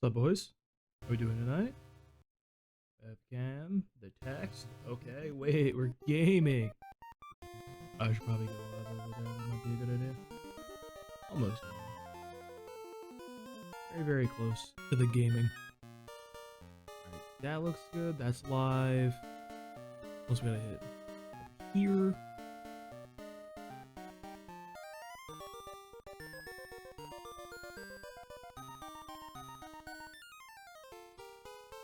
What's up, boys? How we doing tonight? Webcam, the text. Okay, wait, we're gaming. I should probably go over there. That might be a good idea. Almost. Very, very close to the gaming. Alright, that looks good. That's live. What else we gotta hit? Here.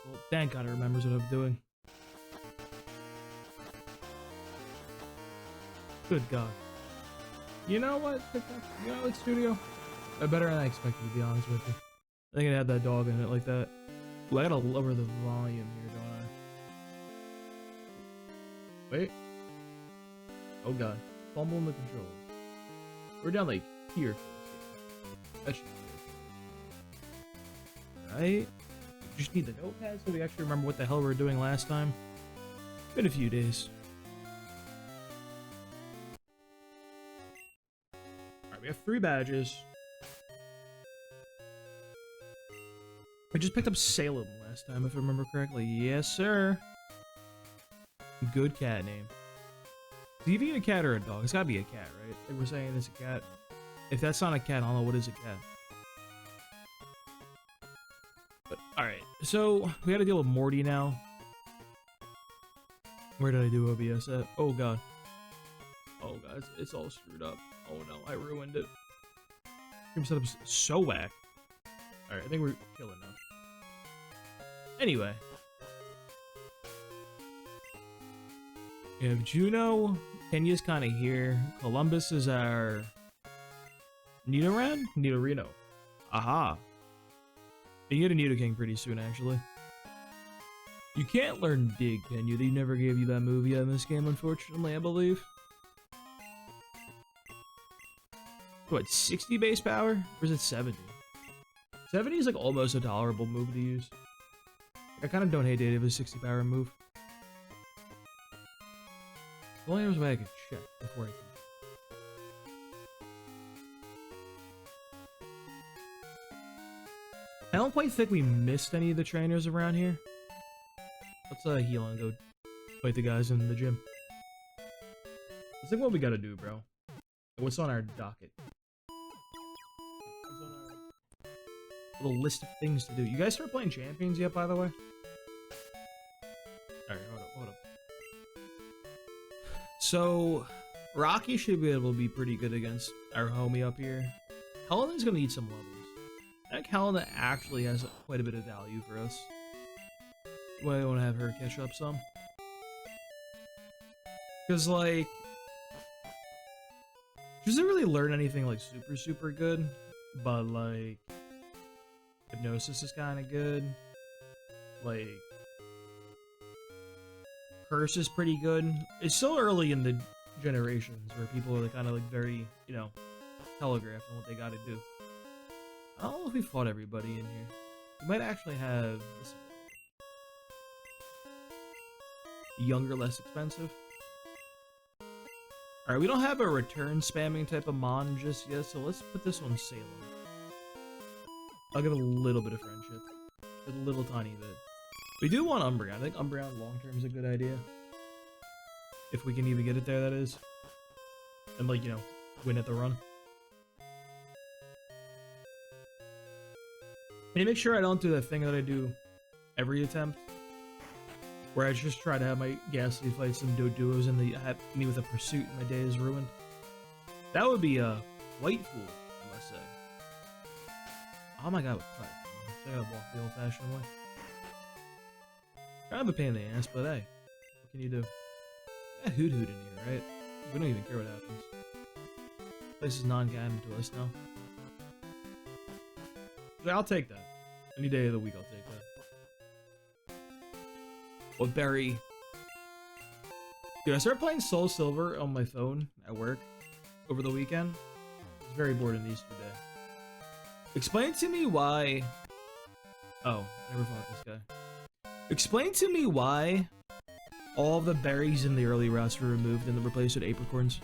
Well, thank God it remembers what I'm doing. Good God. You know what? You know what, studio? Better than I expected, to be honest with you. I think it had that dog in it like that. Ooh, I gotta lower the volume here, don't I? Wait. Oh God. Fumble in the controls. We're down like here for this game. That should be good. Right? Just need the notepad so we actually remember what the hell we were doing last time. Been a few days. Alright, we have 3 badges. I just picked up Salem last time, if I remember correctly. Yes, sir. Good cat name. Is he even a cat or a dog? It's gotta be a cat, right? Like we're saying it's a cat. If that's not a cat, I don't know what is a cat. But, alright, so we gotta deal with Morty now. Where did I do OBS at? Oh God. Oh God, it's all screwed up. Oh no, I ruined it. Game setup's so whack. Alright, I think we're chilling now. Anyway. We have Juno. Kenya's kind of here. Columbus is our Nidoran? Nidorino. Aha. You get a Nidoking pretty soon, actually. You can't learn Dig, can you? They never gave you that move yet in this game, unfortunately, I believe. What, 60 base power? Or is it 70? 70 is like almost a tolerable move to use. I kind of don't hate it if it's a 60 power move. The only way I could check before I can. I don't quite think we missed any of the trainers around here. Let's heal and go fight the guys in the gym. Let's think what we gotta do, bro. What's on our docket? What's on our little list of things to do? You guys start playing Champions yet, by the way? Alright, hold up. So, Rocky should be able to be pretty good against our homie up here. Helena's gonna need some levels. I think Helena actually has quite a bit of value for us. Well, I want to have her catch up some. Because, like, she doesn't really learn anything, like, super good. But, like, Hypnosis is kind of good. Like, Curse is pretty good. It's still early in the generations where people are kind of, like, very, you know, telegraphed on what they gotta do. I don't know if we fought everybody in here. We might actually have this younger, less expensive. Alright, we don't have a return spamming type of mon just yet, so let's put this on Salem. I'll get a little bit of friendship. Just a little tiny bit. We do want Umbreon. I think Umbreon long term is a good idea. If we can even get it there, that is. And, like, you know, win at the run. And to make sure I don't do that thing that I do every attempt, where I just try to have my Ghastly fight some Doduos and they have me with a pursuit and my day is ruined. That would be a white fool, I must say. Oh my God, what? I gotta walk the old-fashioned way. Kind of a pain in the ass, but hey, what can you do? We got Hoot in here, right? We don't even care what happens. This is non-canon to us now. I'll take that. Any day of the week, I'll take that. What berry? Dude, I started playing Soul Silver on my phone at work over the weekend. I was very bored in Easter Day. Explain to me why... Oh, I never fought this guy. Explain to me why all the berries in the early routes were removed and replaced with apricorns.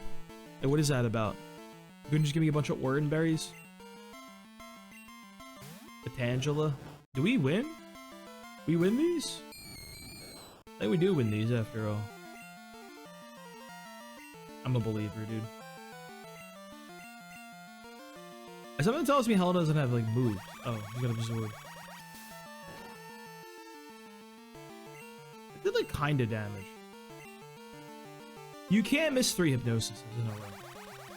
And what is that about? You couldn't just give me a bunch of orange berries? Petangela? Do we win? We win these? I think we do win these after all. I'm a believer, dude. Something tells me Hell doesn't have like moves. Oh, he's got absorb. It did like kinda damage. You can't miss 3 hypnosis in a row.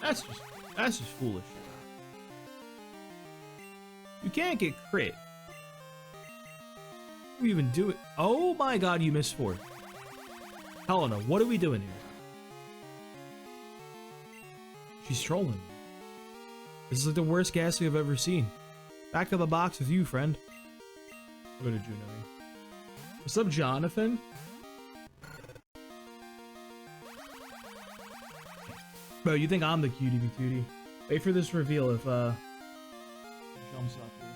That's just foolish. You can't get crit. We even do it. Oh my god, you missed 4. Helena, what are we doing here? She's trolling. This is like the worst ghastly I've ever seen. Back to the box with you, friend. I'll go to Juno. What's up, Jonathan? Bro, you think I'm the cutie patootie? Wait for this reveal if jumps up here.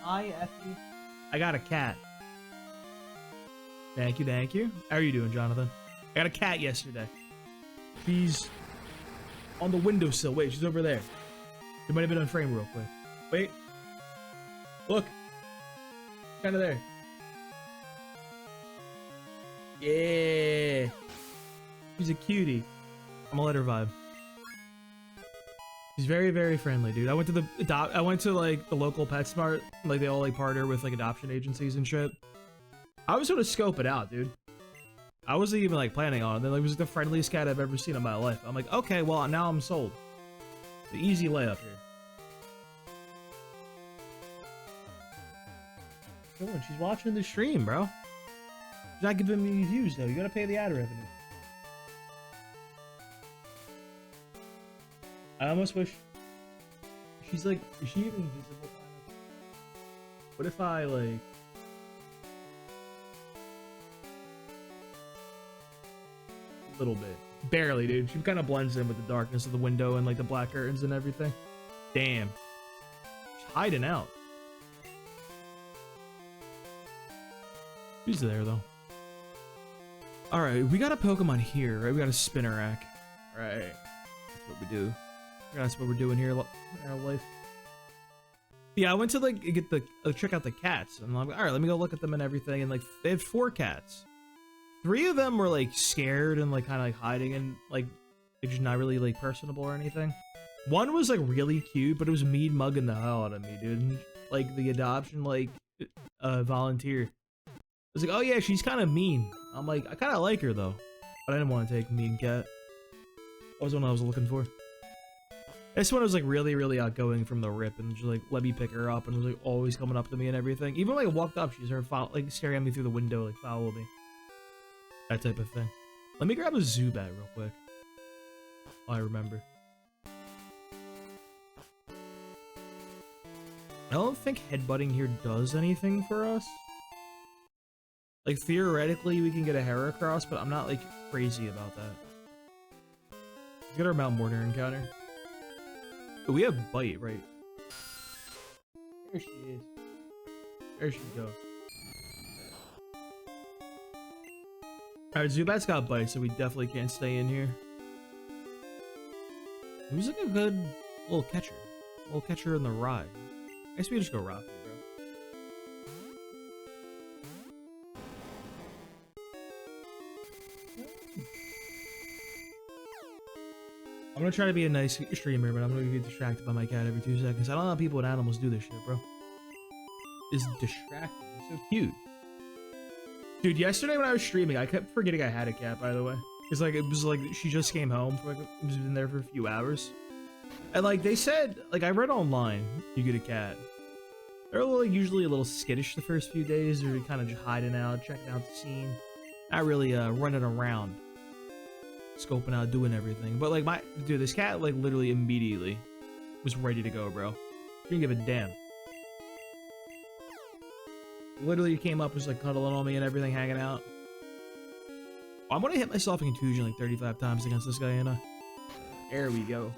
Hi, Effie. I got a cat. Thank you, thank you. How are you doing, Jonathan? I got a cat yesterday. She's on the windowsill. Wait, she's over there. She might have been on frame real quick. Wait. Look. Kind of there. Yeah. She's a cutie. I'm gonna let her vibe. She's very, very friendly, dude. I went to like the local PetSmart. Like they all like partner with like adoption agencies and shit. I was gonna scope it out, dude. I wasn't even like planning on it. Then like, it was like the friendliest cat I've ever seen in my life. I'm like, okay, well now I'm sold. The easy layup here. Come on, she's watching the stream, bro. She's not giving me views though. You gotta pay the ad revenue. I almost wish she's like, is she even visible? What if I like a little bit, barely, dude? She kind of blends in with the darkness of the window and like the black curtains and everything. Damn, she's hiding out. She's there though. All right, we got a Pokemon here, right? We got a Spinnerack, right? That's what we do. That's what we're doing here in our life. Yeah, I went to like get the check out the cats, and I'm like, all right, let me go look at them and everything. And like, they have 4 cats. 3 of them were like scared and like kind of like hiding, and like they're just not really like personable or anything. One was like really cute, but it was mean mugging the hell out of me, dude. And, like the adoption like volunteer was like, oh yeah, she's kind of mean. I'm like, I kind of like her though, but I didn't want to take mean cat. That was what I was looking for. This one was like really, really outgoing from the rip, and just like let me pick her up, and was like always coming up to me and everything. Even when I walked up, she started like staring at me through the window, like follow me. That type of thing. Let me grab a Zubat real quick. Oh, I remember. I don't think headbutting here does anything for us. Like theoretically, we can get a Heracross, but I'm not like crazy about that. Let's get our Mount Mortar encounter. We have Bite, right? There she is. There she goes. Alright, Zubat's got Bite, so we definitely can't stay in here. Who's like a good little catcher? Little catcher in the rye. I guess we just go Rocky, bro. I'm gonna try to be a nice streamer, but I'm gonna get distracted by my cat every 2 seconds. I don't know how people with animals do this shit, bro. It's distracting. It's so cute. Dude, yesterday when I was streaming, I kept forgetting I had a cat, by the way. It's like, it was like, she just came home. It was been there for a few hours. And like, they said, like, I read online, you get a cat. They're like, usually a little skittish the first few days. They're kind of just hiding out, checking out the scene. Not really running around. Scoping out, doing everything. But like dude, this cat like literally immediately was ready to go, bro. Didn't give a damn. Literally came up, was like cuddling on me and everything, hanging out. I'm gonna hit myself in contusion like 35 times against this guy, Anna. There we go.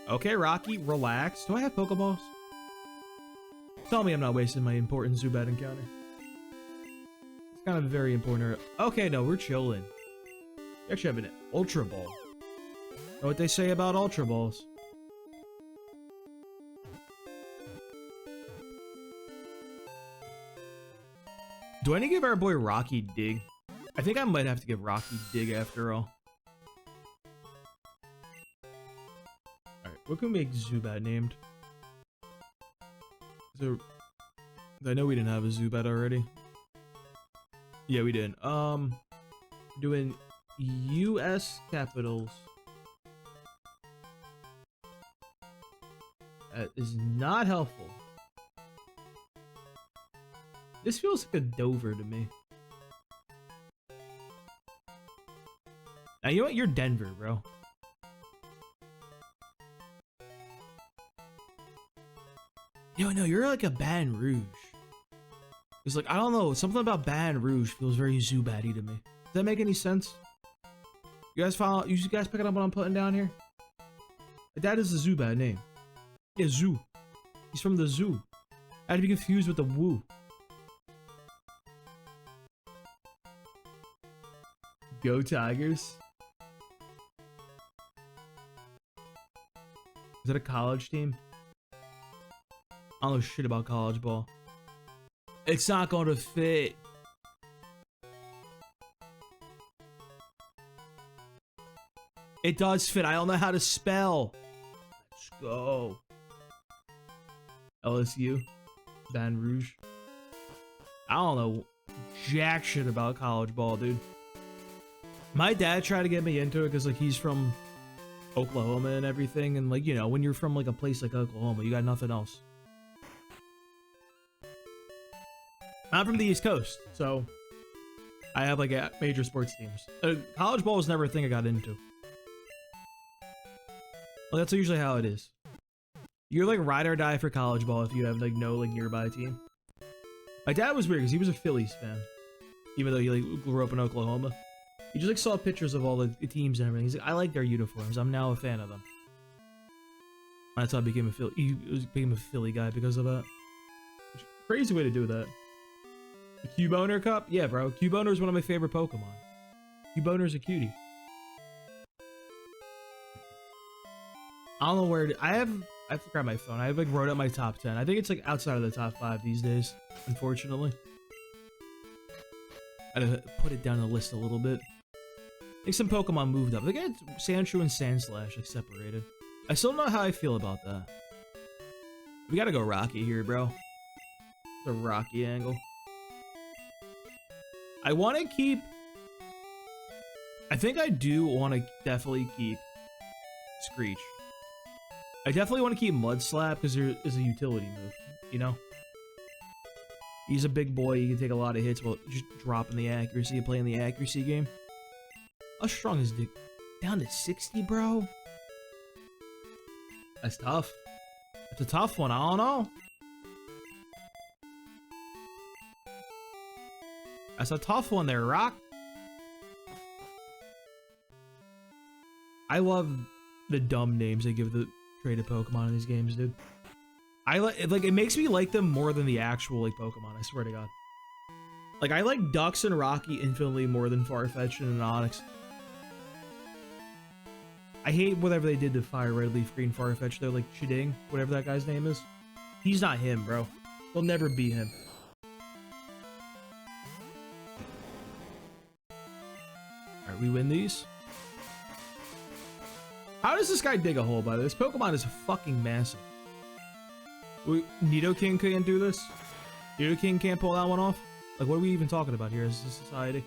Okay, Rocky, relax. Do I have Pokeballs? Tell me I'm not wasting my important Zubat encounter. It's kind of very important. Okay, no, we're chilling. We actually have an Ultra Ball. Know what they say about Ultra Balls? Do I need to give our boy Rocky Dig? I think I might have to give Rocky Dig after all. Alright, what can we make Zubat named? So, I know we didn't have a Zubat already. Yeah, we didn't. Doing US capitals. That is not helpful. This feels like a Dover to me. Now, you know what? You're Denver, bro. No, you're like a Baton Rouge. It's like, I don't know, something about Baton Rouge feels very Zubat-y to me. Does that make any sense? You guys follow? You guys picking up what I'm putting down here? That is a Zubat name. Yeah, Zoo. He's from the zoo. I had to be confused with the woo. Go Tigers. Is that a college team? I don't know shit about college ball. It's not going to fit. It does fit. I don't know how to spell. Let's go. LSU. Baton Rouge. I don't know jack shit about college ball, dude. My dad tried to get me into it because, like, he's from Oklahoma and everything. And, like, you know, when you're from, like, a place like Oklahoma, you got nothing else. I'm from the East Coast, so I have, like, major sports teams. College ball was never a thing I got into. Well, that's usually how it is. You're, like, ride or die for college ball if you have, like, no, like, nearby team. My dad was weird because he was a Phillies fan. Even though he, like, grew up in Oklahoma. He just, like, saw pictures of all the teams and everything. He's like, I like their uniforms. I'm now a fan of them. That's how I became a Philly. He became a Philly guy because of that. Crazy way to do that. The Cuboner Cup? Yeah, bro. Cuboner is one of my favorite Pokemon. Cuboner's a cutie. I don't know where I have to grab my phone. I like wrote up my top 10. I think it's like outside of the top 5 these days, unfortunately. I had to put it down the list a little bit. I think some Pokemon moved up. I think Sandshrew and Sandslash like separated. I still don't know how I feel about that. We gotta go Rocky here, bro. The Rocky angle. I want to keep... I think I do want to definitely keep Screech. I definitely want to keep Mud Slap because there is a utility move, you know? He's a big boy, he can take a lot of hits while just dropping the accuracy and playing the accuracy game. How strong is Dick? Down to 60, bro? That's tough. That's a tough one, I don't know. That's a tough one there, Rock. I love the dumb names they give the traded Pokemon in these games, dude. I like it makes me like them more than the actual like Pokemon, I swear to God. Like I like Ducks and Rocky infinitely more than Farfetch'd and Onix. I hate whatever they did to Fire Red Leaf Green Farfetch'd though, like Sheding, whatever that guy's name is. He's not him, bro. He'll never be him. Alright, we win these. How does this guy dig a hole, by the way? This Pokemon is fucking massive. Nidoking can't do this? Nidoking can't pull that one off? Like, what are we even talking about here as a society?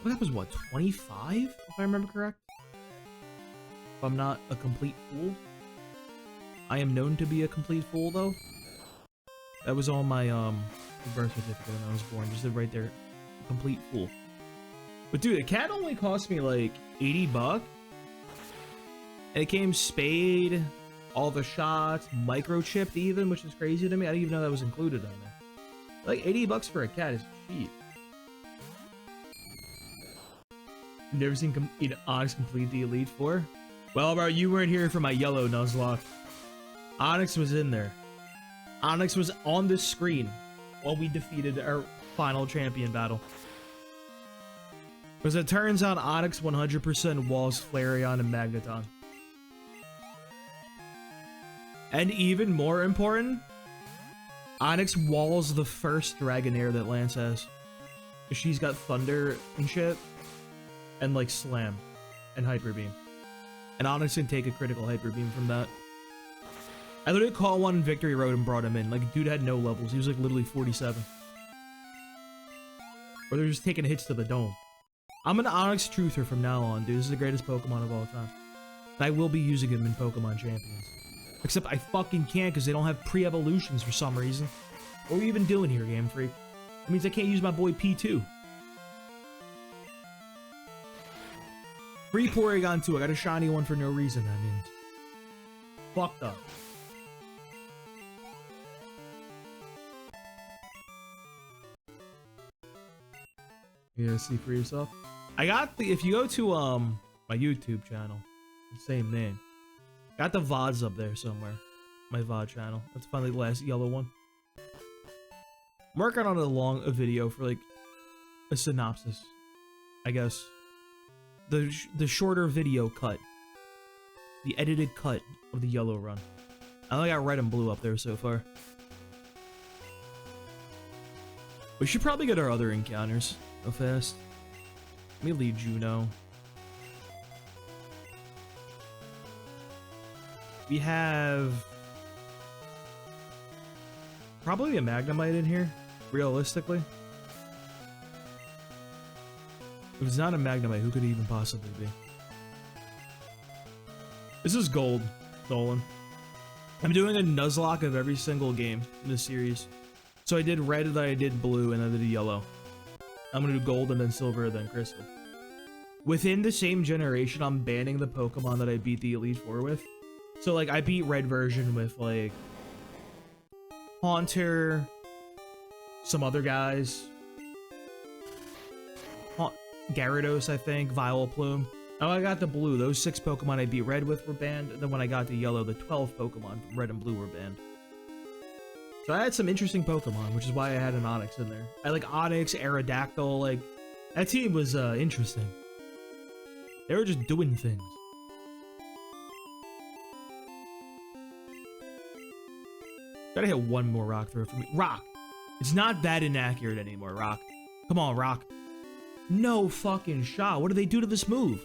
Well, that was, what, 25? If I remember correct? If I'm not a complete fool. I am known to be a complete fool, though. That was on my, birth certificate when I was born. Just right there. Complete fool. But dude, the cat only cost me like 80 bucks. And it came spayed, all the shots, microchipped even, which is crazy to me. I didn't even know that was included on there. Like 80 bucks for a cat is cheap. You've never seen Onix complete the Elite Four? Well, bro, you weren't here for my yellow Nuzlocke. Onix was in there. Onix was on the screen while we defeated our final champion battle. Because it turns out Onix 100% walls Flareon and Magneton. And even more important, Onyx walls the first Dragonair that Lance has. She's got Thunder and shit. And like Slam. And Hyper Beam. And Onyx can take a critical Hyper Beam from that. I literally caught one in Victory Road and brought him in. Like, dude had no levels. He was like literally 47. Or they're just taking hits to the dome. I'm an Onyx truther from now on, dude. This is the greatest Pokemon of all time. And I will be using him in Pokemon Champions. Except I fucking can't because they don't have pre-evolutions for some reason. What are we even doing here, Game Freak? That means I can't use my boy P2. Free Porygon 2. I got a shiny one for no reason, that means. Fucked up. You gotta see for yourself. I got the, if you go to my YouTube channel, the same name. Got the VODs up there somewhere. My VOD channel. That's finally the last yellow one. I'm working on a video for like a synopsis, I guess. The shorter video cut. The edited cut of the yellow run. I only got red and blue up there so far. We should probably get our other encounters real fast. Let me leave Juno. We have probably a Magnemite in here, realistically. If it's not a Magnemite, who could it even possibly be? This is gold, Dolan. I'm doing a Nuzlocke of every single game in this series. So I did red, then I did blue, and then I did yellow. I'm gonna do gold and then silver, then crystal. Within the same generation, I'm banning the Pokemon that I beat the Elite Four with. So like, I beat red version with like Haunter, some other guys, Gyarados, I think, Vileplume. Oh, I got the blue. Those 6 Pokemon I beat red with were banned. And then when I got the yellow, the 12 Pokemon from red and blue were banned. So I had some interesting Pokemon, which is why I had an Onix in there. I like Onix, Aerodactyl, like, that team was interesting. They were just doing things. Gotta hit one more rock throw for me. Rock! It's not that inaccurate anymore, Rock. Come on, Rock. No fucking shot. What do they do to this move?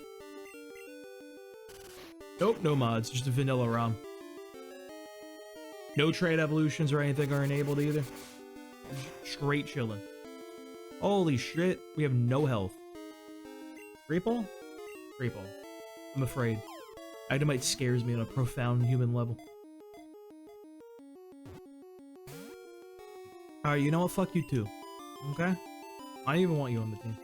Nope, no mods. Just a vanilla ROM. No trade evolutions or anything are enabled either. Just straight chilling. Holy shit. We have no health. Great Ball? Great Ball. I'm afraid. Magnemite scares me on a profound human level. Alright, you know what? Fuck you too. Okay? I don't even want you on the team.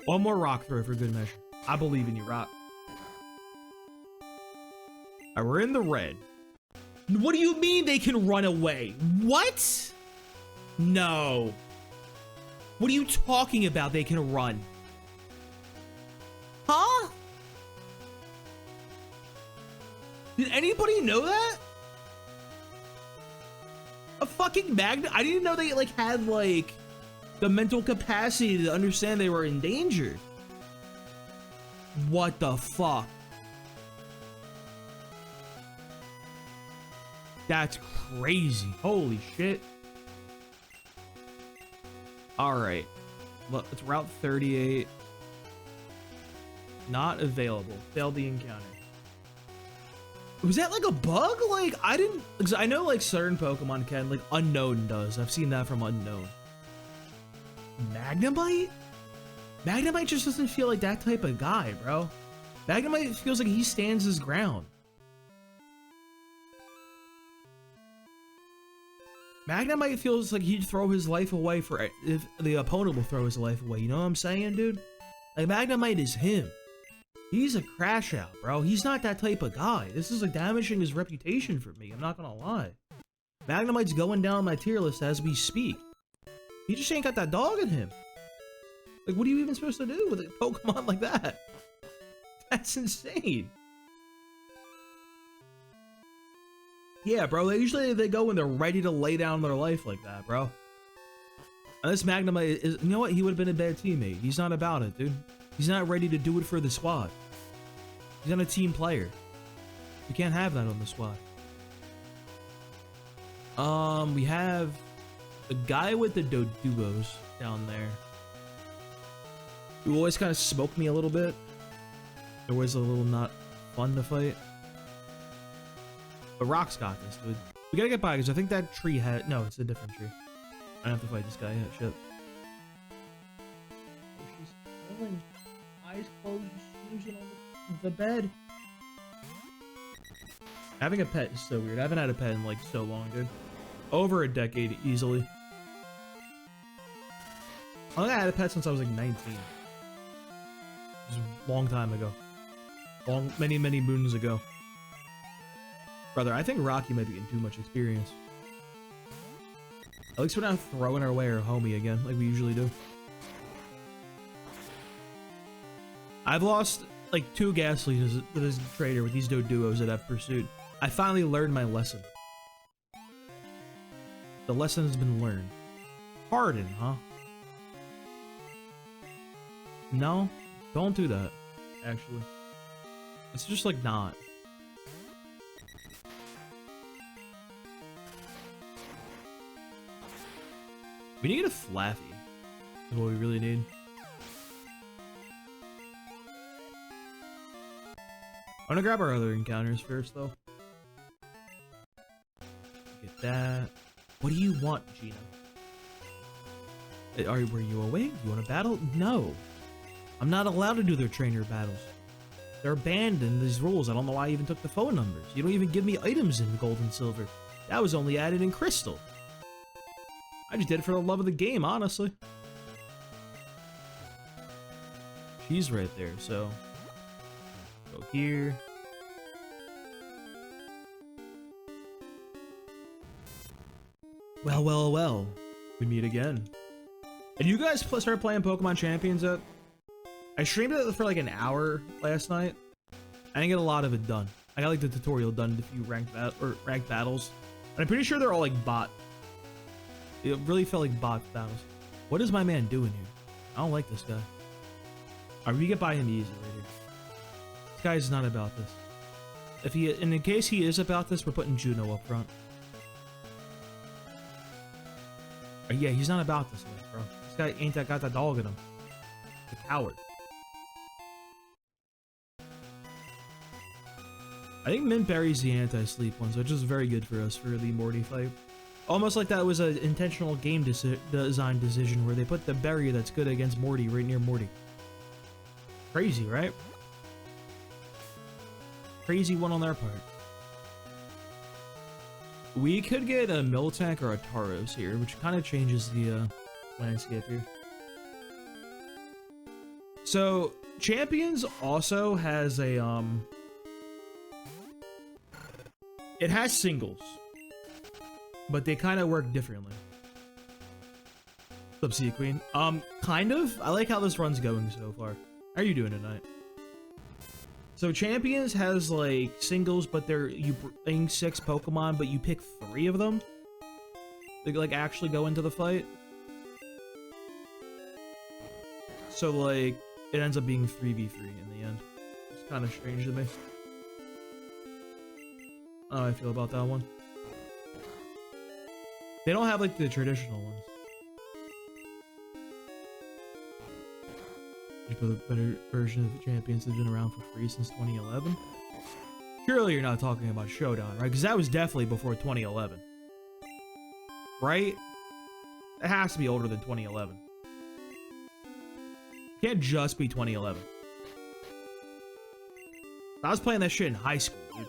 One more rock throw for good measure. I believe in you, Rock. Alright, we're in the red. What do you mean they can run away? What? No. What are you talking about they can run? Huh? Did anybody know that? A fucking magnet? I didn't know they like had like the mental capacity to understand they were endangered. What the fuck? That's crazy. Holy shit. Alright. Look, it's Route 38. Not available. Failed the encounter. Was that like a bug? Like, I didn't... Because I know like certain Pokemon can. Like, Unknown does. I've seen that from Unknown. Magnemite? Magnemite just doesn't feel like that type of guy, bro. Magnemite feels like he stands his ground. Magnemite feels like he'd throw his life away for if the opponent will throw his life away. You know what I'm saying, dude? Like, Magnemite is him. He's a crash out, bro. He's not that type of guy. This is like damaging his reputation for me. I'm not gonna lie. Magnemite's going down my tier list as we speak. He just ain't got that dog in him. Like, what are you even supposed to do with a Pokemon like that? That's insane. Yeah, bro. Usually they go when they're ready to lay down their life like that, bro. And this Magnemite is, you know what? He would have been a bad teammate. He's not about it, dude. He's not ready to do it for the squad. He's not a team player. You can't have that on the squad. We have a guy with the Doduos down there. Who always kind of smoked me a little bit. It was a little not fun to fight. But Rock's got this, dude. We gotta get by, because I think that tree had... No, it's a different tree. I don't have to fight this guy yet, shit. Oh, she's chilling. Eyes closed, snoozing on the bed. Having a pet is so weird. I haven't had a pet in, like, so long, dude. Over a decade, easily. I think I had a pet since I was, like, 19. It was a long time ago. Many, many moons ago. Brother, I think Rocky might be getting too much experience. At least we're not throwing our way our homie again, like we usually do. I've lost, like, 2 gas leads to this trader with these Doduos that I've pursued. I finally learned my lesson. The lesson has been learned. Harden, huh? No, don't do that, actually. It's just, like, not. We need a Flaffy. Is what we really need. I'm gonna grab our other encounters first, though. Get that. What do you want, Gina? Were you awake? You want to battle? No. I'm not allowed to do their trainer battles. They're banned in these rules. I don't know why I even took the phone numbers. You don't even give me items in gold and silver. That was only added in crystal. I just did it for the love of the game, honestly. She's right there, so... Go here. Well, well, well. We meet again. And you guys started playing Pokemon Champions yet? I streamed it for like an hour last night. I didn't get a lot of it done. I got like the tutorial done, a few ranked battles. And I'm pretty sure they're all like bot. It really felt like bot battles. What is my man doing here? I don't like this guy. Alright, we get by him easy right here. This guy's not about this. If he, and in case he is about this, we're putting Juno up front. Yeah, he's not about this, bro. This guy ain't got that dog in him. The coward. I think Mint Berry's the anti-sleep one, so it's just very good for us for the Morty fight. Almost like that was an intentional game design decision where they put the berry that's good against Morty right near Morty. Crazy, right? Crazy one on their part. We could get a Miltank or a Tauros here, which kind of changes the landscape here. So, Champions also has a, it has singles, but they kind of work differently. What's up, Sea Queen? Kind of. I like how this run's going so far. How are you doing tonight? So Champions has like singles, but you bring 6 Pokemon, but you pick 3 of them. They like actually go into the fight. So like it ends up being 3v3 in the end. It's kind of strange to me. I don't know how I feel about that one. They don't have like the traditional ones. The better version of the Champions has been around for free since 2011. Surely you're not talking about Showdown, right? Because that was definitely before 2011. Right? It has to be older than 2011. Can't just be 2011. I was playing that shit in high school, dude.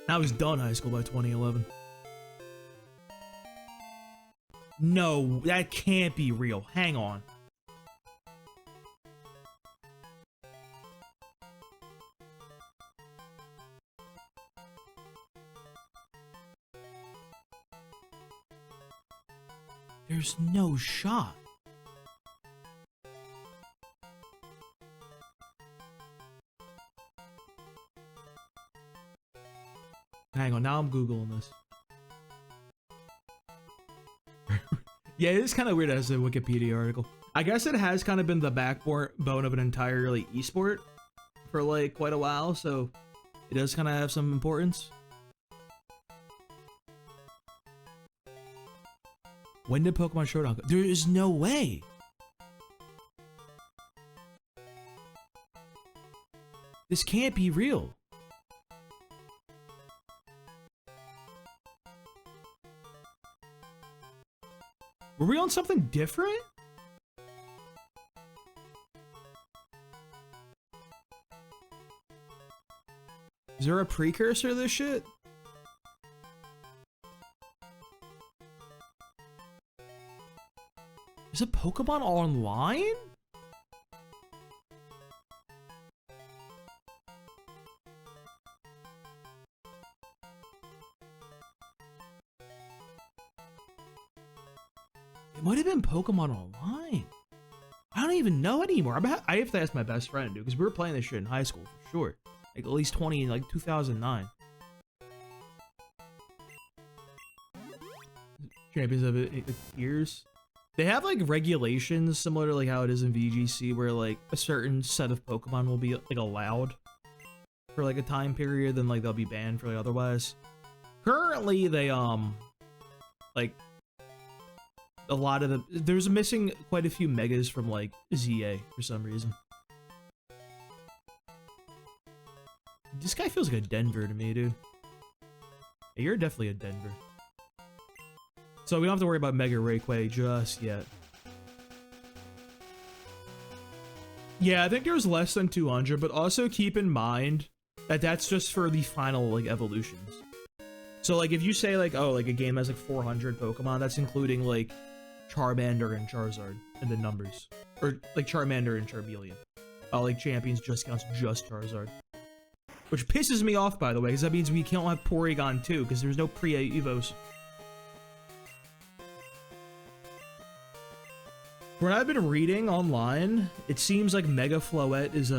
I was done high school by 2011. No, that can't be real. Hang on. There's no shot. Hang on, now I'm Googling this. Yeah, it is kind of weird as a Wikipedia article. I guess it has kind of been the backbone of an entirely esport for like quite a while, so it does kind of have some importance. When did Pokemon Showdown go? There is no way. This can't be real. Were we on something different? Is there a precursor to this shit? Is it Pokemon Online? It might have been Pokemon Online. I don't even know anymore. I have to ask my best friend, dude, because we were playing this shit in high school for sure. Like at least 20 in like 2009. Champions of it years. They have like regulations similar to like how it is in VGC, where like a certain set of Pokemon will be like allowed for like a time period, then like they'll be banned for like otherwise. Currently, they like a lot of there's missing quite a few megas from like ZA for some reason. This guy feels like a Denver to me, dude. Yeah, you're definitely a Denver. So we don't have to worry about Mega Rayquay just yet. Yeah, I think there's less than 200, but also keep in mind that that's just for the final like evolutions. So like if you say like, oh, like a game has like 400 Pokemon, that's including like Charmander and Charizard in the numbers. Or like Charmander and Charmeleon. Like Champions just counts just Charizard. Which pisses me off, by the way, because that means we can't have Porygon 2, because there's no pre-Evos. What I've been reading online, it seems like Mega Floette is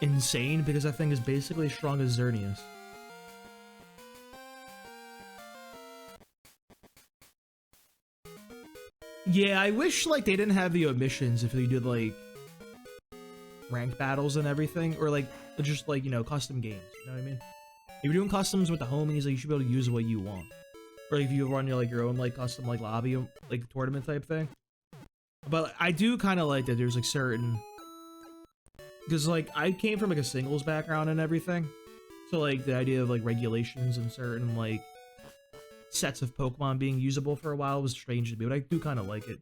insane, because that thing is basically as strong as Xerneas. Yeah, I wish like they didn't have the omissions if they did like ranked battles and everything, or like just like, you know, custom games, you know what I mean? If you're doing customs with the homies, like you should be able to use what you want. Or if you run your like your own like custom like lobby like tournament type thing. But I do kind of like that there's like certain, because like I came from like a singles background and everything, so like the idea of like regulations and certain like sets of Pokemon being usable for a while was strange to me, but I do kind of like it.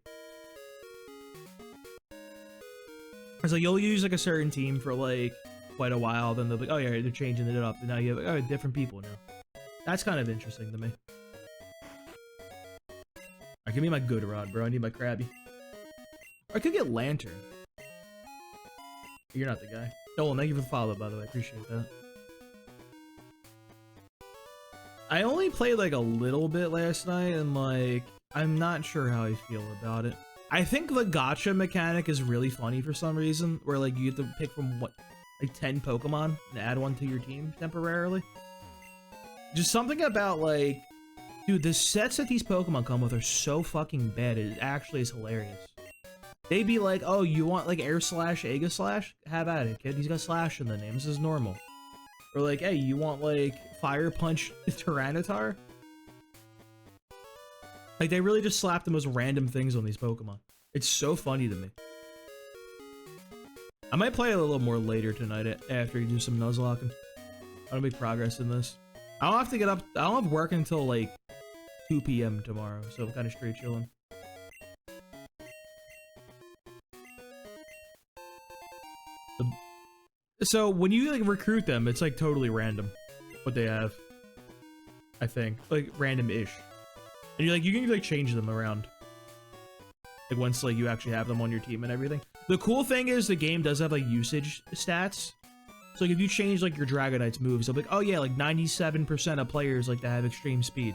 It's like you'll use like a certain team for like quite a while, then they'll be like, oh yeah, they're changing it up, and now you have like, oh, different people now. That's kind of interesting to me. Alright, give me my good rod, bro. I need my Krabby. I could get Lantern. You're not the guy. Oh, well, thank you for the follow, by the way. I appreciate that. I only played like a little bit last night, and like, I'm not sure how I feel about it. I think the gacha mechanic is really funny for some reason, where like you have to pick from what, like 10 Pokemon and add one to your team temporarily. Just something about like, dude, the sets that these Pokemon come with are so fucking bad. It actually is hilarious. They'd be like, oh, you want like Air Slash, Aega Slash? Have at it, kid. He's got Slash in the name. This is normal. Or like, hey, you want like Fire Punch Tyranitar? Like, they really just slap the most random things on these Pokemon. It's so funny to me. I might play it a little more later tonight after you do some Nuzlocke. I don't make progress in this. I don't have to get up. I don't have work until like 2 p.m. tomorrow, so I'm kind of straight chilling. So when you like recruit them, it's like totally random what they have. I think like random-ish, and you can like change them around. Like once like you actually have them on your team and everything. The cool thing is the game does have like usage stats. So like, if you change like your Dragonite's moves, they'll be like, oh yeah, like 97% of players like to have extreme speed.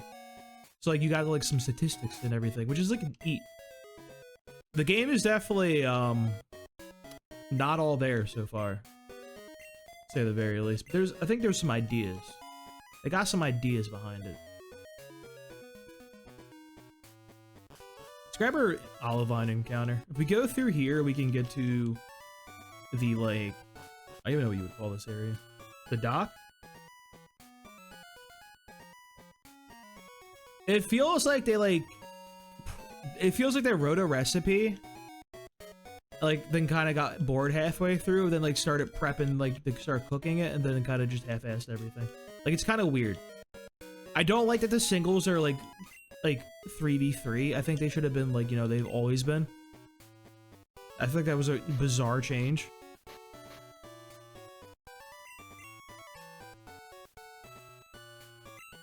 So like you got like some statistics and everything, which is like neat. The game is definitely not all there so far, to say the very least. But I think there's some ideas. They got some ideas behind it. Let's grab our Olivine encounter. If we go through here, we can get to the like I don't even know what you would call this area. The dock? It feels like they it feels like they wrote a recipe, like then kind of got bored halfway through, then like started prepping, like to start cooking it, and then kind of just half-assed everything. Like it's kind of weird. I don't like that the singles are like 3v3. I think they should have been like, you know, they've always been. I think that was a bizarre change.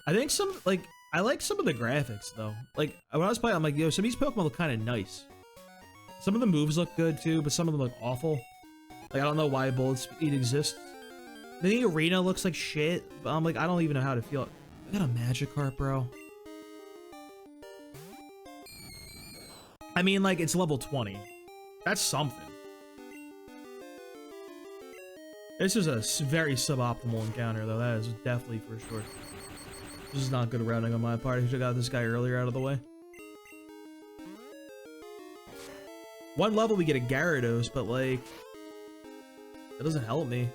I think I like some of the graphics though. Like when I was playing, I'm like, yo, some of these Pokemon look kind of nice. Some of the moves look good too, but some of them look awful. Like I don't know why Bullet Speed exists. The arena looks like shit, but I'm like, I don't even know how to feel it. I got a Magikarp, bro. I mean, like, it's level 20. That's something. This is a very suboptimal encounter, though. That is definitely for sure. This is not good routing on my part. I should have got this guy earlier out of the way. One level we get a Gyarados, but, like, that doesn't help me.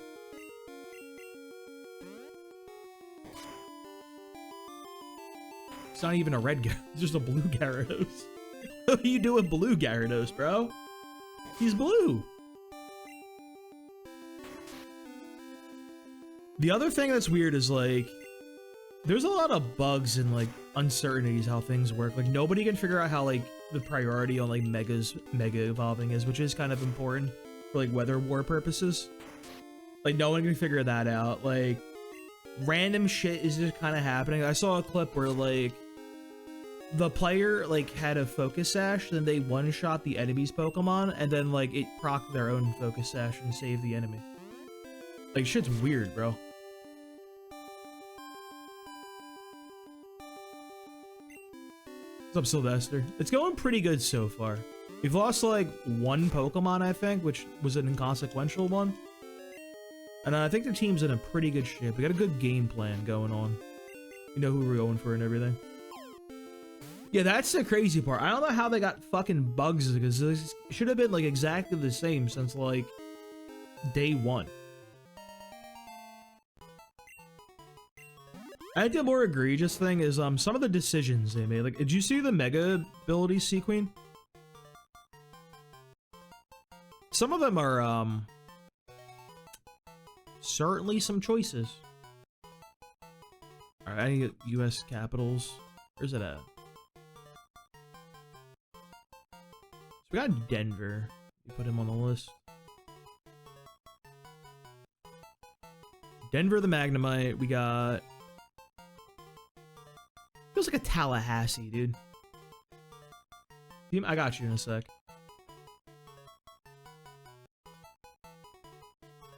It's not even a red Gyarados. It's just a blue Gyarados. What are you doing, blue Gyarados, bro? He's blue. The other thing that's weird is, like, there's a lot of bugs and, like, uncertainties how things work. Like, nobody can figure out how, like, the priority on, like, mega evolving is, which is kind of important for, like, weather war purposes. Like, no one can figure that out. Like, random shit is just kind of happening. I saw a clip where, like, the player, like, had a Focus Sash, then they one-shot the enemy's Pokemon, and then, like, it procced their own Focus Sash and saved the enemy. Like, shit's weird, bro. What's up, Sylvester? It's going pretty good so far. We've lost, like, one Pokemon, I think, which was an inconsequential one. And I think the team's in a pretty good shape. We got a good game plan going on. You know who we're going for and everything. Yeah, that's the crazy part. I don't know how they got fucking bugs, because this should have been, like, exactly the same since, like, day one. I think the more egregious thing is some of the decisions they made. Like, did you see the Mega ability Sequeen? Some of them are certainly some choices. All right, I need U.S. capitals. Where's it at? So we got Denver. We put him on the list. Denver the Magnemite. We got. Feels like a Tallahassee, dude. I got you in a sec.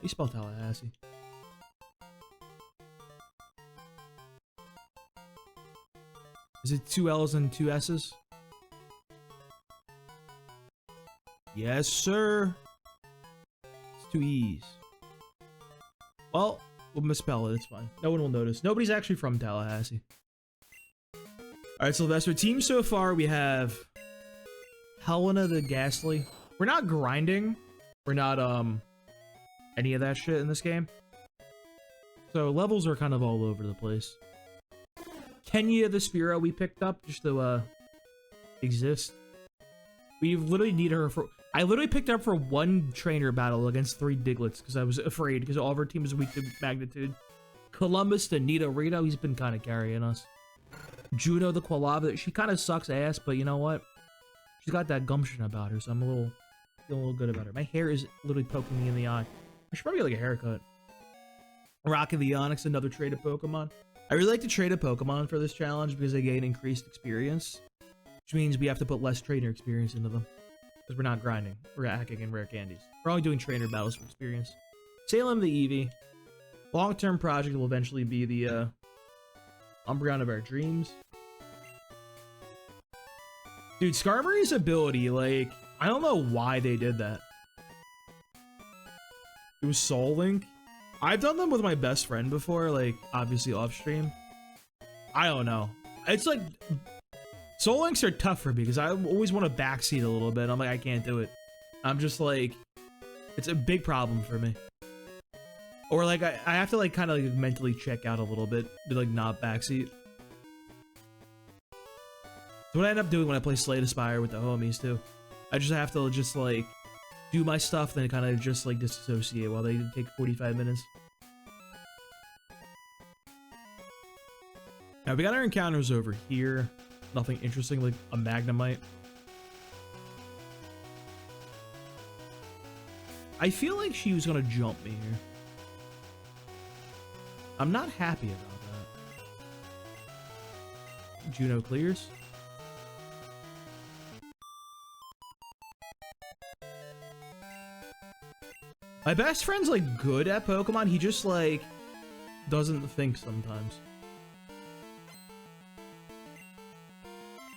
You spell Tallahassee. Is it 2 L's and 2 S's? Yes, sir. It's 2 E's. Well, we'll misspell it. It's fine. No one will notice. Nobody's actually from Tallahassee. Alright, Sylvester. Team so far, we have Helena the Ghastly. We're not grinding. We're not, any of that shit in this game. So, levels are kind of all over the place. Kenya the Spearow we picked up just to, exist. We literally need her for... I literally picked her up for one trainer battle against 3 Diglets because I was afraid because all of our team is weak to magnitude. Columbus the Nidorino, he's been kind of carrying us. Juno the Quilava, she kind of sucks ass, but you know what? She's got that gumption about her, so I'm feeling a little good about her. My hair is literally poking me in the eye. I should probably get like a haircut. Rocky the Onyx, another traded Pokemon. I really like to trade a Pokemon for this challenge because they gain increased experience, which means we have to put less trainer experience into them because we're not grinding. We're hacking in rare candies. We're only doing trainer battles for experience. Salem the Eevee. Long-term project will eventually be the Umbreon of our dreams. Dude, Skarmory's ability, like, I don't know why they did that. It was Soul Link. I've done them with my best friend before, like, obviously off stream. I don't know. It's like, Soul Links are tough for me because I always want to backseat a little bit. I'm like, I can't do it. I'm just like, it's a big problem for me. Or like I have to like kind of like mentally check out a little bit, be like not backseat. So what I end up doing when I play Slay the Spire with the homies too, I just have to just like do my stuff, then kind of just like disassociate while they take 45 minutes. Now we got our encounters over here. Nothing interesting, like a Magnemite. I feel like she was gonna jump me here. I'm not happy about that. Juno clears. My best friend's like good at Pokemon. He just like doesn't think sometimes.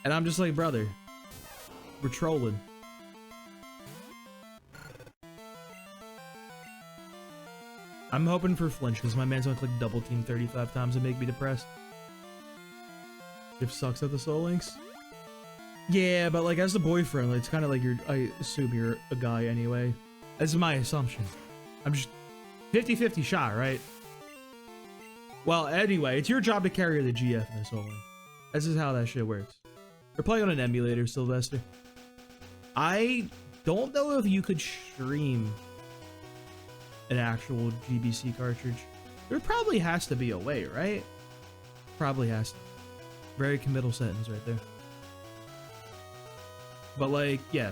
And I'm just like, brother, we're trolling. I'm hoping for flinch because my man's gonna click double team 35 times and make me depressed. If sucks at the Soul Links. Yeah, but like as the boyfriend, it's kind of like I assume you're a guy anyway. That's my assumption. I'm just 50-50 shot, right? Well, anyway, it's your job to carry the GF in this Soul Link. This is how that shit works. We're playing on an emulator, Sylvester. I don't know if you could stream an actual GBC cartridge. There probably has to be a way, right? Probably has to. Very committal sentence right there. But like, yeah.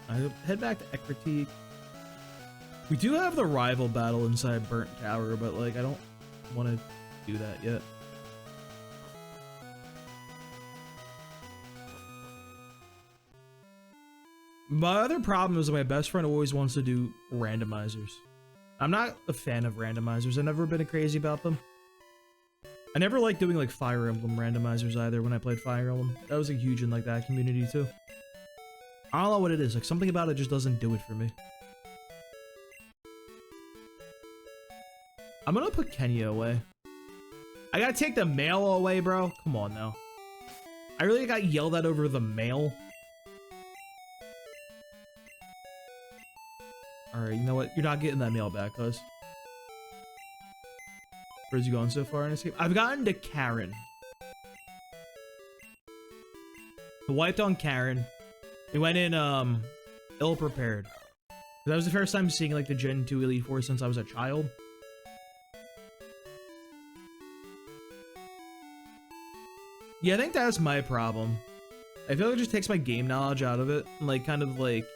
I head back to Ekritique. We do have the rival battle inside Burnt Tower, but like, I don't want to do that yet. My other problem is that my best friend always wants to do randomizers. I'm not a fan of randomizers. I've never been crazy about them. I never liked doing like Fire Emblem randomizers either when I played Fire Emblem. That was like huge in like that community too. I don't know what it is. Like something about it just doesn't do it for me. I'm gonna put Kenya away. I gotta take the mail away, bro. Come on now. I really got yelled at over the mail. Alright, you know what? You're not getting that mail back, cuz. Where's you going so far in escape? I've gotten to Karen. I wiped on Karen. We went in, ill-prepared. That was the first time seeing, like, the Gen 2 Elite Four since I was a child. Yeah, I think that's my problem. I feel like it just takes my game knowledge out of it. And, like, kind of, like...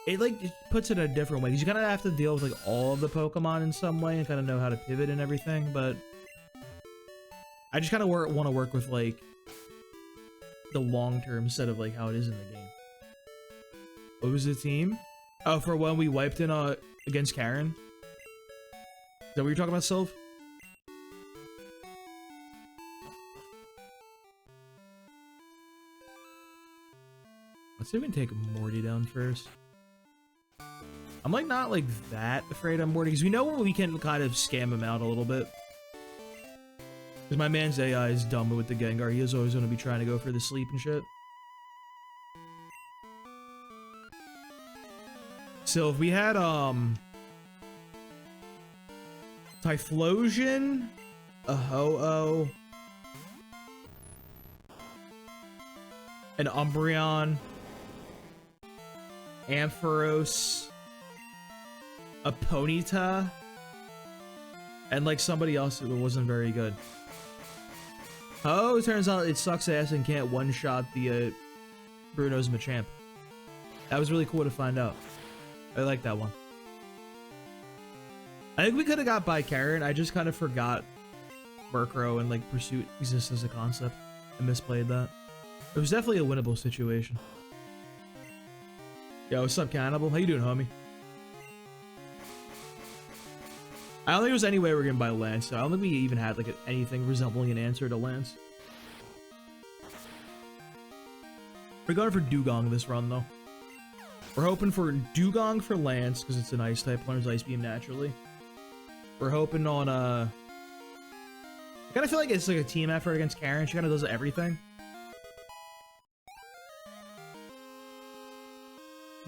It, like, it puts it in a different way. Because you kind of have to deal with, like, all of the Pokemon in some way and kind of know how to pivot and everything. But I just kind of want to work with, like, the long-term instead of, like, how it is in the game. What was the team? Oh, for when we wiped in against Karen? Is that what you're talking about, Sylv? Let's even take Morty down first. I'm like not like that afraid of Morty because we know we can kind of scam him out a little bit. Because my man's AI is dumb with the Gengar. He is always going to be trying to go for the sleep and shit. So if we had Typhlosion, a Ho-Oh, an Umbreon, Ampharos, a Ponyta, and like somebody else that wasn't very good. Oh, it turns out it sucks ass and can't one-shot the Bruno's Machamp. That was really cool to find out. I like that one. I think we could have got by Karen. I just kind of forgot Murkrow and like Pursuit exists as a concept. I misplayed that. It was definitely a winnable situation. Yo, what's up, Cannibal? How you doing, homie? I don't think there was any way we were gonna buy Lance, so I don't think we even had like anything resembling an answer to Lance. We're going for Dugong this run, though. We're hoping for Dugong for Lance, because it's an Ice type, learns Ice Beam naturally. We're hoping on, I kind of feel like it's like a team effort against Karen. She kind of does everything.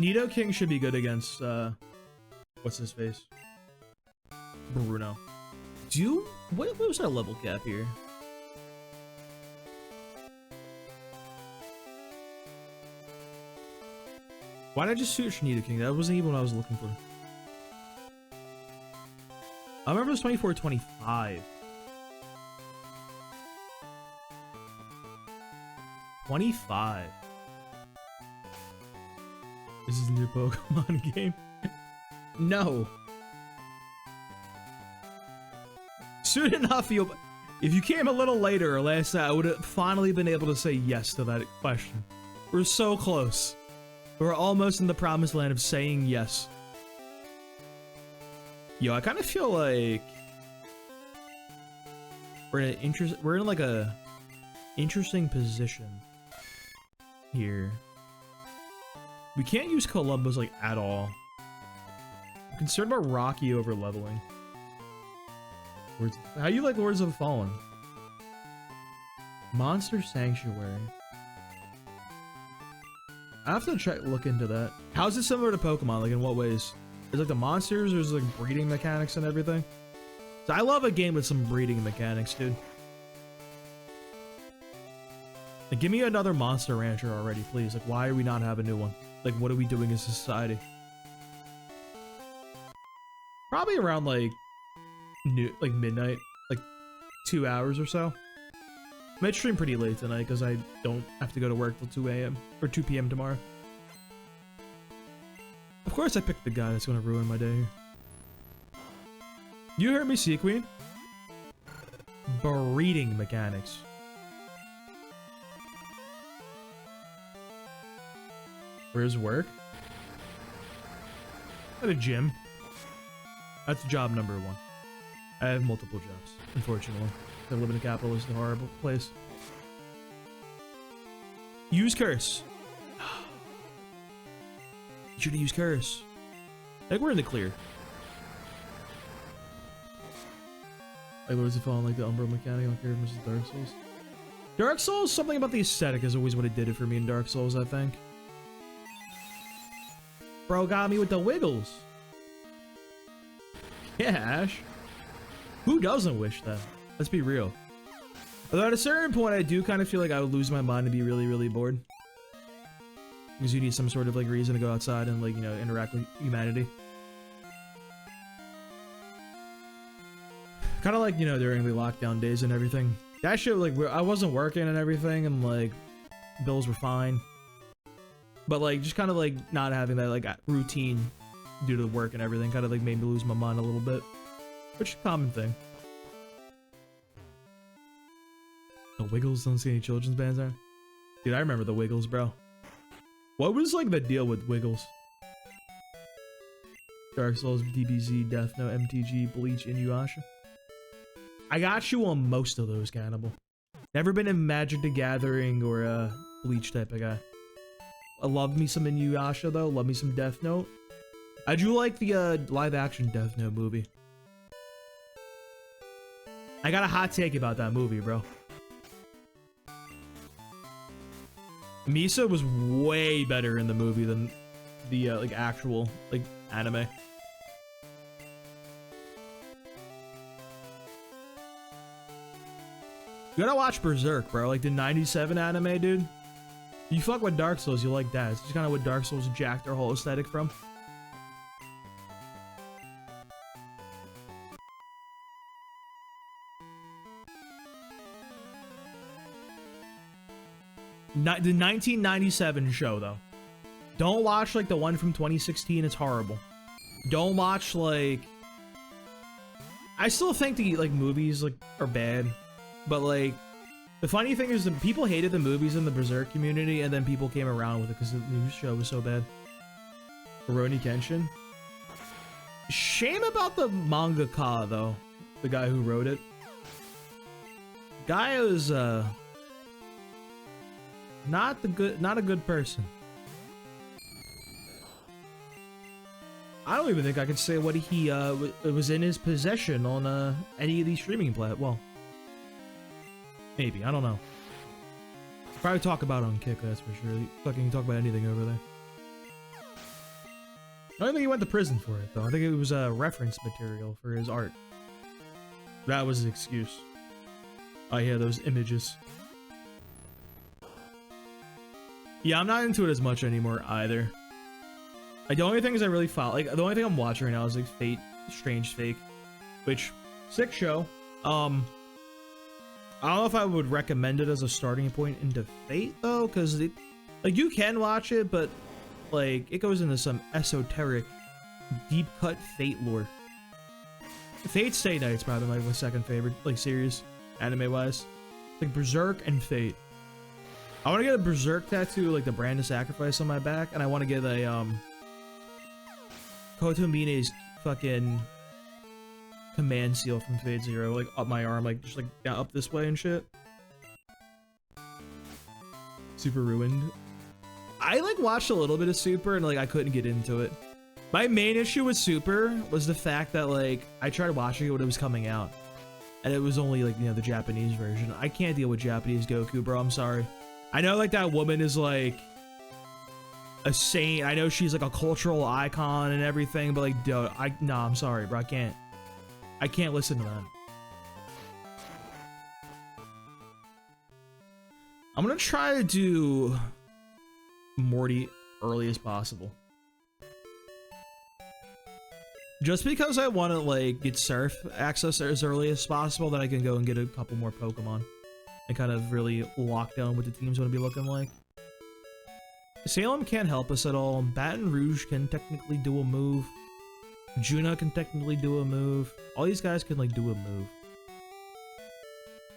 Nidoking should be good against, what's his face? Bruno. What was our level cap here? Why did I just search Nidoking? That wasn't even what I was looking for. I remember it was 24, 25. 25. This is a new Pokemon game. No. Soon enough, if you came a little later or last night, I would have finally been able to say yes to that question. We're so close. We're almost in the promised land of saying yes. Yo, I kind of feel like we're in like a interesting position here. We can't use Columbus like at all. I'm concerned about Rocky over leveling. How you like Lords of the Fallen? Monster Sanctuary. I have to look into that. How's it similar to Pokemon? Like in what ways? Is like the monsters, or is like breeding mechanics and everything? So I love a game with some breeding mechanics, dude. Like, give me another Monster Rancher already, please. Like, why are we not having a new one? Like, what are we doing as a society? Probably around like midnight, like 2 hours or so. I might stream pretty late tonight because I don't have to go to work till 2 a.m. or 2 p.m. tomorrow. Of course I picked the guy that's gonna ruin my day. You heard me, Sequeen. Breeding mechanics. Where's work? At a gym. That's job number 1. I have multiple jobs, unfortunately. I live in a capitalist, horrible place. Use curse. You should have used curse. I think we're in the clear. Like Lords of Fallen, like the Umbra mechanic on Chaos versus Dark Souls. Dark Souls, something about the aesthetic is always what it did it for me in Dark Souls, I think. Bro got me with the wiggles. Yeah, Ash. Who doesn't wish that? Let's be real. Although at a certain point, I do kind of feel like I would lose my mind and be really, really bored. Because you need some sort of like reason to go outside and like, you know, interact with humanity. Kind of like, you know, during the lockdown days and everything. That shit, like, I wasn't working and everything, and like, bills were fine. But like, just kind of like not having that like routine due to the work and everything kind of like made me lose my mind a little bit. Which is a common thing. The Wiggles, don't see any children's bands there. Dude, I remember the Wiggles, bro. What was like the deal with Wiggles? Dark Souls, DBZ, Death Note, MTG, Bleach, Inuyasha. I got you on most of those, Cannibal. Never been a Magic the Gathering or a Bleach type of guy. I love me some Inuyasha though. Love me some Death Note. I do like the live action Death Note movie. I got a hot take about that movie, bro. Misa was way better in the movie than the like actual like anime. You gotta watch Berserk, bro. Like the 97 anime, dude. You fuck with Dark Souls, you like that. It's just kind of what Dark Souls jacked their whole aesthetic from. The 1997 show, though. Don't watch, like, the one from 2016. It's horrible. Don't watch, like... I still think the, like, movies, like, are bad. But, like... The funny thing is that people hated the movies in the Berserk community, and then people came around with it because the new show was so bad. Rurouni Kenshin. Shame about the mangaka, though. The guy who wrote it. Guy was, not a good person. I don't even think I could say what he, was in his possession on, any of these streaming platforms. Well, maybe. I don't know. Probably talk about it on Kick, that's for sure. Fucking talk about anything over there. I don't think he went to prison for it, though. I think it was a reference material for his art. That was his excuse. Oh, yeah, those images. Yeah, I'm not into it as much anymore, either. Like, the only things I really follow, like, the only thing I'm watching right now is, like, Fate, Strange Fake. Which, sick show. I don't know if I would recommend it as a starting point into Fate, though, because, like, you can watch it, but, like, it goes into some esoteric, deep-cut Fate lore. Fate Stay Night's probably like my second favorite, like, series, anime-wise. Like, Berserk and Fate. I want to get a Berserk tattoo, like the Brand of Sacrifice on my back, and I want to get a, Kotomine's fucking command seal from Fate Zero, like, up my arm, like, just, like, down, up this way and shit. Super ruined. I, like, watched a little bit of Super, and, like, I couldn't get into it. My main issue with Super was the fact that, like, I tried watching it when it was coming out, and it was only, like, you know, the Japanese version. I can't deal with Japanese Goku, bro. I'm sorry. I know, like, that woman is, like, a saint. I know she's, like, a cultural icon and everything, but, like, dude, nah, I'm sorry, bro. I can't listen to that. I'm gonna try to do Morty early as possible. Just because I want to, like, get Surf access as early as possible, that I can go and get a couple more Pokemon and kind of really lock down what the team's going to be looking like. Salem can't help us at all. Baton Rouge can technically do a move. Juna can technically do a move. All these guys can, like, do a move.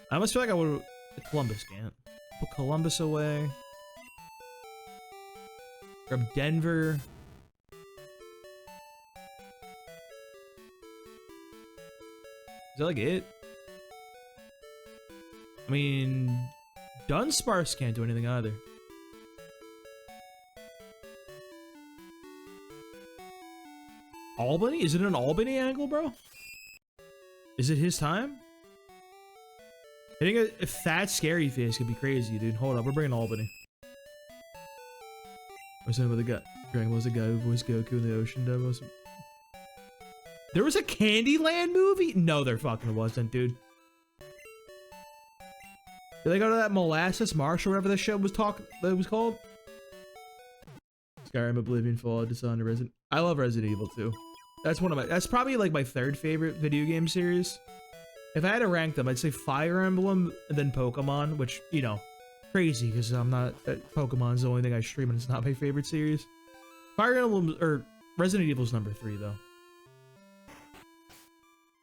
I almost feel like I would... Columbus can't. Put Columbus away. Grab Denver. Is that, like, it? I mean... Dunsparce can't do anything either. Albany? Is it an Albany angle, bro? Is it his time? I think a fat scary face could be crazy, dude. Hold up, we're bringing Albany. What's the name of the guy? Dragon was the guy who voiced Goku in the ocean demos. There was a Candyland movie? No, there fucking wasn't, dude. Did they go to that Molasses Marsh or whatever the show was that was called? Skyrim, Oblivion, Fallout, Dishonored, Resident. I love Resident Evil 2. That's probably like my third favorite video game series. If I had to rank them, I'd say Fire Emblem and then Pokemon, which, you know, crazy because I'm not, Pokemon's the only thing I stream and it's not my favorite series. Fire Emblem, or Resident Evil's number 3 though.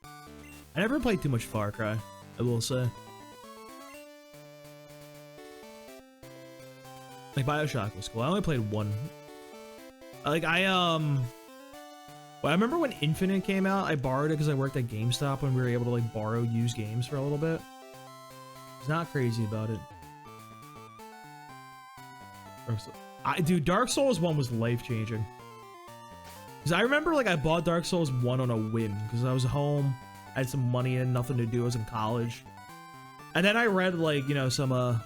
I never played too much Far Cry, I will say. Like, BioShock was cool. I only played one. Like, well, I remember when Infinite came out, I borrowed it because I worked at GameStop when we were able to, like, borrow used games for a little bit. I was not crazy about it. Dude, Dark Souls 1 was life-changing. Because I remember, like, I bought Dark Souls 1 on a whim because I was home, I had some money and nothing to do, I was in college. And then I read, like, you know, some,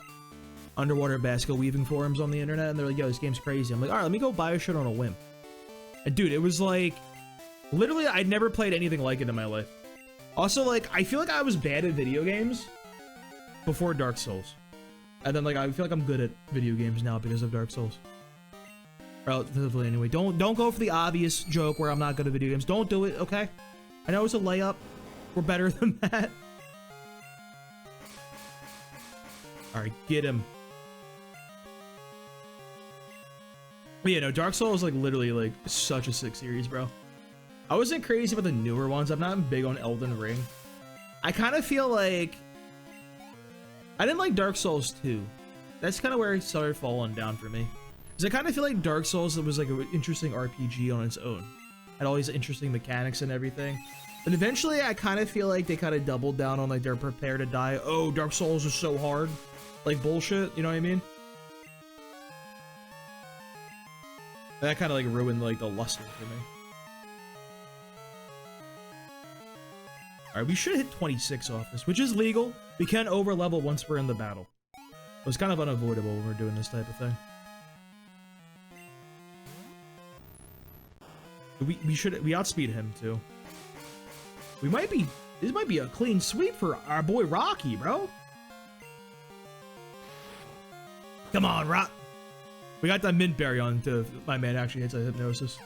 underwater basket weaving forums on the internet, and they're like, yo, this game's crazy. I'm like, alright, let me go buy a shit on a whim. And dude, it was like, literally, I'd never played anything like it in my life. Also, like, I feel like I was bad at video games before Dark Souls. And then, like, I feel like I'm good at video games now because of Dark Souls. Relatively, anyway. Don't go for the obvious joke where I'm not good at video games. Don't do it, okay? I know it's a layup. We're better than that. Alright, get him. But yeah, no, Dark Souls is, like, literally, like, such a sick series, bro. I wasn't crazy about the newer ones. I'm not big on Elden Ring. I kind of feel like... I didn't like Dark Souls 2. That's kind of where it started falling down for me. Because I kind of feel like Dark Souls was, like, an interesting RPG on its own. Had all these interesting mechanics and everything. But eventually, I kind of feel like they kind of doubled down on, like, they're prepared to die. Oh, Dark Souls is so hard. Like, bullshit, you know what I mean? That kind of, like, ruined, like, the luster for me. Alright, we should hit 26 off this, which is legal. We can overlevel once we're in the battle. It was kind of unavoidable when we're doing this type of thing. We outspeed him too. This might be a clean sweep for our boy Rocky, bro. Come on, Rock. We got that mint berry on to my man actually hits a hypnosis.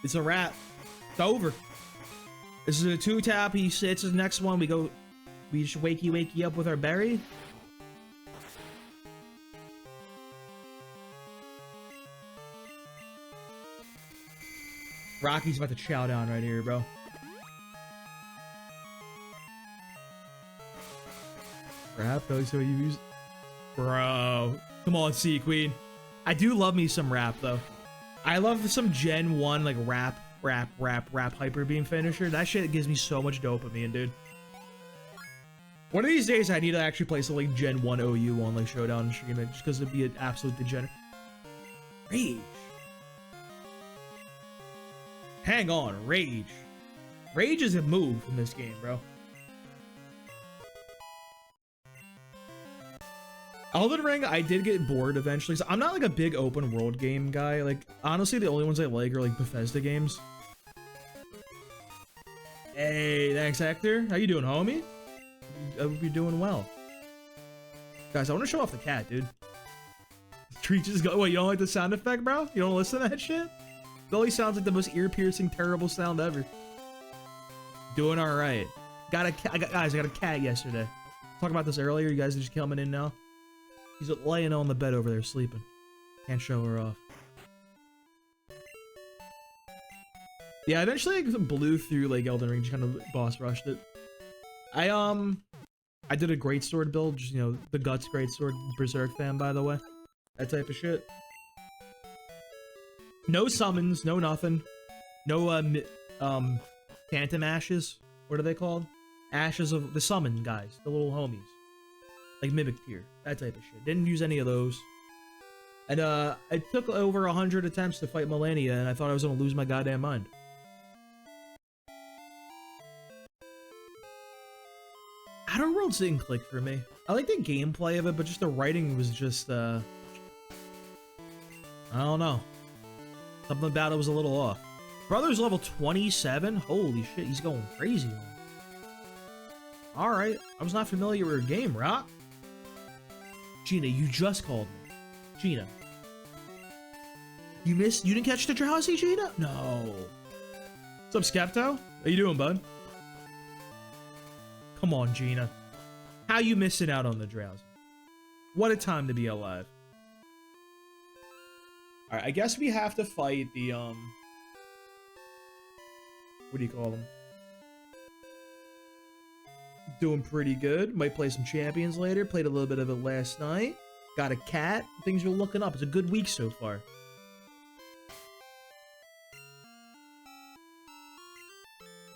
It's a wrap. It's over. This is a 2-tap. He sits his next one. We just wakey up with our berry. Rocky's about to chow down right here, bro. Rap, so you use, bro. Come on, Sea Queen. I do love me some rap though. I love some Gen 1 like rap hyper beam finisher. That shit gives me so much dopamine, dude. One of these days I need to actually play some like Gen 1 OU on like Showdown and stream it just because it'd be an absolute degenerate. Rage. Hang on, Rage. Rage is a move in this game, bro. Elden Ring, I did get bored eventually. So I'm not like a big open world game guy. Like, honestly, the only ones I like are like Bethesda games. Hey, thanks, Hector. How you doing, homie? I hope you're doing well. Guys, I want to show off the cat, dude. Treat just go. Wait, you don't like the sound effect, bro? You don't listen to that shit? It always sounds like the most ear-piercing, terrible sound ever. Doing all right. Guys, I got a cat yesterday. Talked about this earlier. You guys are just coming in now. He's laying on the bed over there sleeping. Can't show her off. Yeah, eventually I blew through like Elden Ring, just kind of boss rushed it. I did a greatsword build, just, you know, the Guts greatsword, Berserk fan, by the way. That type of shit. No summons, no nothing. No, phantom ashes. What are they called? Ashes of the summon guys, the little homies. Like Mimic Tier, that type of shit. Didn't use any of those. And, I took over 100 attempts to fight Melania, and I thought I was gonna lose my goddamn mind. Outer Worlds didn't click for me. I like the gameplay of it, but just the writing was just, I don't know. Something about it was a little off. Brother's level 27? Holy shit, he's going crazy. Alright, I was not familiar with your game, Rock. Gina, you just called me. Gina. You didn't catch the drowsy, Gina? No. What's up, Skepto? How you doing, bud? Come on, Gina. How you missing out on the drowsy? What a time to be alive. Alright, I guess we have to fight the, what do you call them? Doing pretty good. Might play some champions later. Played a little bit of it last night. Got a cat. Things are looking up. It's a good week so far.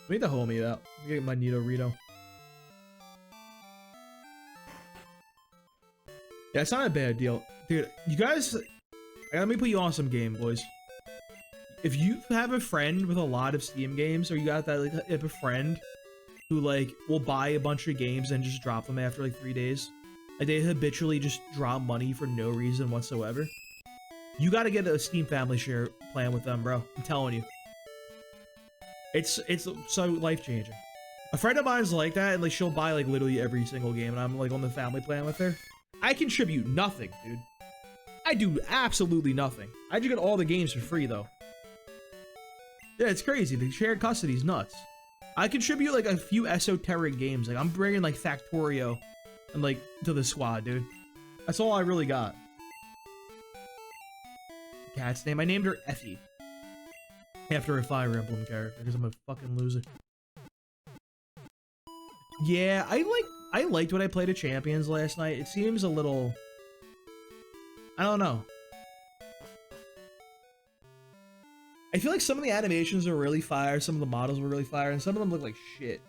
We need to homie out. Let me get my Nidorito. Yeah, it's not a bad deal. Dude, you guys... Let me put you on some game, boys. If you have a friend with a lot of Steam games, or you got that, like, if a friend who, like, will buy a bunch of games and just drop them after, like, 3 days. Like, they habitually just drop money for no reason whatsoever. You gotta get a Steam Family Share plan with them, bro. I'm telling you. It's so life-changing. A friend of mine's like that, and, like, she'll buy, like, literally every single game, and I'm, like, on the family plan with her. I contribute nothing, dude. I do absolutely nothing. I just get all the games for free, though. Yeah, it's crazy. The shared custody is nuts. I contribute, like, a few esoteric games. Like, I'm bringing, like, Factorio and, like, to the squad, dude. That's all I really got. Cat's name. I named her Effie. After a Fire Emblem character, because I'm a fucking loser. Yeah, I liked what I played at Champions last night. It seems a little... I don't know. I feel like some of the animations are really fire, some of the models were really fire, and some of them look like shit.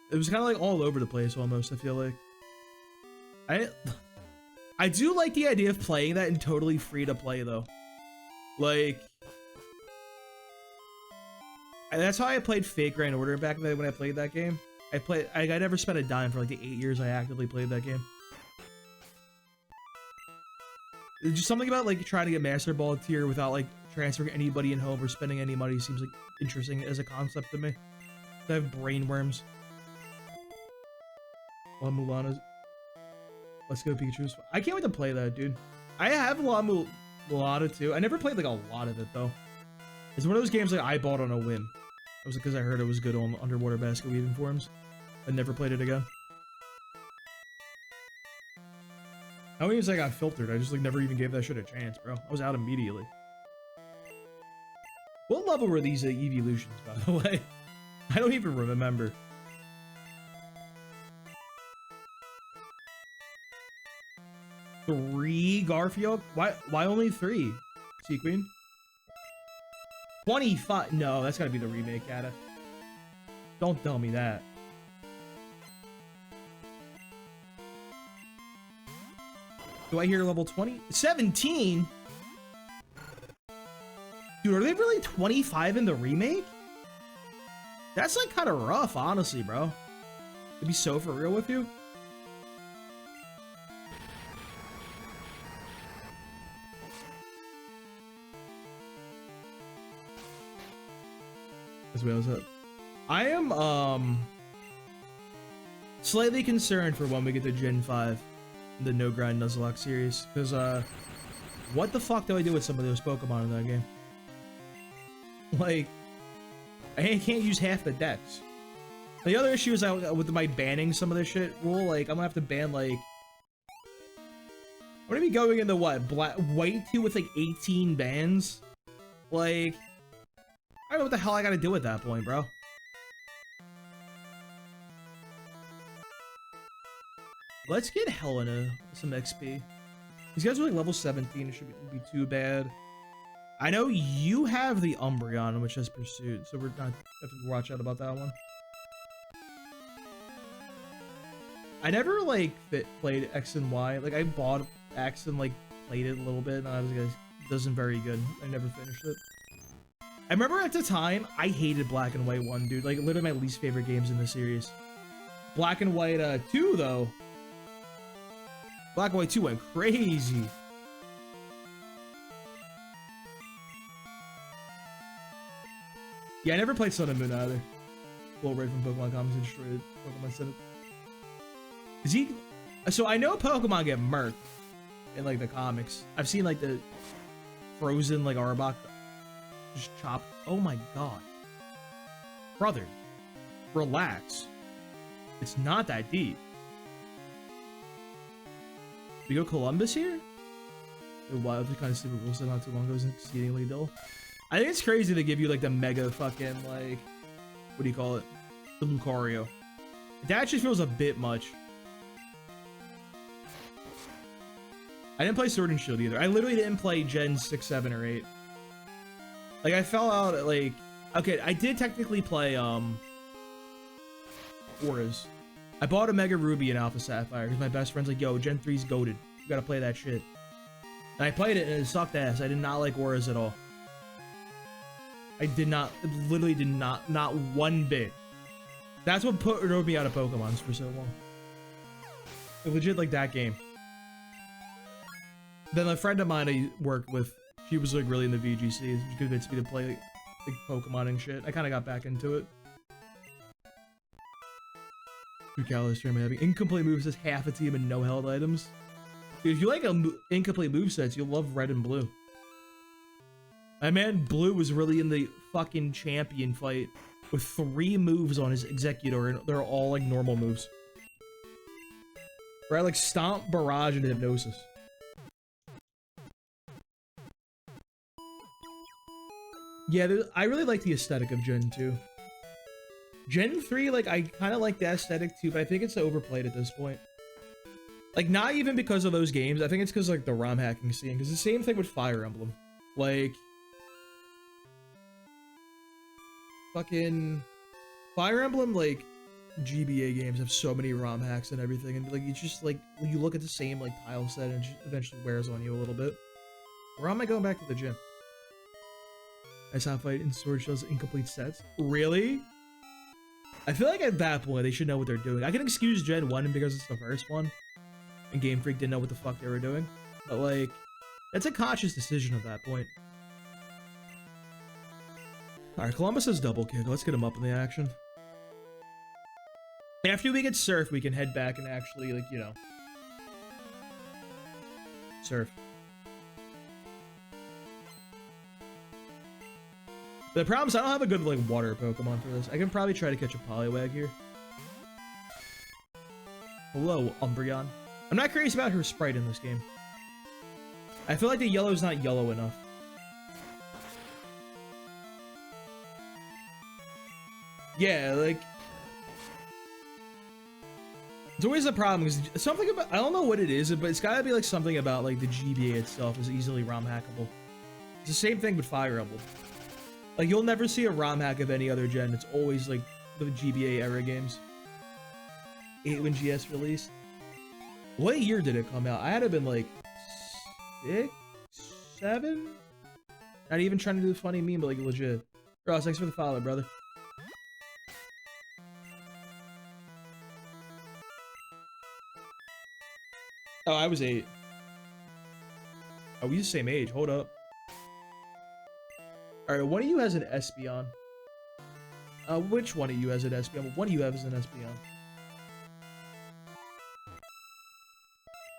It was kind of like all over the place almost, I feel like. I do like the idea of playing that in totally free to play though. Like... And that's how I played Fate Grand Order back then when I played that game. I never spent a dime for like the 8 years I actively played that game. There's just something about like trying to get Master Ball tier without like transferring anybody in home or spending any money seems like interesting as a concept to me. I have brain worms. La Mulana's. Let's Go Pikachu's. I can't wait to play that, dude. I have Mulana too. I never played like a lot of it though. It's one of those games like I bought on a whim. It was because I heard it was good on underwater basket weaving forums. I never played it again. How many times I got filtered? I just like never even gave that shit a chance, bro. I was out immediately. What level were these evolutions, by the way? I don't even remember. Three Garfield? Why only 3? Sea Queen? 25. No, that's gotta be the remake, Kata. Don't tell me that. Do I hear level 20? 17? Dude, are they really 25 in the remake? That's like kind of rough, honestly, bro. To be so for real with you. That's what I was up. I am slightly concerned for when we get to Gen 5, the No Grind Nuzlocke series, because what the fuck do I do with some of those Pokemon in that game? Like, I can't use half the decks. The other issue is with my banning some of this shit rule, like I'm gonna have to ban like, I'm gonna be going into what, white 2 with like 18 bans? Like, I don't know what the hell I gotta do at that point, bro. Let's get Helena some XP. These guys are like level 17, it shouldn't be too bad. I know you have the Umbreon, which has Pursuit, so we're not have to watch out about that one. I never like played X and Y. Like I bought X and like played it a little bit, and I was like, it wasn't very good. I never finished it. I remember at the time I hated Black and White 1, dude. Like literally my least favorite games in the series. Black and White 2 though. Black and White 2 went crazy. Yeah, I never played Sun and Moon either. Well, right from Pokemon Comics and destroyed Pokemon Center. Is he? So I know Pokemon get murked in like the comics. I've seen like the frozen like Arbok just chopped. Oh my god, brother, relax. It's not that deep. We go Columbus here. The wild kind of stupid rules not too long ago was exceedingly dull. I think it's crazy to give you like the mega fucking like, what do you call it? The Lucario. That actually feels a bit much. I didn't play Sword and Shield either. I literally didn't play Gen 6, 7, or 8. Like I fell out at like, okay, I did technically play Auras. I bought a Mega Ruby and Alpha Sapphire because my best friend's like, yo, Gen 3's goated. You gotta play that shit. And I played it and it sucked ass. I did not like Auras at all. I did not, literally did not one bit. That's what drove me out of Pokemon for so long. I legit like that game. Then a friend of mine I worked with, she was like really in the VGC. She convinced me to play like Pokemon and shit. I kind of got back into it. Calories stream having incomplete moves as half a team and no held items. Dude, if you like incomplete movesets, you'll love red and blue. My man Blue was really in the fucking champion fight with 3 moves on his Executor, and they're all like normal moves. Right, like Stomp, Barrage, and Hypnosis. Yeah, I really like the aesthetic of Gen 2. Gen 3, like, I kind of like the aesthetic too, but I think it's overplayed at this point. Like, not even because of those games. I think it's because, like, the ROM hacking scene. Because the same thing with Fire Emblem. Like, fucking Fire Emblem, like, GBA games have so many ROM hacks and everything. And, like, you just, like, when you look at the same, like, tile set and it just eventually wears on you a little bit. Or am I going back to the gym? I saw fight in Sword Shell's incomplete sets. Really? I feel like at that point, they should know what they're doing. I can excuse Gen 1 because it's the first one, and Game Freak didn't know what the fuck they were doing. But, like, that's a conscious decision at that point. Alright, Columbus has double kick. Let's get him up in the action. After we get Surf, we can head back and actually, like, you know, Surf. The problem is I don't have a good, like, water Pokemon for this. I can probably try to catch a Poliwag here. Hello, Umbreon. I'm not curious about her sprite in this game. I feel like the yellow's not yellow enough. Yeah, like... It's always a problem, because something about... I don't know what it is, but it's gotta be, like, something about, like, the GBA itself is easily ROM hackable. It's the same thing with Fire Emblem. Like, you'll never see a ROM hack of any other gen. It's always, like, the GBA era games. 8 when GS released. What year did it come out? I had to have been, like, 6? 7? Not even trying to do the funny meme, but, like, legit. Ross, thanks for the follow, brother. Oh, I was 8. Oh, we the same age. Hold up. Alright, one of you has an Espeon. Which one of you has an Espeon? One of you has an Espeon.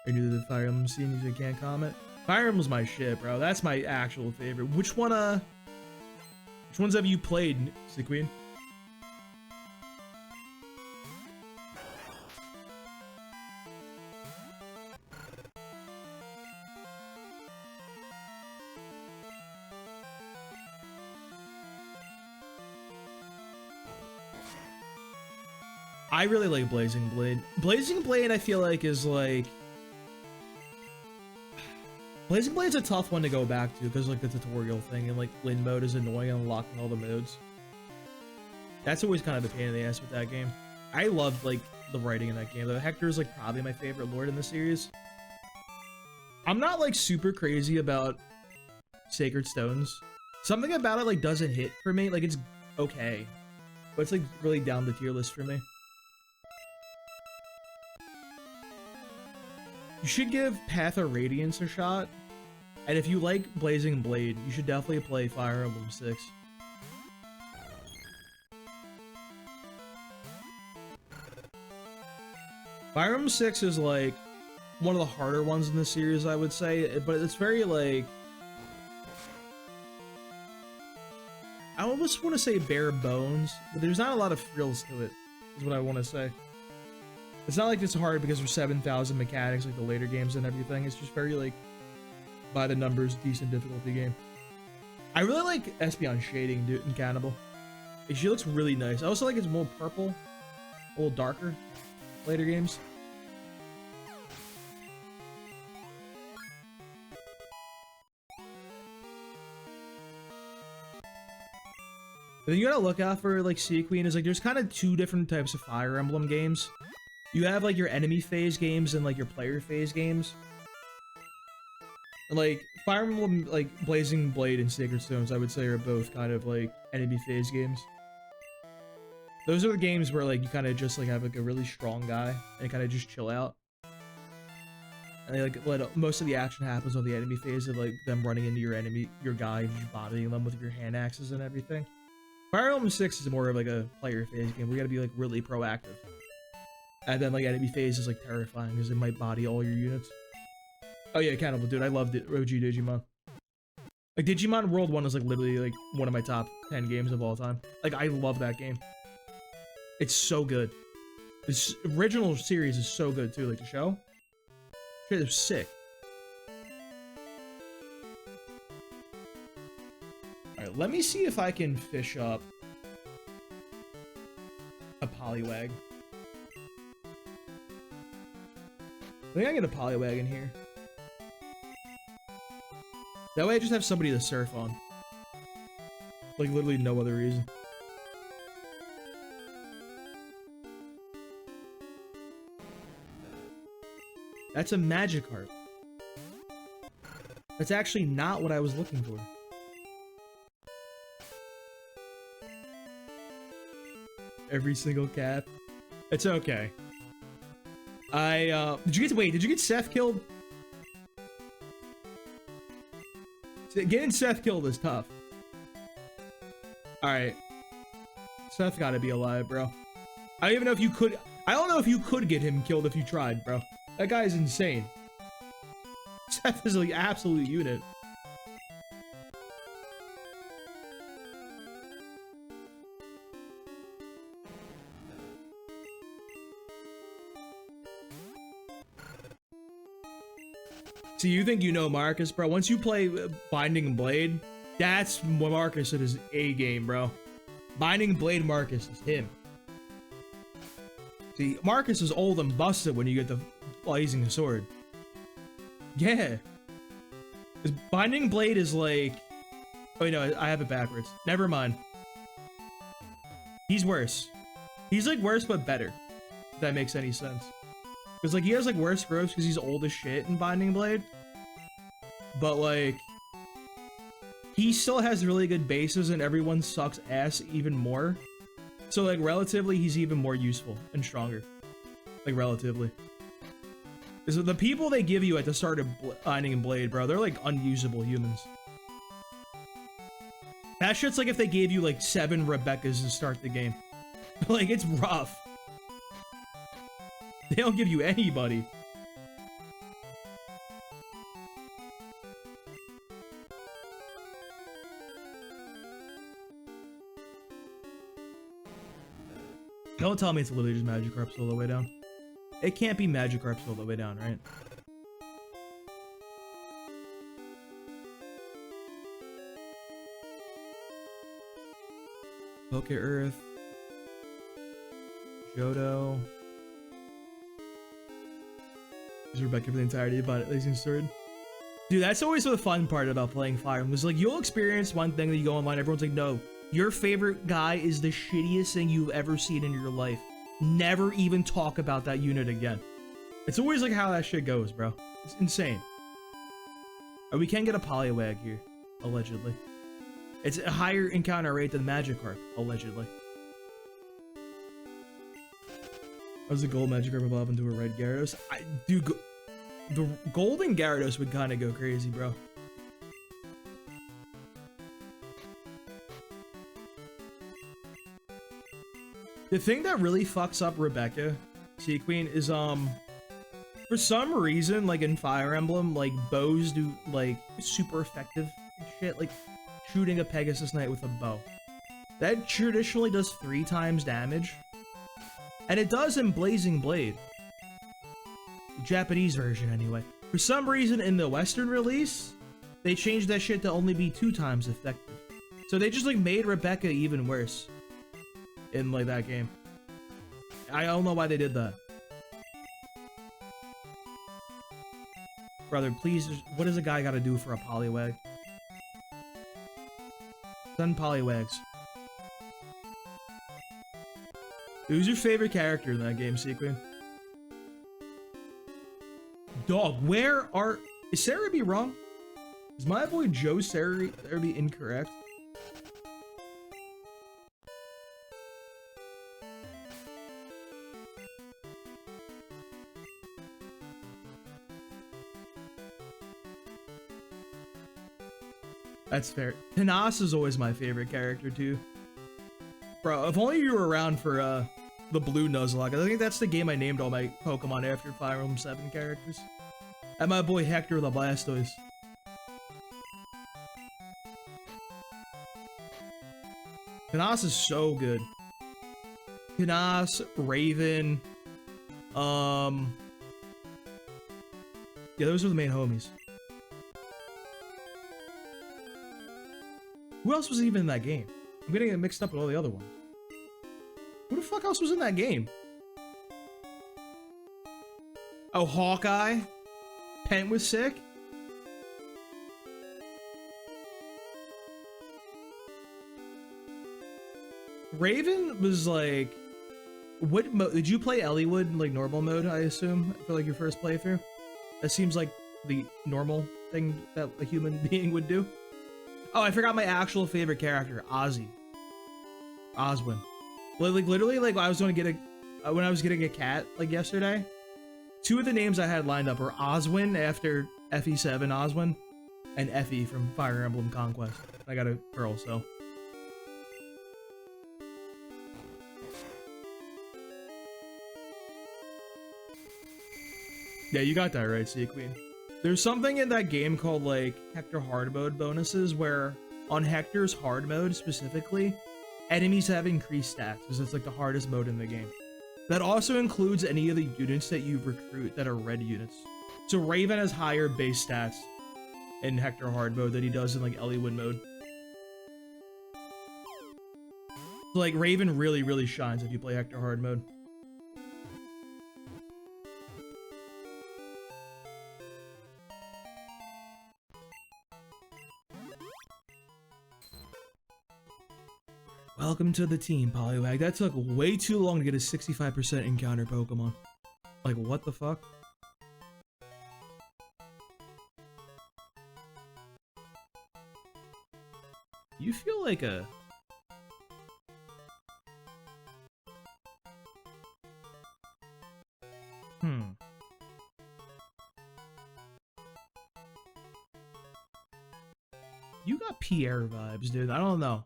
Are you new to the Fire Emblem scene? You can't comment? Fire Emblem's my shit, bro. That's my actual favorite. Which ones have you played, Sequeen? I really like Blazing Blade. Blazing Blade, I feel like, is like... Blazing Blade's a tough one to go back to because, like, the tutorial thing and, like, Lin mode is annoying and unlocking all the modes. That's always kind of a pain in the ass with that game. I loved, like, the writing in that game, though. Hector's, like, probably my favorite lord in the series. I'm not, like, super crazy about Sacred Stones. Something about it, like, doesn't hit for me. Like, it's okay. But it's, like, really down the tier list for me. You should give Path of Radiance a shot, and if you like Blazing Blade, you should definitely play Fire Emblem 6. Fire Emblem 6 is like one of the harder ones in the series, I would say, but it's very like... I almost want to say bare bones, but there's not a lot of frills to it, is what I want to say. It's not like it's hard because there's 7,000 mechanics like the later games and everything. It's just very, like, by the numbers, decent difficulty game. I really like Espeon shading in Cannibal. She looks really nice. I also like it's more purple, a little darker, later games. The thing you gotta look out for, like, Sequeen is, like, there's kind of two different types of Fire Emblem games. You have, like, your enemy phase games and, like, your player phase games. And, like, Fire Emblem, like, Blazing Blade and Sacred Stones, I would say, are both kind of, like, enemy phase games. Those are the games where, like, you kind of just, like, have, like, a really strong guy and kind of just chill out. And, like, let most of the action happens on the enemy phase of, like, them running into your guy and just bodying them with your hand axes and everything. Fire Emblem 6 is more of, like, a player phase game. We gotta be, like, really proactive. And then, like, enemy phase is, like, terrifying because it might body all your units. Oh, yeah, Cannibal, dude. I loved it. OG Digimon. Like, Digimon World 1 is, like, literally, like, one of my top 10 games of all time. Like, I love that game. It's so good. This original series is so good, too. Like, the show. Shit, they're sick. Alright, let me see if I can fish up a Poliwag. I think I get a Poliwag in here. That way I just have somebody to surf on. Like, literally no other reason. That's a Magikarp. That's actually not what I was looking for. Every single cap. It's okay. Did you get Seth killed? Getting Seth killed is tough. Alright. Seth gotta be alive, bro. I don't even know if you could. I don't know if you could get him killed if you tried, bro. That guy is insane. Seth is like absolute unit. So you think you know Marcus, bro? Once you play Binding Blade, that's Marcus at his A game, bro. Binding Blade Marcus is him. See, Marcus is old and busted when you get the blazing sword. Yeah. Because Binding Blade is like... Oh, no, I have it backwards. Never mind. He's worse. He's like worse, but better. If that makes any sense. Because like he has like worse growth because he's old as shit in Binding Blade. But like... He still has really good bases and everyone sucks ass even more. So like relatively, he's even more useful and stronger. Like relatively. So the people they give you at the start of Binding Blade, bro, they're like unusable humans. That shit's like if they gave you like 7 Rebeccas to start the game. Like it's rough. They don't give you anybody. Don't tell me it's literally just Magikarp all the way down. It can't be Magikarp all the way down, right? Poke Earth. Johto. Is Rebecca for the entirety about it, Blazing Sword? Dude, that's always the fun part about playing Fire Emblem. Is like you'll experience one thing that you go online, everyone's like, no, your favorite guy is the shittiest thing you've ever seen in your life. Never even talk about that unit again. It's always like how that shit goes, bro. It's insane. And we can get a Poliwag here, allegedly. It's a higher encounter rate than Magikarp, allegedly. How's the gold Magikarp evolve into a red Gyarados? The golden Gyarados would kind of go crazy, bro. The thing that really fucks up Rebecca, Sea Queen, is for some reason, like in Fire Emblem, like bows do like super effective shit, like shooting a Pegasus Knight with a bow. That traditionally does 3 times damage. And it does in Blazing Blade. The Japanese version, anyway. For some reason, in the Western release, they changed that shit to only be 2 times effective. So they just like made Rebecca even worse. In like that game. I don't know why they did that. Brother, please, what does a guy gotta do for a Poliwag? Send Poliwags. Who's your favorite character in that game, Sequin? Dog, where are... Is Sarah B wrong? Is my boy Joe Sarah B incorrect? That's fair. Tanas is always my favorite character too. Bro, if only you were around for the blue Nuzlocke. I think that's the game I named all my Pokemon after, Fire Emblem 7 characters. And my boy Hector the Blastoise. Tanas is so good. Tanas, Raven, yeah, those are the main homies. Who else was even in that game? I'm getting it mixed up with all the other ones. Who the fuck else was in that game? Oh, Hawkeye? Pent was sick? Raven was like... What mode? Did you play Elliewood in like normal mode, I assume, for like your first playthrough? That seems like the normal thing that a human being would do. Oh, I forgot my actual favorite character, Ozzy. Oswin. Like literally, like I was going to get a when I was getting a cat like yesterday. 2 of the names I had lined up were Oswin after FE7 Oswin, and Effie from Fire Emblem Conquest. I got a girl, so. Yeah, you got that right, Sea Queen. There's something in that game called like Hector hard mode bonuses where on Hector's hard mode specifically, enemies have increased stats because it's like the hardest mode in the game. That also includes any of the units that you recruit that are red units. So Raven has higher base stats in Hector hard mode than he does in like Eliwood mode. So like Raven really, really shines if you play Hector hard mode. Welcome to the team, Poliwag. That took way too long to get a 65% encounter Pokemon. Like, what the fuck? You feel like a... You got Pierre vibes, dude. I don't know.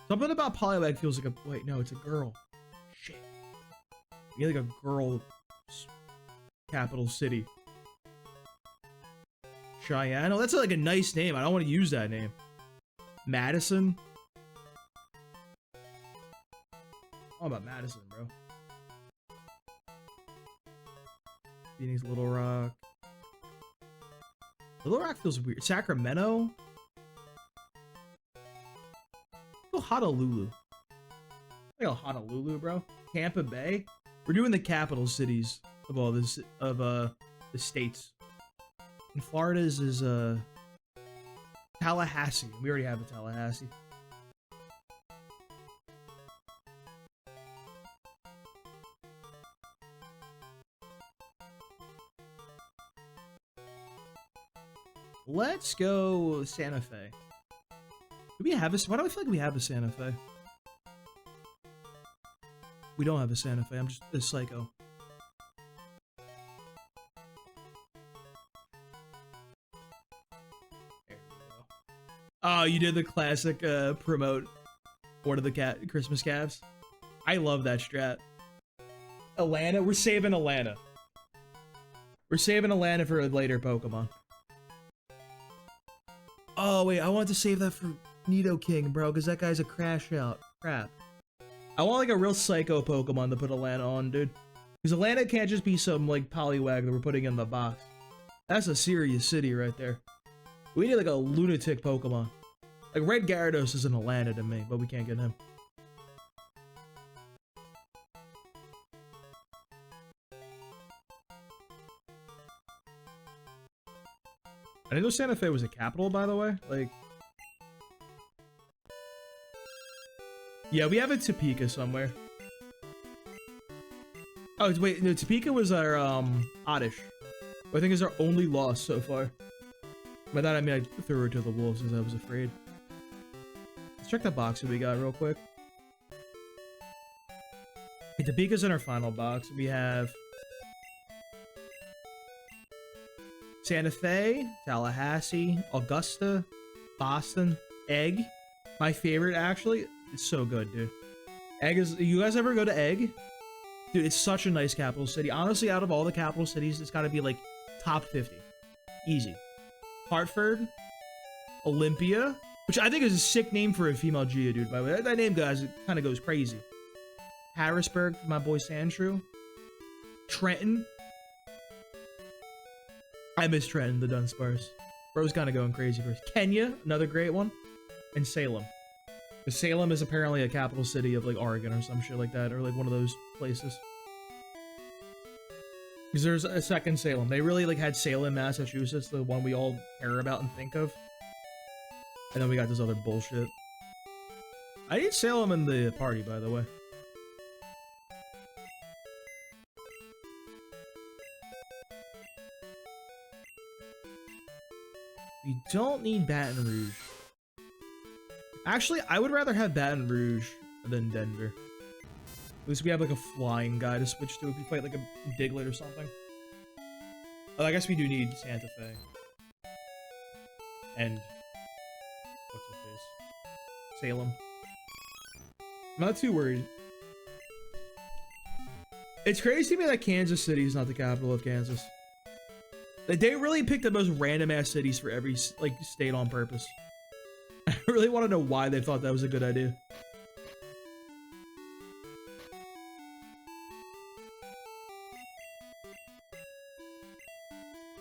Something about Poliwag feels like a... Wait, no, it's a girl. Shit. You like a girl... capital city. Cheyenne? Oh, that's like a nice name. I don't want to use that name. Madison? All about Madison, bro. Phoenix, Little Rock. Little Rock feels weird. Sacramento? Honolulu. Like Honolulu, bro. Tampa Bay. We're doing the capital cities of all this the states. And Florida's is Tallahassee. We already have a Tallahassee. Let's go Santa Fe. Do we have a... Why do I feel like we have a Santa Fe? We don't have a Santa Fe. I'm just a psycho. There we go. Oh, you did the classic promote one of the Christmas calves. I love that strat. Atlanta. We're saving Atlanta. We're saving Atlanta for a later Pokemon. Oh, wait. I wanted to save that for... Nidoking, bro, because that guy's a crash out. Crap. I want like a real psycho Pokemon to put Atlanta on, dude. Because Atlanta can't just be some like Poliwag that we're putting in the box. That's a serious city right there. We need like a lunatic Pokemon. Like Red Gyarados is in Atlanta to me, but we can't get him. I didn't know Santa Fe was a capital, by the way. Like... Yeah, we have a Topeka somewhere. Oh, wait, no, Topeka was our, Oddish. I think is our only loss so far. By that, I mean I threw her to the wolves because I was afraid. Let's check the box that we got real quick. Okay, Topeka's in our final box. We have... Santa Fe, Tallahassee, Augusta, Boston, Egg. My favorite, actually... It's so good, dude. Egg is... You guys ever go to Egg? Dude, it's such a nice capital city. Honestly, out of all the capital cities, it's gotta be, like, top 50. Easy. Hartford. Olympia. Which I think is a sick name for a female Geodude, by the way. That name, guys, it kind of goes crazy. Harrisburg, for my boy Sandshrew. Trenton. I miss Trenton, the Dunsparce. Bro's kind of going crazy for us. Kenya, another great one. And Salem. Salem is apparently a capital city of like Oregon or some shit like that, or like one of those places. Because there's a second Salem. They really like had Salem, Massachusetts, the one we all care about and think of. And then we got this other bullshit. I need Salem in the party, by the way. We don't need Baton Rouge. Actually, I would rather have Baton Rouge than Denver. At least we have like a flying guy to switch to if we fight like a Diglett or something. Oh, I guess we do need Santa Fe. And what's her face? Salem. I'm not too worried. It's crazy to me that Kansas City is not the capital of Kansas. Like, they really picked the most random ass cities for every like state on purpose. I really want to know why they thought that was a good idea.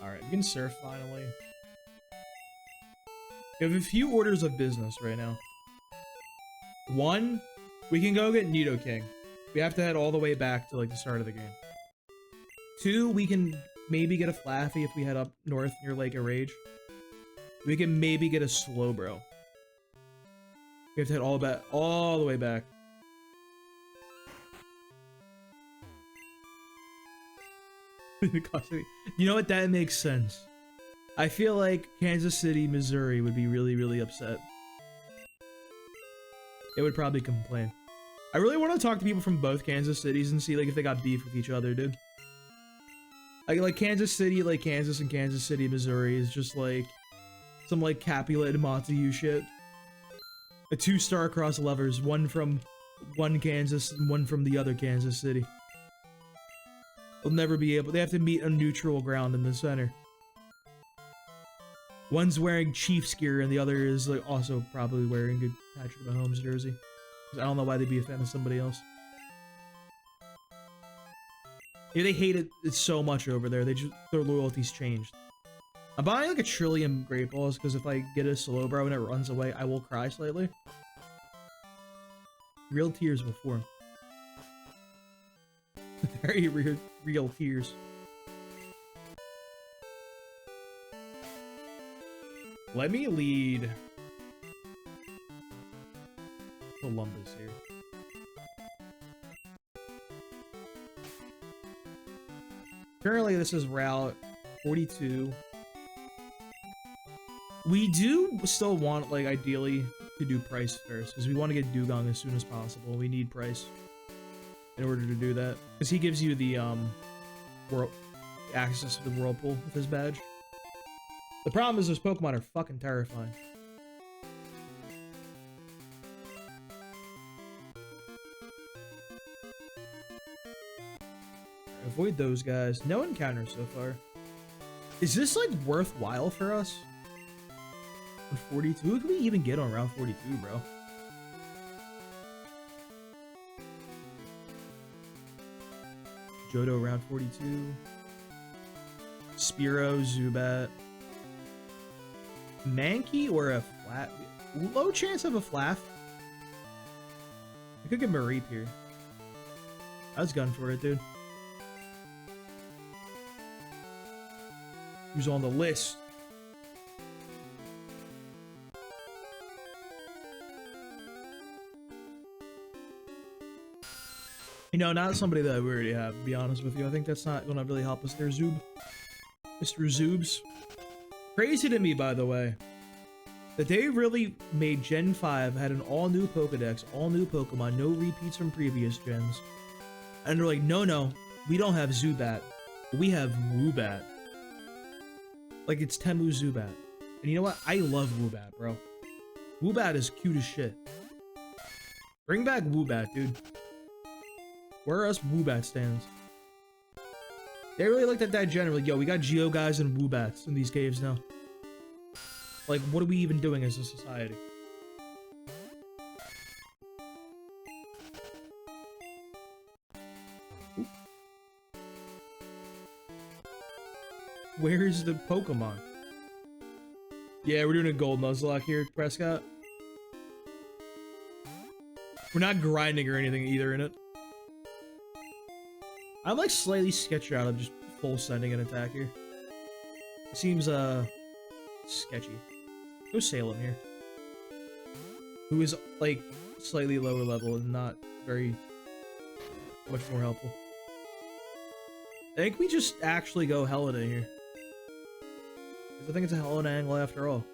Alright, we can surf finally. We have a few orders of business right now. One, we can go get Nidoking. We have to head all the way back to like the start of the game. Two, we can maybe get a Flaffy if we head up north near Lake of Rage. We can maybe get a Slowbro. We have to head all the way back. You know what? That makes sense. I feel like Kansas City, Missouri would be really, really upset. It would probably complain. I really want to talk to people from both Kansas cities and see like if they got beef with each other, dude. Like Kansas City, like Kansas and Kansas City, Missouri is just like some like Capulet and Montague shit. A 2 star-crossed lovers, one from one Kansas and one from the other Kansas City. They'll never be able. They have to meet on neutral ground in the center. One's wearing Chiefs gear and the other is like also probably wearing a Patrick Mahomes jersey. I don't know why they'd be a fan of somebody else. Yeah, they hate it so much over there. Their loyalties changed. I'm buying like 1 trillion Great Balls because if I get a Slowbro and it runs away, I will cry slightly. Real tears will form. Very real tears. Let me lead Columbus here. Currently, this is Route 42. We do still want, like, ideally to do Price first, because we want to get Dugong as soon as possible. We need Price in order to do that, because he gives you the access to the Whirlpool with his badge. The problem is those Pokemon are fucking terrifying. Avoid those guys. No encounters so far. Is this like worthwhile for us? On 42? Who can we even get on round 42, bro? Johto round 42. Spearow, Zubat. Mankey or a Flat? Low chance of a Flaff. I could get Mareep here. I was gunning for it, dude. Who's on the list? You know, not somebody that we already have, to be honest with you. I think that's not going to really help us there, Zoob. Mr. Zoobs. Crazy to me, by the way, that they really made Gen 5, had an all-new Pokedex, all-new Pokemon, no repeats from previous gens. And they're like, no, we don't have Zubat. We have Woobat. Like, it's Temu Zubat. And you know what? I love Woobat, bro. Woobat is cute as shit. Bring back Woobat, dude. Where are us Woobat stands? They really looked at that gen like, yo, we got Geo guys and Woobats in these caves now. Like, what are we even doing as a society? Oop. Where's the Pokemon? Yeah, we're doing a gold Nuzlocke here, Prescott. We're not grinding or anything either in it. I'm like slightly sketched out of just full sending an attack here. It seems sketchy. Go Salem here. Who is like slightly lower level and not very much more helpful. I think we just actually go Helena here. Because I think it's a Helena angle after all.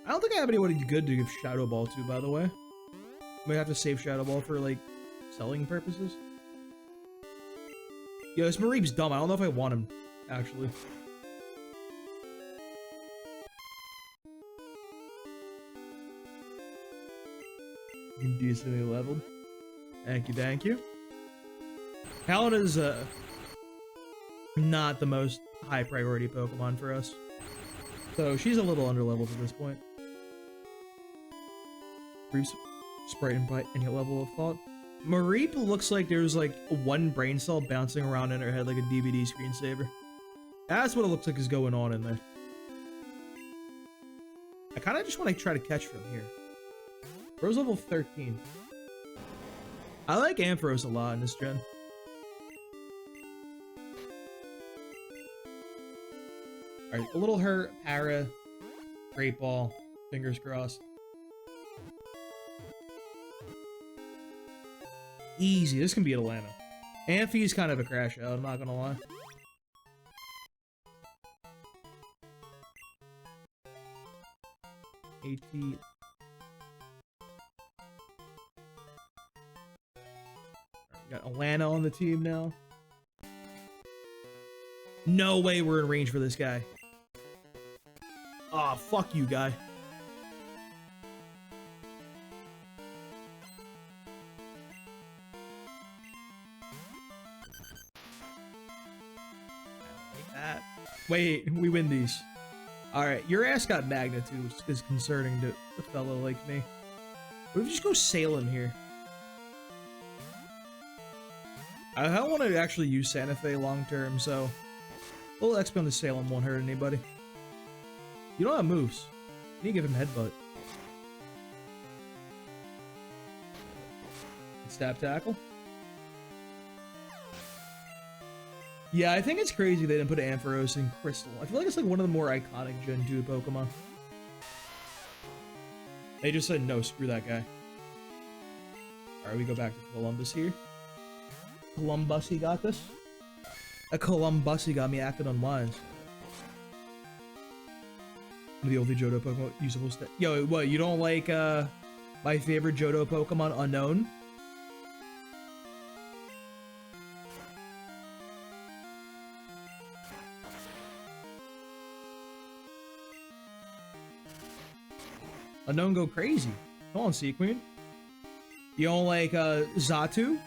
I don't think I have anybody good to give Shadow Ball to, by the way. I might have to save Shadow Ball for, like, selling purposes. Yo, this Mareep's dumb. I don't know if I want him, actually. Decently leveled. Thank you, thank you. Helena's not the most high priority Pokemon for us. So she's a little underleveled at this point. Brief sprite and bite any level of thought. Mareep looks like there's like one brain cell bouncing around in her head like a DVD screensaver. That's what it looks like is going on in there. I kind of just want to try to catch from here. Rose level 13. I like Ampharos a lot in this gen. Alright, a little hurt, Para, Great Ball, fingers crossed. Easy, this can be Atlanta. Amphi's kind of a crash out, I'm not gonna lie. AT. Got Atlanta on the team now. No way we're in range for this guy. Aw, fuck you, guy. Like that. Wait, we win these. Alright, your ass got magnitude, which is concerning to a fellow like me. What if we just go Salem here? I don't want to actually use Santa Fe long term, so a little XP on the Salem won't hurt anybody. You don't have moves. You need to give him headbutt. Stab tackle. Yeah, I think it's crazy they didn't put Ampharos in Crystal. I feel like it's like one of the more iconic Gen 2 Pokemon. They just said no, screw that guy. Alright, we go back to Columbus here. Columbussy got this. A Columbussy got me acting on lines. The only Johto Pokemon usable stat. Yo, what? You don't like my favorite Johto Pokemon, Unknown? Unknown go crazy. Come on, Sequeen. You don't like Xatu?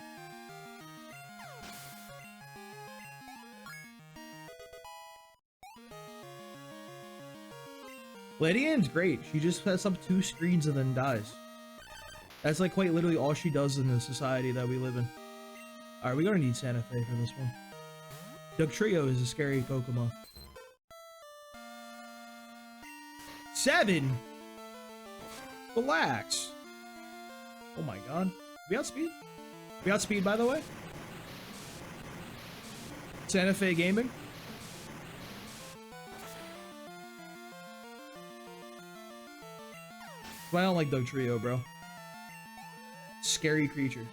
Lydian's great. She just sets up 2 screens and then dies. That's like quite literally all she does in the society that we live in. Alright, we're gonna need Santa Fe for this one. Dugtrio is a scary Pokemon. 7! Relax. Oh my god. We outspeed? We outspeed, by the way? Santa Fe Gaming? But I don't like Dugtrio, bro. Scary creature.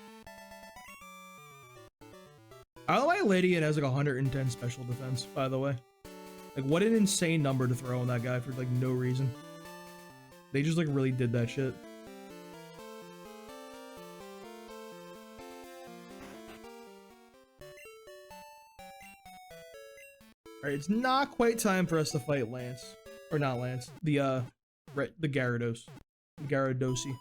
I don't know why Lydian has like 110 special defense, by the way. Like, what an insane number to throw on that guy for like no reason. They just like really did that shit. Alright, it's not quite time for us to fight Lance. Or not Lance. The Gyarados. Gyaradosi.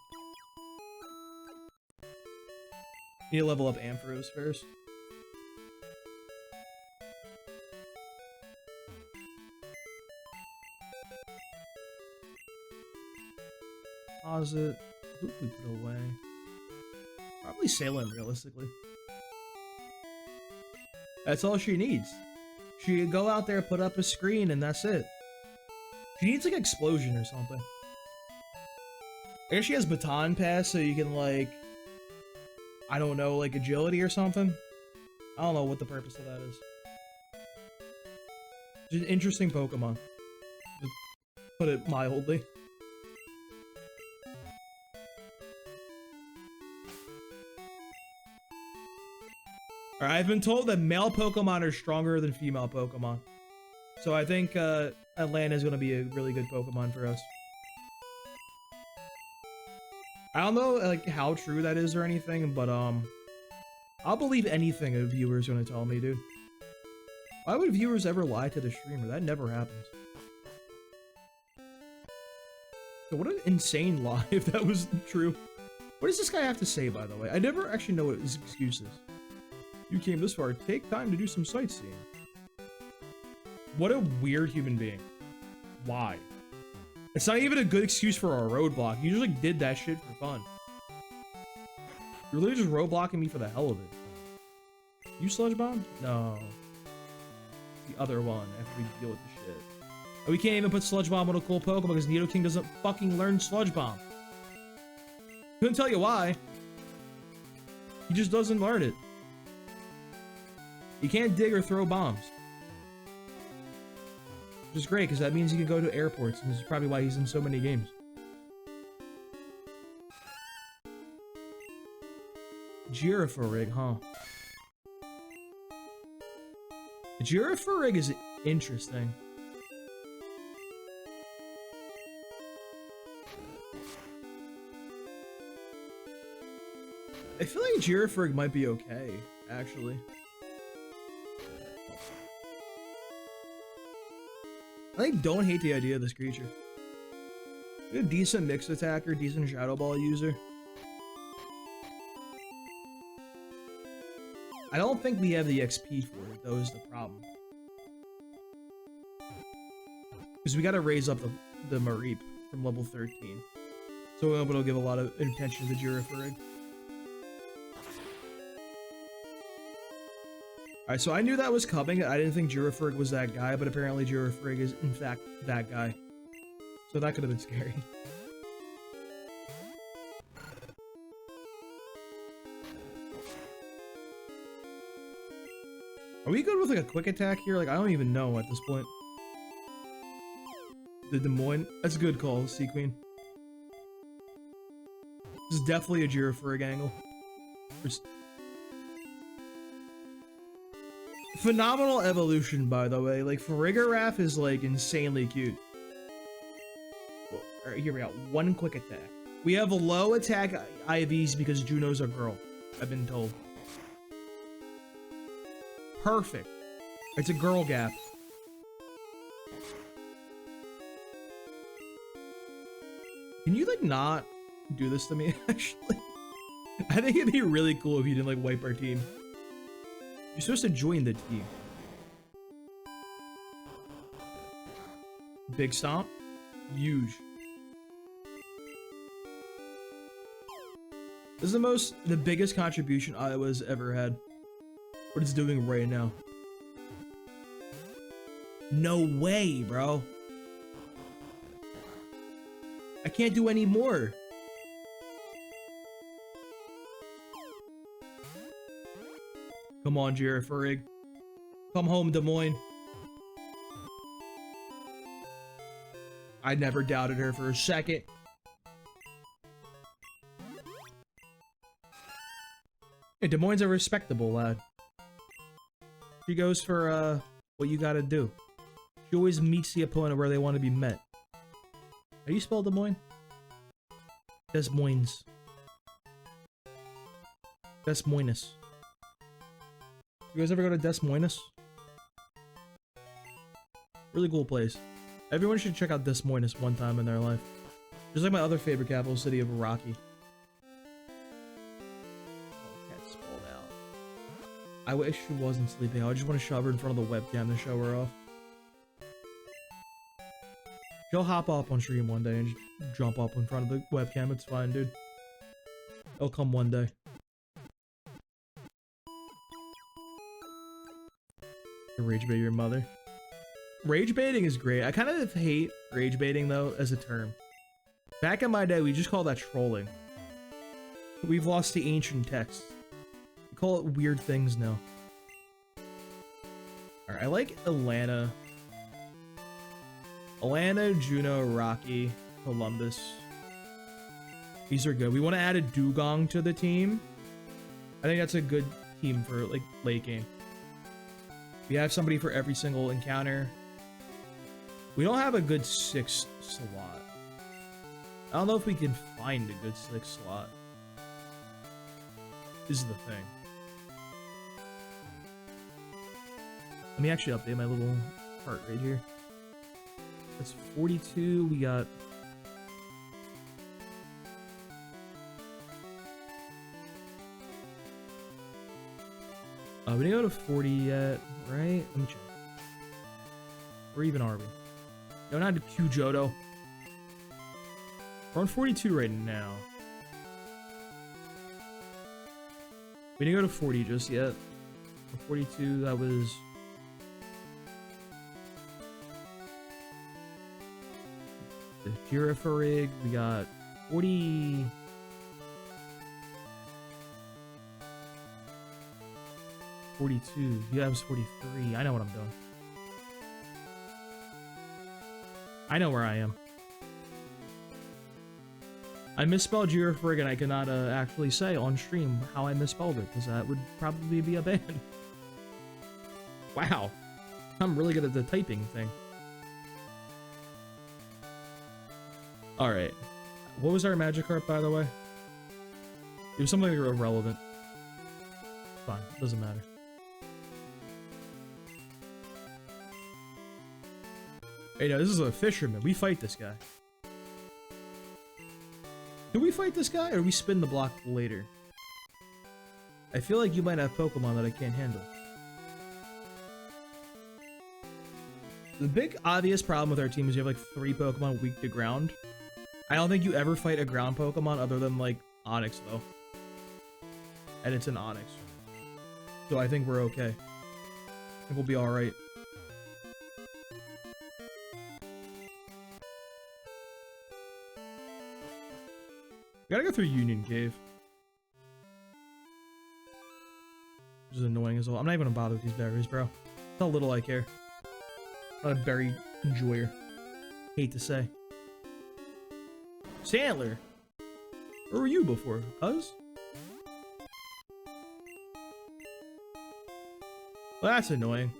Need to level up Ampharos first. Pause it. Who we put away? Probably Salem, realistically. That's all she needs. She could go out there, put up a screen, and that's it. She needs like Explosion or something. I guess she has Baton Pass, so you can like, I don't know, like Agility or something. I don't know what the purpose of that is. Just an interesting Pokemon, to put it mildly. Alright, I've been told that male Pokemon are stronger than female Pokemon. So I think Atlanta is going to be a really good Pokemon for us. I don't know like how true that is or anything, but I'll believe anything a viewer's gonna tell me, dude. Why would viewers ever lie to the streamer? That never happens. So what an insane lie if that was true. What does this guy have to say, by the way? I never actually know what his excuse is. You came this far. Take time to do some sightseeing. What a weird human being. Why? It's not even a good excuse for a roadblock. You just like did that shit for fun. You're literally just roadblocking me for the hell of it. You sludge bomb? No. The other one after we deal with the shit. Oh, we can't even put sludge bomb on a cool Pokemon because Nidoking doesn't fucking learn sludge bomb. Couldn't tell you why. He just doesn't learn it. He can't dig or throw bombs. Which is great because that means he can go to airports, and this is probably why he's in so many games. Girafarig, huh? The Girafarig is interesting. I feel like Girafarig might be okay, actually. I don't hate the idea of this creature. A decent mixed attacker, decent Shadow Ball user. I don't think we have the XP for it, though, is the problem. Because we gotta raise up the Mareep from level 13. So we'll be able to give a lot of attention to the Girafarig. Alright, so I knew that was coming. I didn't think Girafarig was that guy, but apparently Girafarig is, in fact, that guy. So that could have been scary. Are we good with like a quick attack here? Like, I don't even know at this point. The Des Moines. That's a good call, Sea Queen. This is definitely a Girafarig angle. Phenomenal evolution, by the way. Like, Farigiraf is like insanely cute. Well, alright, here we got one quick attack. We have a low attack IVs because Juno's a girl, I've been told. Perfect. It's a girl gap. Can you like not do this to me, actually? I think it'd be really cool if you didn't like wipe our team. You're supposed to join the team. Big stomp. Huge. This is the biggest contribution Iowa's ever had. What it's doing right now. No way, bro. I can't do any more. Come on, Girafarig. Come home, Des Moines. I never doubted her for a second. Hey, Des Moines' a respectable lad. She goes for, what you gotta do. She always meets the opponent where they want to be met. How do you spell Des Moines? Des Moines. Des Moines. You guys ever go to Des Moines? Really cool place. Everyone should check out Des Moines one time in their life. Just like my other favorite capital city of Rocky. I wish she wasn't sleeping. I just want to shove her in front of the webcam to show her off. She'll hop up on stream one day and just jump up in front of the webcam. It's fine, dude. It'll come one day. Rage bait your mother. Rage baiting is great. I kind of hate rage baiting though as a term. Back in my day, we just call that trolling. We've lost the ancient text. We call it weird things now. Alright, I like Atlanta. Atlanta, Juno, Rocky, Columbus. These are good. We want to add a Dugong to the team. I think that's a good team for like late game. We have somebody for every single encounter. We don't have a good 6th slot. I don't know if we can find a good 6 slot. This is the thing. Let me actually update my little chart right here. That's 42. We got... we didn't go to 40 yet, right? Let me check. Where even are we? No, not to Q Johto. We're on 42 right now. We didn't go to 40 just yet. 42, that was... the Girafarig, we got 40... 42. Yeah, that was 43. I know what I'm doing. I know where I am. I misspelled Girafarig and I cannot actually say on stream how I misspelled it, because that would probably be a ban. Wow. I'm really good at the typing thing. Alright. What was our Magikarp, by the way? It was something irrelevant. Fine, doesn't matter. Hey, no, this is a fisherman. We fight this guy. Do we fight this guy, or do we spin the block later? I feel like you might have Pokemon that I can't handle. The big obvious problem with our team is you have like 3 Pokemon weak to ground. I don't think you ever fight a ground Pokemon other than like Onix though. And it's an Onix. So I think we're okay. I think we'll be alright. We gotta go through Union Cave. Which is annoying as well. I'm not even gonna bother with these berries, bro. That's how little I care. I'm not a berry enjoyer. Hate to say. Sandler! Where were you before, cuz? Well, that's annoying.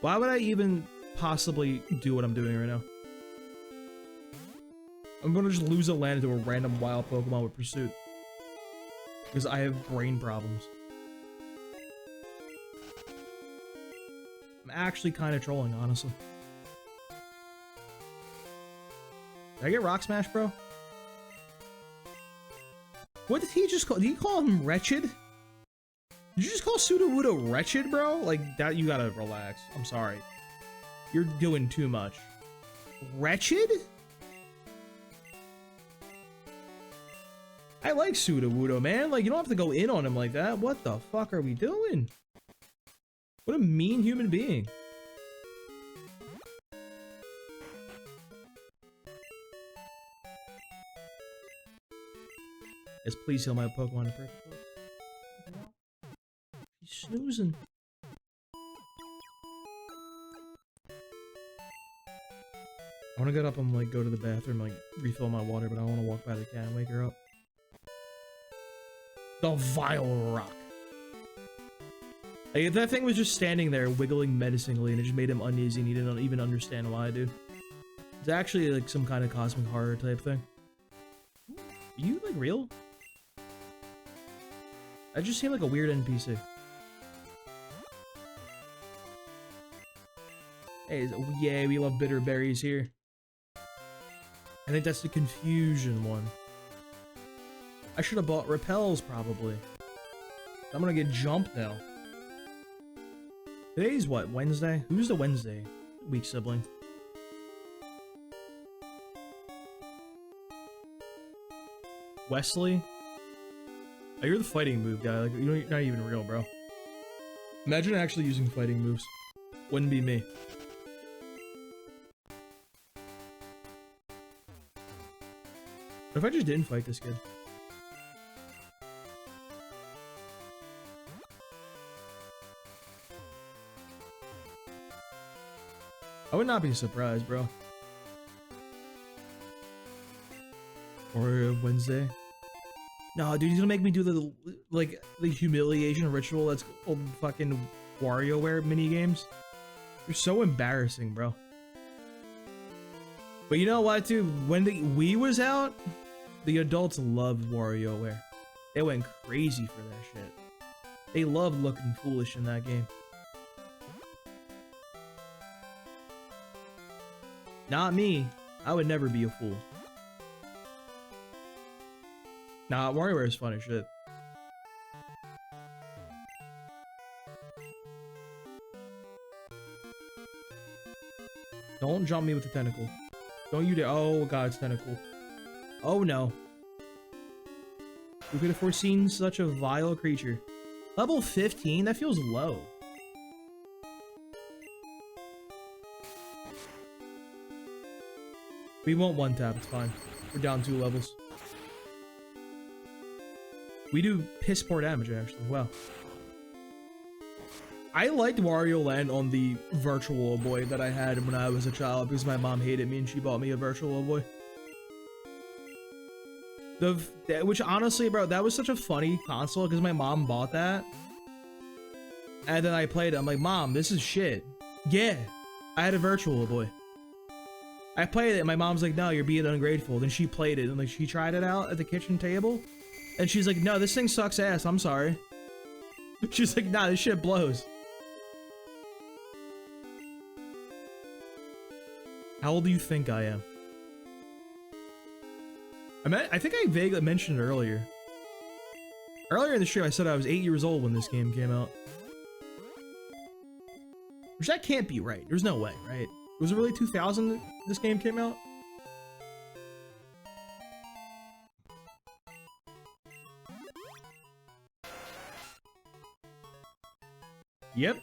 Why would I even possibly do what I'm doing right now? I'm gonna just lose a land to a random wild Pokemon with Pursuit. Because I have brain problems. I'm actually kind of trolling, honestly. Did I get Rock Smash, bro? What did he just call? Did he call him Wretched? Did you just call Sudowoodo Wretched, bro? Like, that, you gotta relax. I'm sorry. You're doing too much. Wretched? I like Sudowoodo, man. Like, you don't have to go in on him like that. What the fuck are we doing? What a mean human being. Yes, please heal my Pokemon in perfect way. He's snoozing. I want to get up and like go to the bathroom, like refill my water, but I want to walk by the cat and wake her up. The vile rock. Like, if that thing was just standing there wiggling menacingly and it just made him uneasy and he didn't even understand why, dude. It's actually like some kind of cosmic horror type thing. Are you like real? That just seemed like a weird NPC. Hey, yay, we love bitter berries here. I think that's the confusion one. I should have bought repels, probably. I'm gonna get jumped now. Today's what, Wednesday? Who's the Wednesday week sibling? Wesley? Oh, you're the fighting move guy. Like, you're not even real, bro. Imagine actually using fighting moves. Wouldn't be me. What if I just didn't fight this kid? I would not be surprised, bro. Or Wednesday. No, dude, he's gonna make me do the, like, the humiliation ritual that's old fucking WarioWare mini games. You're so embarrassing, bro. But you know what, dude? When the Wii was out, the adults loved WarioWare. They went crazy for that shit. They loved looking foolish in that game. Not me. I would never be a fool. Nah, WarioWare is fun as shit. Don't jump me with the tentacle. Don't you dare. Oh god, it's tentacle. Oh no. Who could have foreseen such a vile creature? Level 15? That feels low. We won't one tap, it's fine. We're down 2 levels. We do piss poor damage actually. Wow. I liked Wario Land on the Virtual Boy that I had when I was a child because my mom hated me and she bought me a Virtual Boy. Which honestly, bro, that was such a funny console because my mom bought that. And then I played it. I'm like, Mom, this is shit. Yeah, I had a Virtual Boy. I played it and my mom's like, no, you're being ungrateful. Then she played it and like she tried it out at the kitchen table. And she's like, no, this thing sucks ass. I'm sorry. She's like, nah, this shit blows. How old do you think I am? I think I vaguely mentioned it earlier. Earlier in the stream, I said I was 8 years old when this game came out. Which that can't be right. There's no way, right? Was it really 2000 that this game came out? Yep.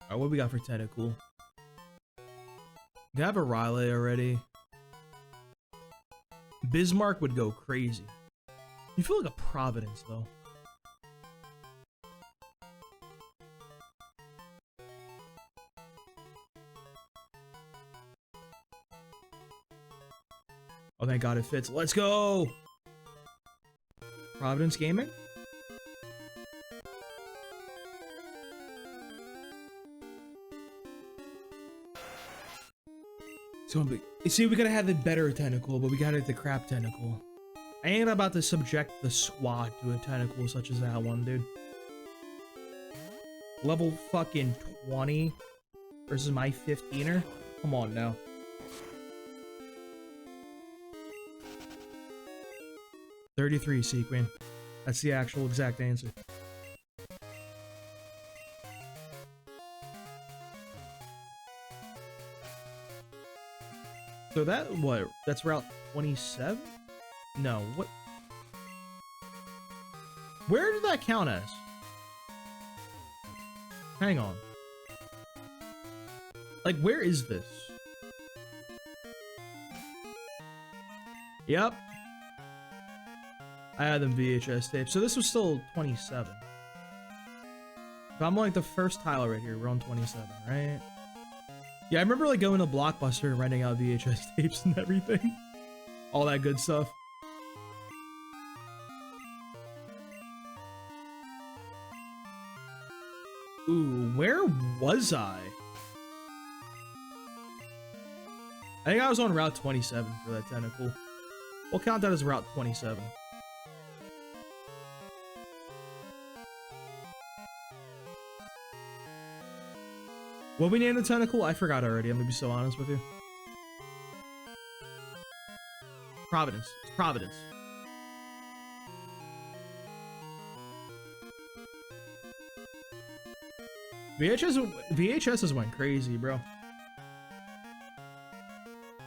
Alright, what we got for tentacle? We have a Riley already. Bismarck would go crazy. You feel like a Providence, though. Oh, thank God it fits. Let's go! Providence Gaming? So, see, we gotta have the better tentacle, but we gotta have the crap tentacle. I ain't about to subject the squad to a tentacle such as that one, dude. Level fucking 20 versus my 15er? Come on now. $33, Sequin. That's the actual exact answer. So that, what? That's Route 27? No, what? Where did that count as? Hang on. Like, where is this? Yep. I had them VHS tapes. So this was still 27. So I'm like the first tile right here. We're on 27, right? Yeah, I remember like going to Blockbuster and renting out VHS tapes and everything. All that good stuff. Ooh, where was I? I think I was on Route 27 for that tentacle. We'll count that as Route 27. What we named the tentacle? I forgot already. I'm gonna be so honest with you. Providence. It's Providence. VHS's went crazy, bro.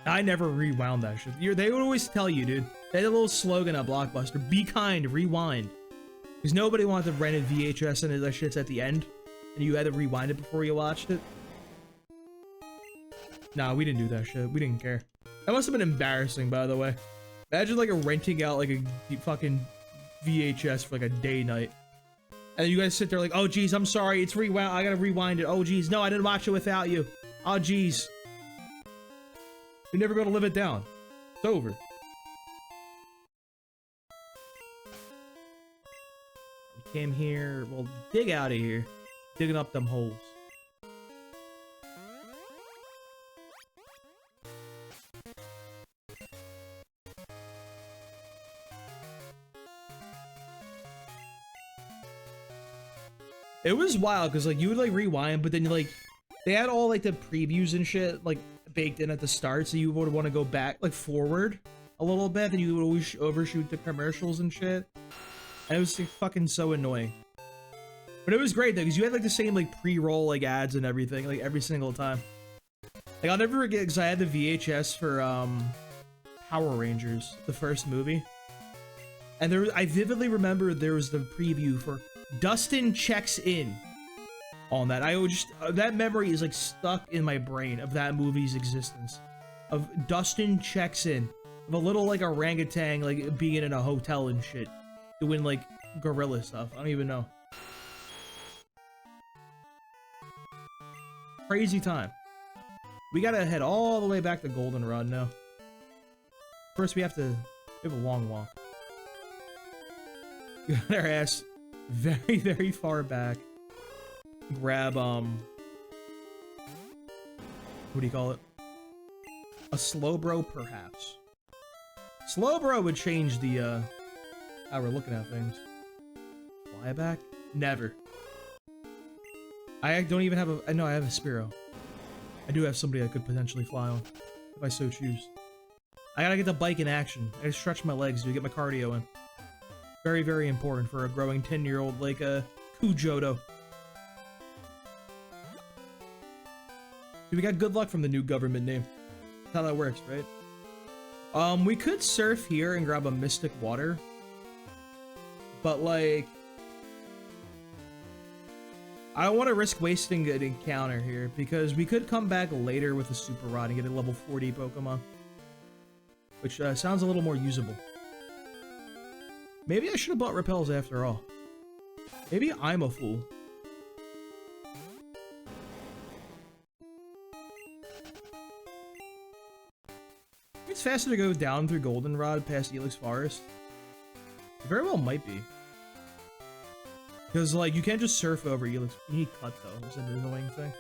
I never rewound that shit. They would always tell you, dude. They had a little slogan at Blockbuster. Be kind, rewind. Because nobody wanted to rent a VHS and that shit's at the end. And you had to rewind it before you watched it. Nah, we didn't do that shit. We didn't care. That must have been embarrassing, by the way. Imagine like renting out like a fucking VHS for like a day night. And you guys sit there like, oh geez, I'm sorry, it's rewound. I gotta rewind it. Oh geez, no, I didn't watch it without you. Oh geez. You're never gonna live it down. It's over. We came here. Well, dig out of here. Digging up them holes. It was wild because like you would like rewind, but then like they had all like the previews and shit like baked in at the start, so you would want to go back like forward a little bit, and you would always overshoot the commercials and shit. And it was like, fucking so annoying. But it was great though, because you had like the same like pre-roll like ads and everything like every single time. Like I'll never forget because I had the VHS for Power Rangers, the first movie, and there I vividly remember there was the preview for Dustin checks in on that. I would just that memory is like stuck in my brain of that movie's existence. Of Dustin checks in, of a little like orangutan like being in a hotel and shit, doing like gorilla stuff. I don't even know. Crazy time. We gotta head all the way back to Goldenrod now. First, we have a long walk. We got our ass very, very far back. Grab, what do you call it? A Slowbro, perhaps. Slowbro would change the, how we're looking at things. Flyback? Never. I don't even have a, no, I have a Spearow. I do have somebody I could potentially fly on, if I so choose. I gotta get the bike in action. I gotta stretch my legs to get my cardio in. Very, very important for a growing 10-year-old like Kujoto. We got good luck from the new government name. That's how that works, right? We could surf here and grab a Mystic Water. But like, I don't want to risk wasting an encounter here because we could come back later with a Super Rod and get a level 40 Pokemon. Which sounds a little more usable. Maybe I should have bought Repels after all. Maybe I'm a fool. It's faster to go down through Goldenrod past Elix Forest. It very well might be. Because, like, you can't just surf over Elix. You need Cut, though. It's an annoying thing.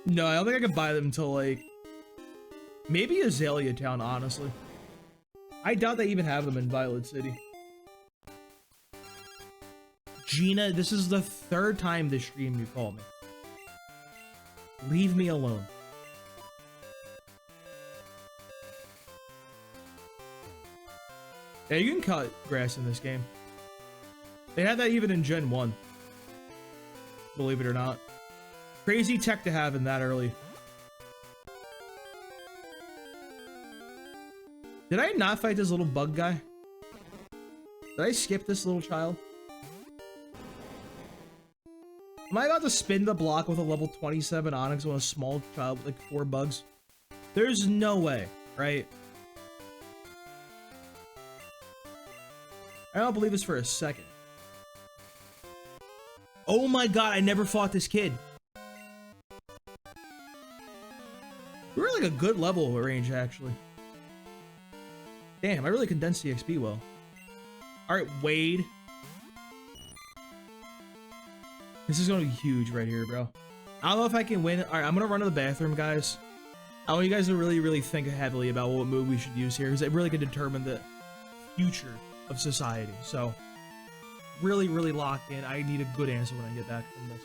No, I don't think I could buy them until, like, maybe Azalea Town, honestly. I doubt they even have them in Violet City. Gina, this is the third time this stream you call me. Leave me alone. Yeah, you can cut grass in this game. They had that even in Gen 1. Believe it or not. Crazy tech to have in that early. Did I not fight this little bug guy? Did I skip this little child? Am I about to spin the block with a level 27 Onix on a small child with like 4 bugs? There's no way, right? I don't believe this for a second. Oh my god, I never fought this kid. We were like a good level range, actually. Damn, I really condensed the XP well. Alright, Wade. This is gonna be huge right here, bro. I don't know if I can win. Alright, I'm gonna run to the bathroom, guys. I want you guys to really think heavily about what move we should use here, because it really could determine the future of society. So, really lock in. I need a good answer when I get back from this.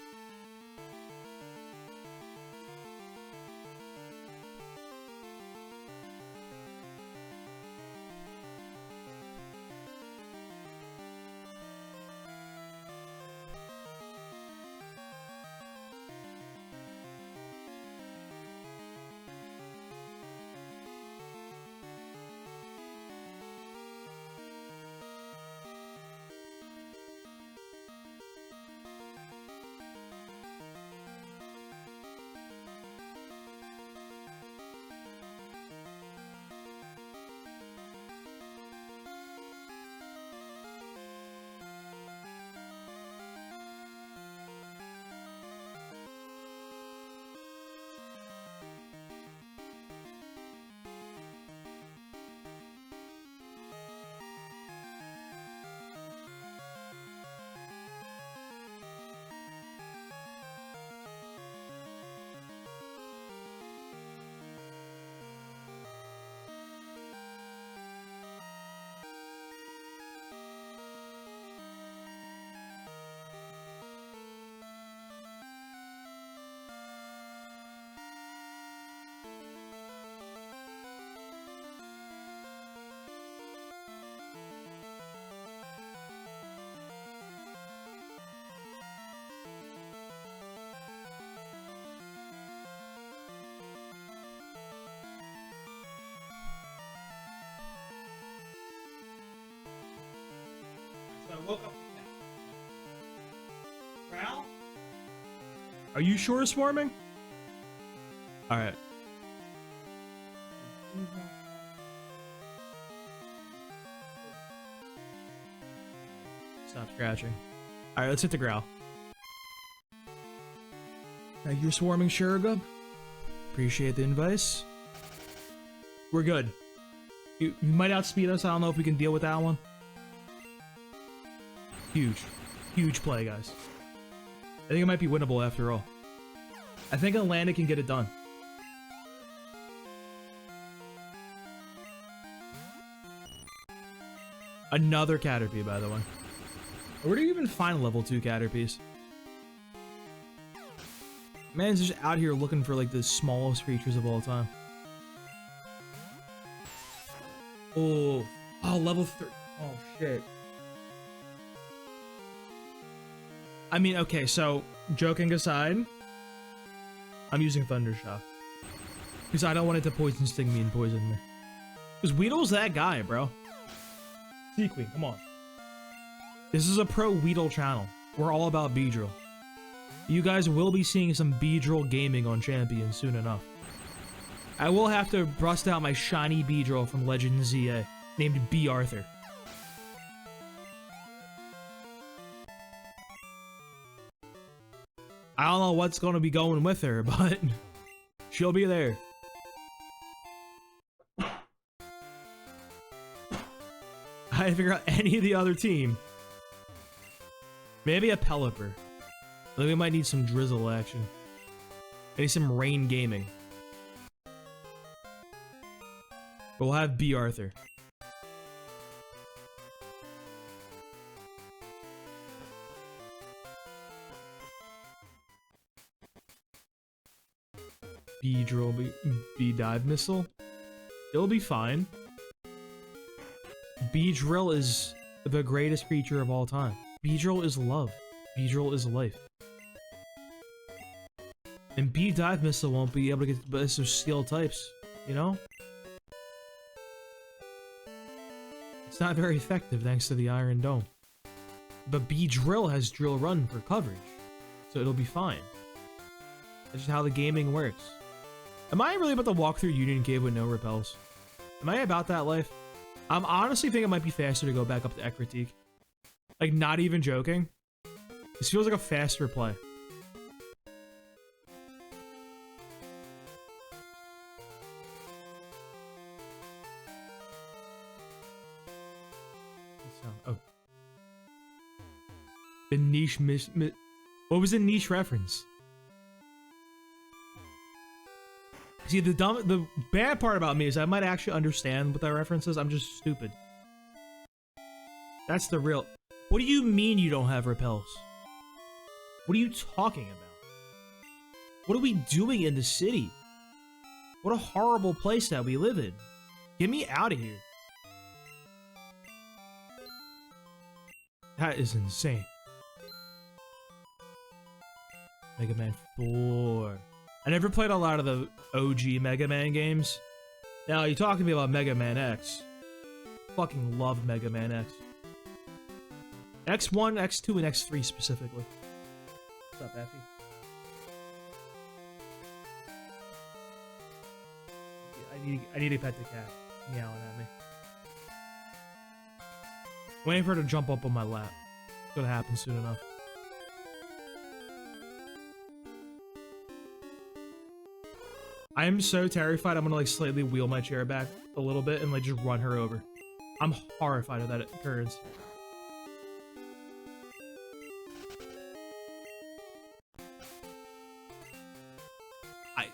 I woke up the cat. Growl? Are you sure it's swarming? Alright. Stop scratching. Alright, let's hit the growl. Thank you for swarming, Shurigub. Appreciate the advice. We're good. You might outspeed us. I don't know if we can deal with that one. Huge. Huge play, guys. I think it might be winnable after all. I think Atlantic can get it done. Another Caterpie, by the way. Where do you even find level 2 Caterpies? Man's just out here looking for like the smallest creatures of all time. Oh, level 3. Oh shit. I mean, okay, so joking aside, I'm using Thunder Shock because I don't want it to poison sting me and poison me. Because Weedle's that guy, bro. Sea Queen, come on. This is a pro Weedle channel. We're all about Beedrill. You guys will be seeing some Beedrill gaming on Champion soon enough. I will have to bust out my shiny Beedrill from Legend ZA, named B. Arthur. I don't know what's going to be going with her, but she'll be there. I figure out any of the other team. Maybe a Pelipper. I think we might need some drizzle action. Maybe some rain gaming. But we'll have B. Arthur. Beedrill, B dive missile. It'll be fine. Beedrill is the greatest creature of all time. Beedrill is love. Beedrill is life. And B dive missile won't be able to get the best of steel types, you know? It's not very effective thanks to the Iron Dome. But Beedrill has drill run for coverage, so it'll be fine. That's just how the gaming works. Am I really about to walk through Union Cave with no repels? Am I about that life? I'm honestly thinking it might be faster to go back up to Ekritique. Like, not even joking. This feels like a faster play. Oh. The niche what was the niche reference? See, the bad part about me is I might actually understand what that reference is. I'm just stupid. That's the real... What do you mean you don't have repels? What are you talking about? What are we doing in the city? What a horrible place that we live in. Get me out of here. That is insane. Mega Man 4. I never played a lot of the OG Mega Man games. Now, you're talking to me about Mega Man X. Fucking love Mega Man X. X1, X2, and X3 specifically. What's up, Effie? I need to pet the cat. Meowing at me. Waiting for her to jump up on my lap. It's gonna happen soon enough. I am so terrified I'm gonna like slightly wheel my chair back a little bit and like just run her over. I'm horrified of that occurrence. I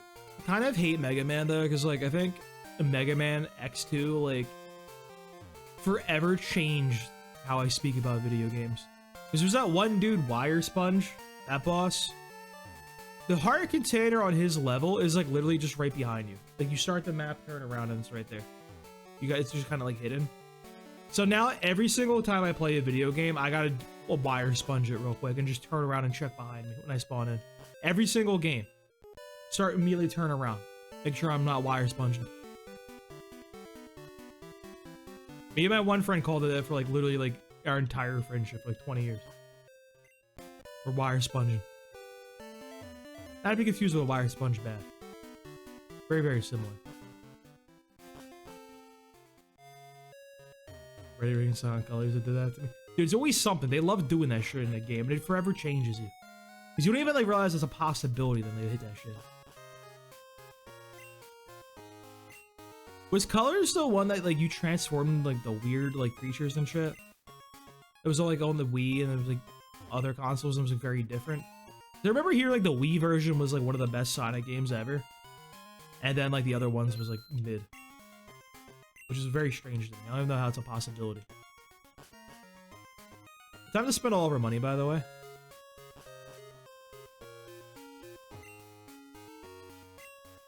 kind of hate Mega Man though, because like I think Mega Man X2 like forever changed how I speak about video games. Because there's that one dude, Wire Sponge, that boss. The heart container on his level is like literally just right behind you. Like you start the map, turn around, and it's right there. You guys, it's just kind of like hidden. So now every single time I play a video game, I gotta wire sponge it real quick and just turn around and check behind me when I spawn in. Every single game. Start immediately turn around. Make sure I'm not wire sponging. Me and my one friend called it for like literally like our entire friendship, like 20 years. We're wire sponging. Not to be confused with a wire sponge bath. Very, very similar. Ready Ring Sonic Colors that did that to me. Dude, it's always something. They love doing that shit in the game, and it forever changes you. Because you don't even like realize it's a possibility then they hit that shit. Was Colors the one that like you transformed like the weird like creatures and shit? It was all like on the Wii and it was like other consoles and it was like very different. I remember hearing like the Wii version was like one of the best Sonic games ever. And then like the other ones was like mid. Which is very strange to me. I don't even know how it's a possibility. Time to spend all of our money, by the way.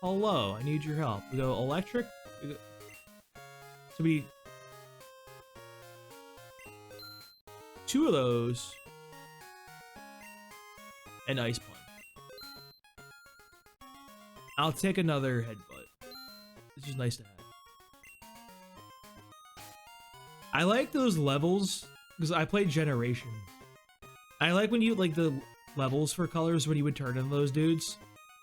Hello, I need your help. We go electric. So we... 2 of those. And ice punch. I'll take another headbutt. It's just nice to have. I like those levels because I played Generations. I like when you like the levels for Colors when you would turn into those dudes.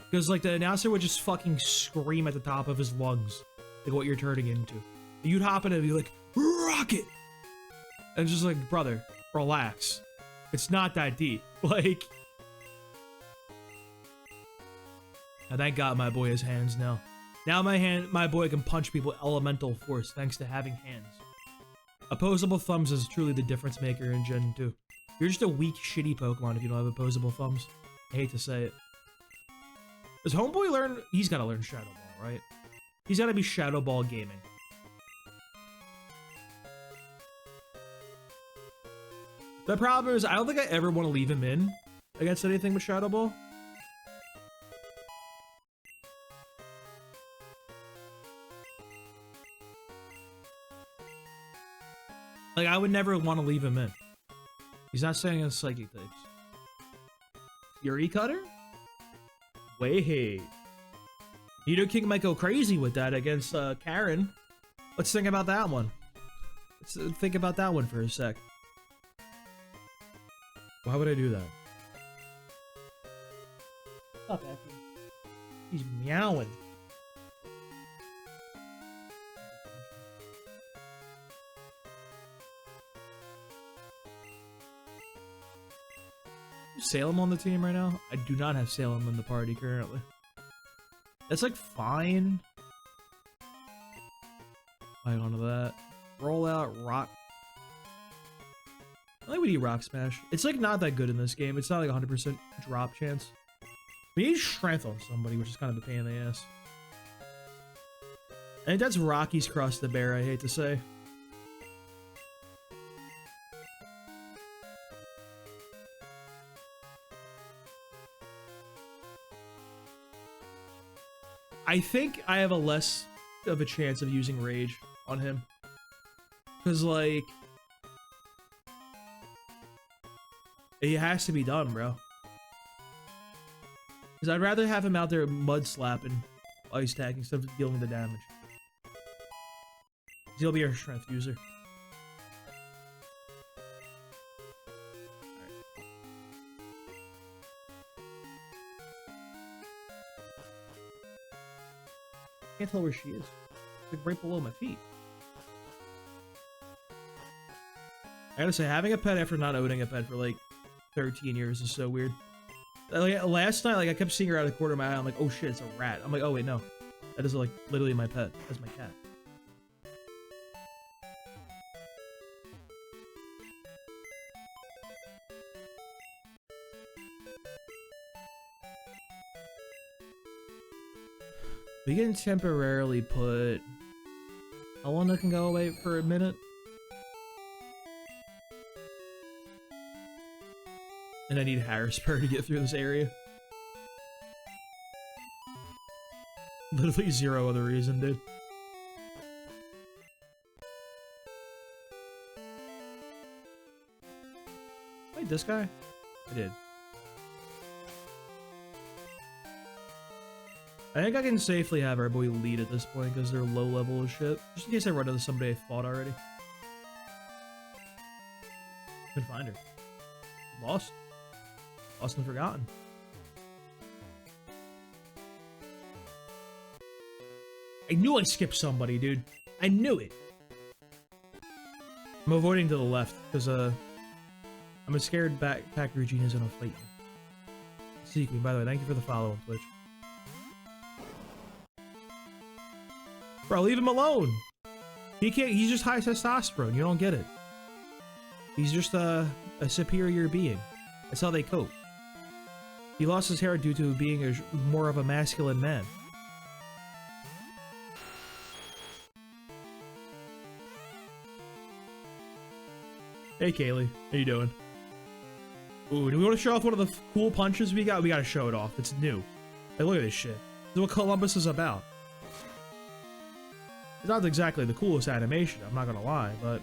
Because like the announcer would just fucking scream at the top of his lungs like what you're turning into. You'd hop in and be like, rocket! And it's just like, brother, relax. It's not that deep. Like... Now thank God my boy has hands now. Now my boy can punch people with elemental force thanks to having hands. Opposable thumbs is truly the difference maker in Gen 2. You're just a weak, shitty Pokemon if you don't have opposable thumbs. I hate to say it. Does Homeboy learn? He's gotta learn Shadow Ball, right? He's gotta be Shadow Ball gaming. The problem is, I don't think I ever want to leave him in against anything with Shadow Ball. Like, I would never want to leave him in. He's not saying it's psychic types. Fury Cutter? Wait. Nido King might go crazy with that against Karen. Let's think about that one. Let's think about that one for a sec. Why would I do that? Stop acting. He's meowing. Salem on the team right now? I do not have Salem in the party currently. That's like fine. Hang on to that. Roll out rock. I think we need Rock Smash. It's like not that good in this game. It's not like 100% drop chance. We need Strength on somebody, which is kind of a pain in the ass. I think that's Rocky's Cross the Bear, I hate to say. I think I have a less of a chance of using Rage on him. Because, like... it has to be done, bro. Because I'd rather have him out there mud slapping, ice tagging, instead of dealing the damage. He'll be our strength user. Can't tell where she is. It's like right below my feet. I gotta say, having a pet after not owning a pet for like 13 years is so weird. Like, last night, like I kept seeing her out of the corner of my eye. I'm like, oh shit, it's a rat. I'm like, oh wait, no, that is like literally my pet. That's my cat. We can temporarily put Helena can go away for a minute. And I need Harrisburg to get through this area. Literally zero other reason, dude. Wait, this guy? I did. I think I can safely have our boy lead at this point because they're low level as shit. Just in case I run into somebody I fought already. Couldn't find her. Lost. Lost and forgotten. I knew I skipped somebody, dude. I knew it. I'm avoiding to the left because I'm scared backpack Regina's gonna fight me. Seek me, by the way. Thank you for the follow on Twitch. Bro, leave him alone. He can't. He's just high testosterone. You don't get it. He's just a superior being. That's how they cope. He lost his hair due to being more of a masculine man. Hey Kaylee, how you doing? Ooh, do we want to show off one of the cool punches we got? We gotta show it off. It's new. Hey, look at this shit. This is what Columbus is about. It's not exactly the coolest animation, I'm not gonna lie, but...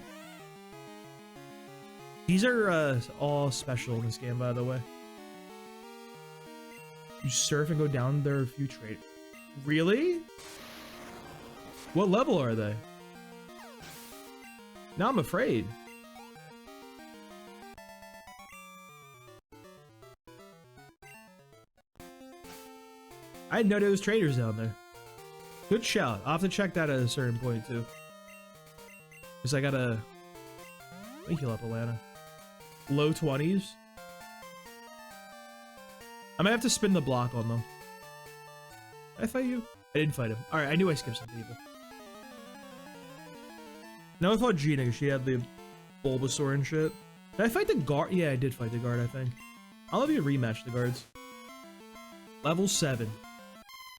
These are all special in this game, by the way. You surf and go down there a few trade. Really? What level are they? Now I'm afraid. I didn't know there was traders down there. Good shout. I'll have to check that at a certain point too. Cause I gotta... Let me heal up Atlanta. Low 20s. I might have to spin the block on them. Did I fight you? I didn't fight him. Alright, I knew I skipped some people. Now I fought Gina because she had the Bulbasaur and shit. Did I fight the guard? Yeah, I did fight the guard, I think. I'll have you rematch the guards. Level 7.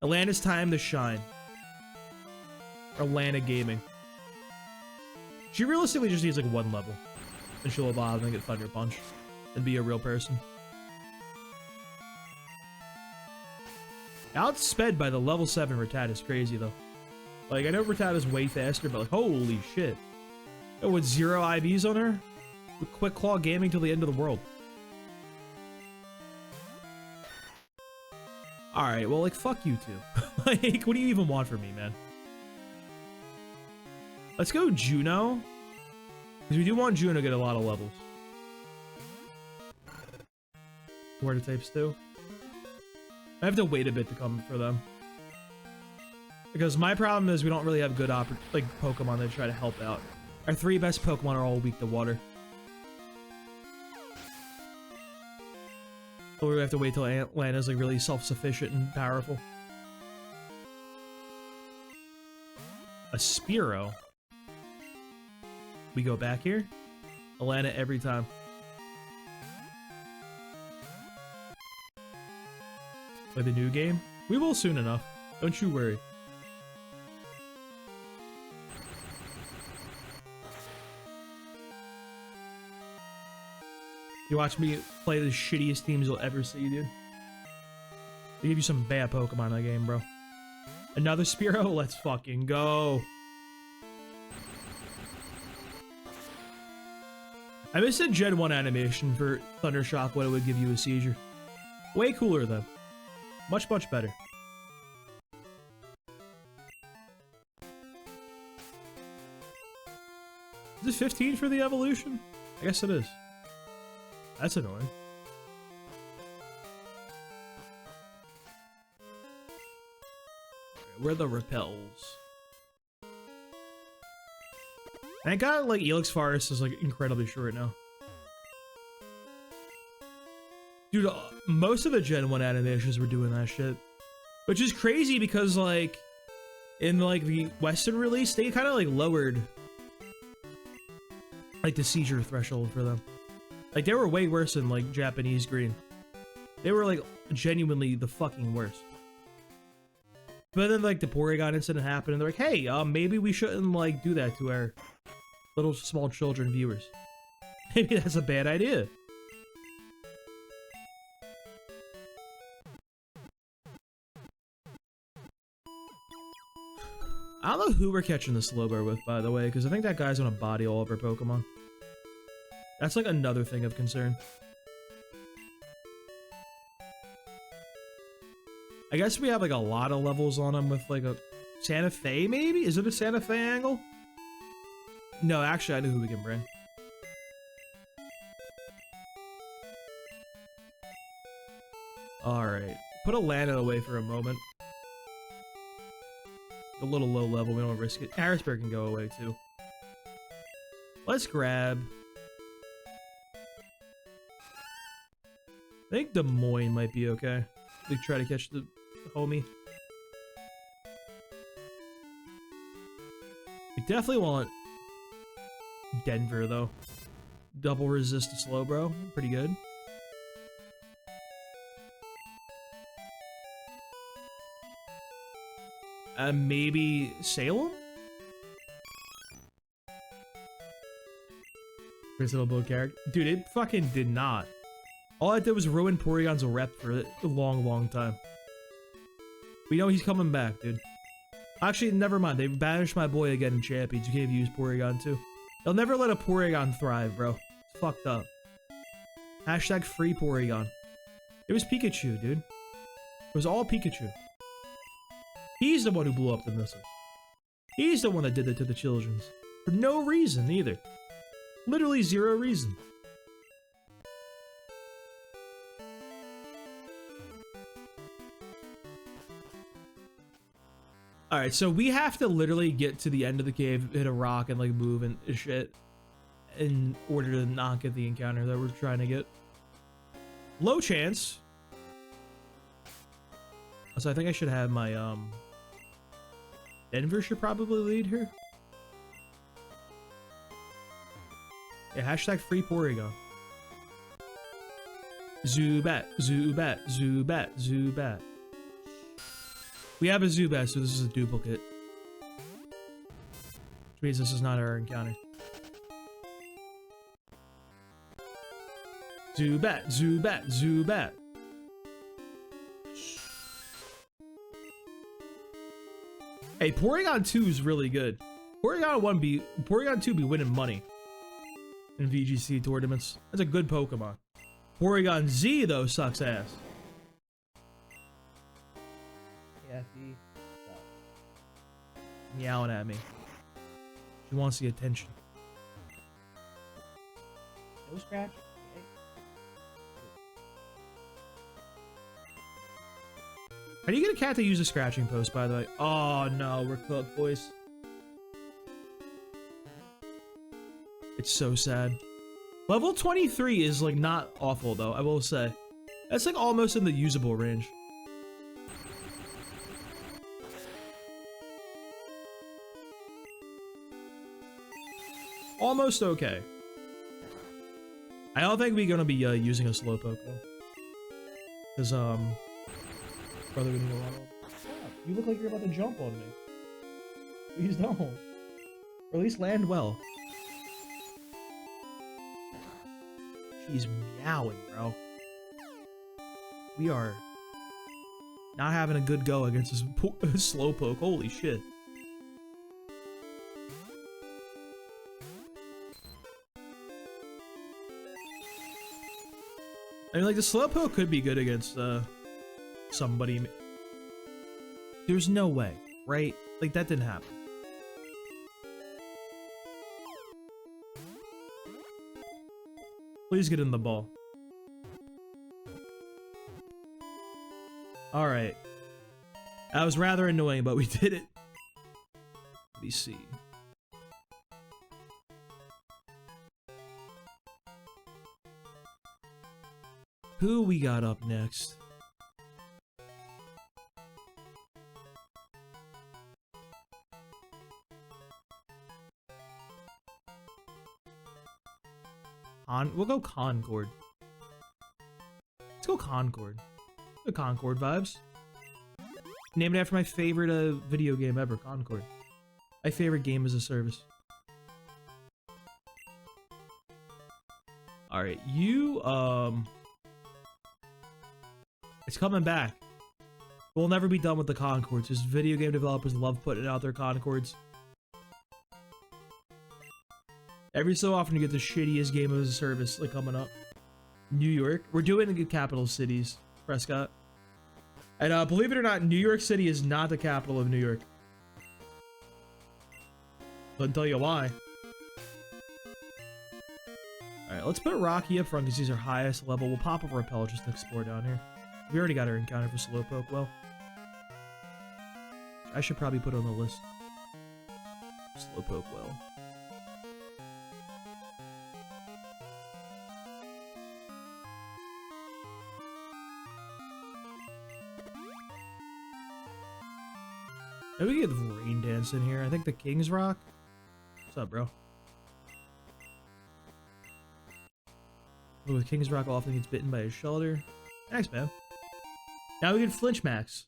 Atlanta's time to shine. Atlanta Gaming. She realistically just needs like one level. And she'll evolve and get Thunder Punch. And be a real person. Outsped by the level 7 Rattata is crazy though. Like, I know Rattata's way faster, but like, holy shit. Oh, with 0 IVs on her? With Quick Claw Gaming till the end of the world. Alright, well, like, fuck you two. Like, what do you even want from me, man? Let's go Juno. Because we do want Juno to get a lot of levels. Water types too. I have to wait a bit to come for them. Because my problem is we don't really have good Pokemon that try to help out. Our 3 best Pokemon are all weak to water. Or we have to wait till Atlanta's like really self-sufficient and powerful. A Spearow. We go back here. Atlanta every time. Play the new game? We will soon enough. Don't you worry. You watch me play the shittiest teams you'll ever see, dude. They give you some bad Pokemon in that game, bro. Another Spearow? Let's fucking go. I missed a Gen 1 animation for Thundershock when it would give you a seizure. Way cooler, though. Much, much better. Is it 15 for the evolution? I guess it is. That's annoying. Where are the repels? Thank God, like, Elix Forest is, like, incredibly short now. Dude, most of the Gen 1 animations were doing that shit. Which is crazy because, like, in, like, the Western release, they kind of, like, lowered, like, the seizure threshold for them. Like, they were way worse than, like, Japanese Green. They were, like, genuinely the fucking worst. But then, like, the Porygon incident happened, and they're like, hey, maybe we shouldn't, like, do that to our little small children viewers. Maybe that's a bad idea. I don't know who we're catching the Slowbro with, by the way, because I think that guy's gonna body all of our Pokemon. That's like another thing of concern. I guess we have like a lot of levels on him with like a Santa Fe, maybe? Is it a Santa Fe angle? No, actually, I know who we can bring. Alright. Put a Lana away for a moment. A little low level, we don't want to risk it. Harrisburg can go away too. Let's grab... I think Des Moines might be okay. They try to catch the homie. We definitely want Denver though. Double resist to slow, bro. Pretty good. Maybe Salem? Reasonable character. Dude, it fucking did not. All I did was ruin Porygon's rep for a long, long time. We know he's coming back, dude. Actually, never mind. They banished my boy again in Champions. You can't use Porygon too. They'll never let a Porygon thrive, bro. It's fucked up. Hashtag free Porygon. It was Pikachu, dude. It was all Pikachu. He's the one who blew up the missiles. He's the one that did it to the children. For no reason, either. Literally zero reason. Alright, so we have to literally get to the end of the cave, hit a rock, and like move and shit in order to not get the encounter that we're trying to get. Low chance. So I think I should have my, Denver should probably lead her. Yeah, hashtag free Porygon. Zubat, Zubat, Zubat, Zubat. We have a Zubat, so this is a duplicate. Which means this is not our encounter. Zubat, Zubat, Zubat. Hey, Porygon 2 is really good. Porygon 2 be winning money in VGC tournaments. That's a good Pokemon. Porygon Z though sucks ass. Yeah, meowing at me. She wants the attention. No scratch. How do you get a cat to use a scratching post, by the way? Oh no, we're cooked, boys. It's so sad. Level 23 is like not awful though, I will say. That's like almost in the usable range. Almost okay. I don't think we're gonna be using a Slowpoke though. Cause brother, we need a lot of... You look like you're about to jump on me. Please don't. Or at least land well. She's meowing, bro. We are not having a good go against this Slowpoke. Holy shit. I mean, like, the Slowpoke could be good against, somebody. There's no way, right? Like, that didn't happen. Please get in the ball. Alright. That was rather annoying, but we did it. Let me see. Who we got up next? We'll go Concord. Let's go Concord. The Concord vibes. Named after my favorite video game ever, Concord. My favorite game as a service. Alright, you, it's coming back. We'll never be done with the Concords. Just video game developers love putting out their Concords. Every so often you get the shittiest game as a service like coming up. New York. We're doing the capital cities, Prescott. And believe it or not, New York City is not the capital of New York. Couldn't tell you why. Alright, let's put Rocky up front because he's our highest level. We'll pop a Repel just to explore down here. We already got our encounter for Slowpoke. Well, I should probably put it on the list. Slowpoke well. Maybe we get the Rain Dance in here. I think the King's Rock. What's up, bro? With King's Rock often gets bitten by his shoulder. Thanks, man. Now we can Flinch Max.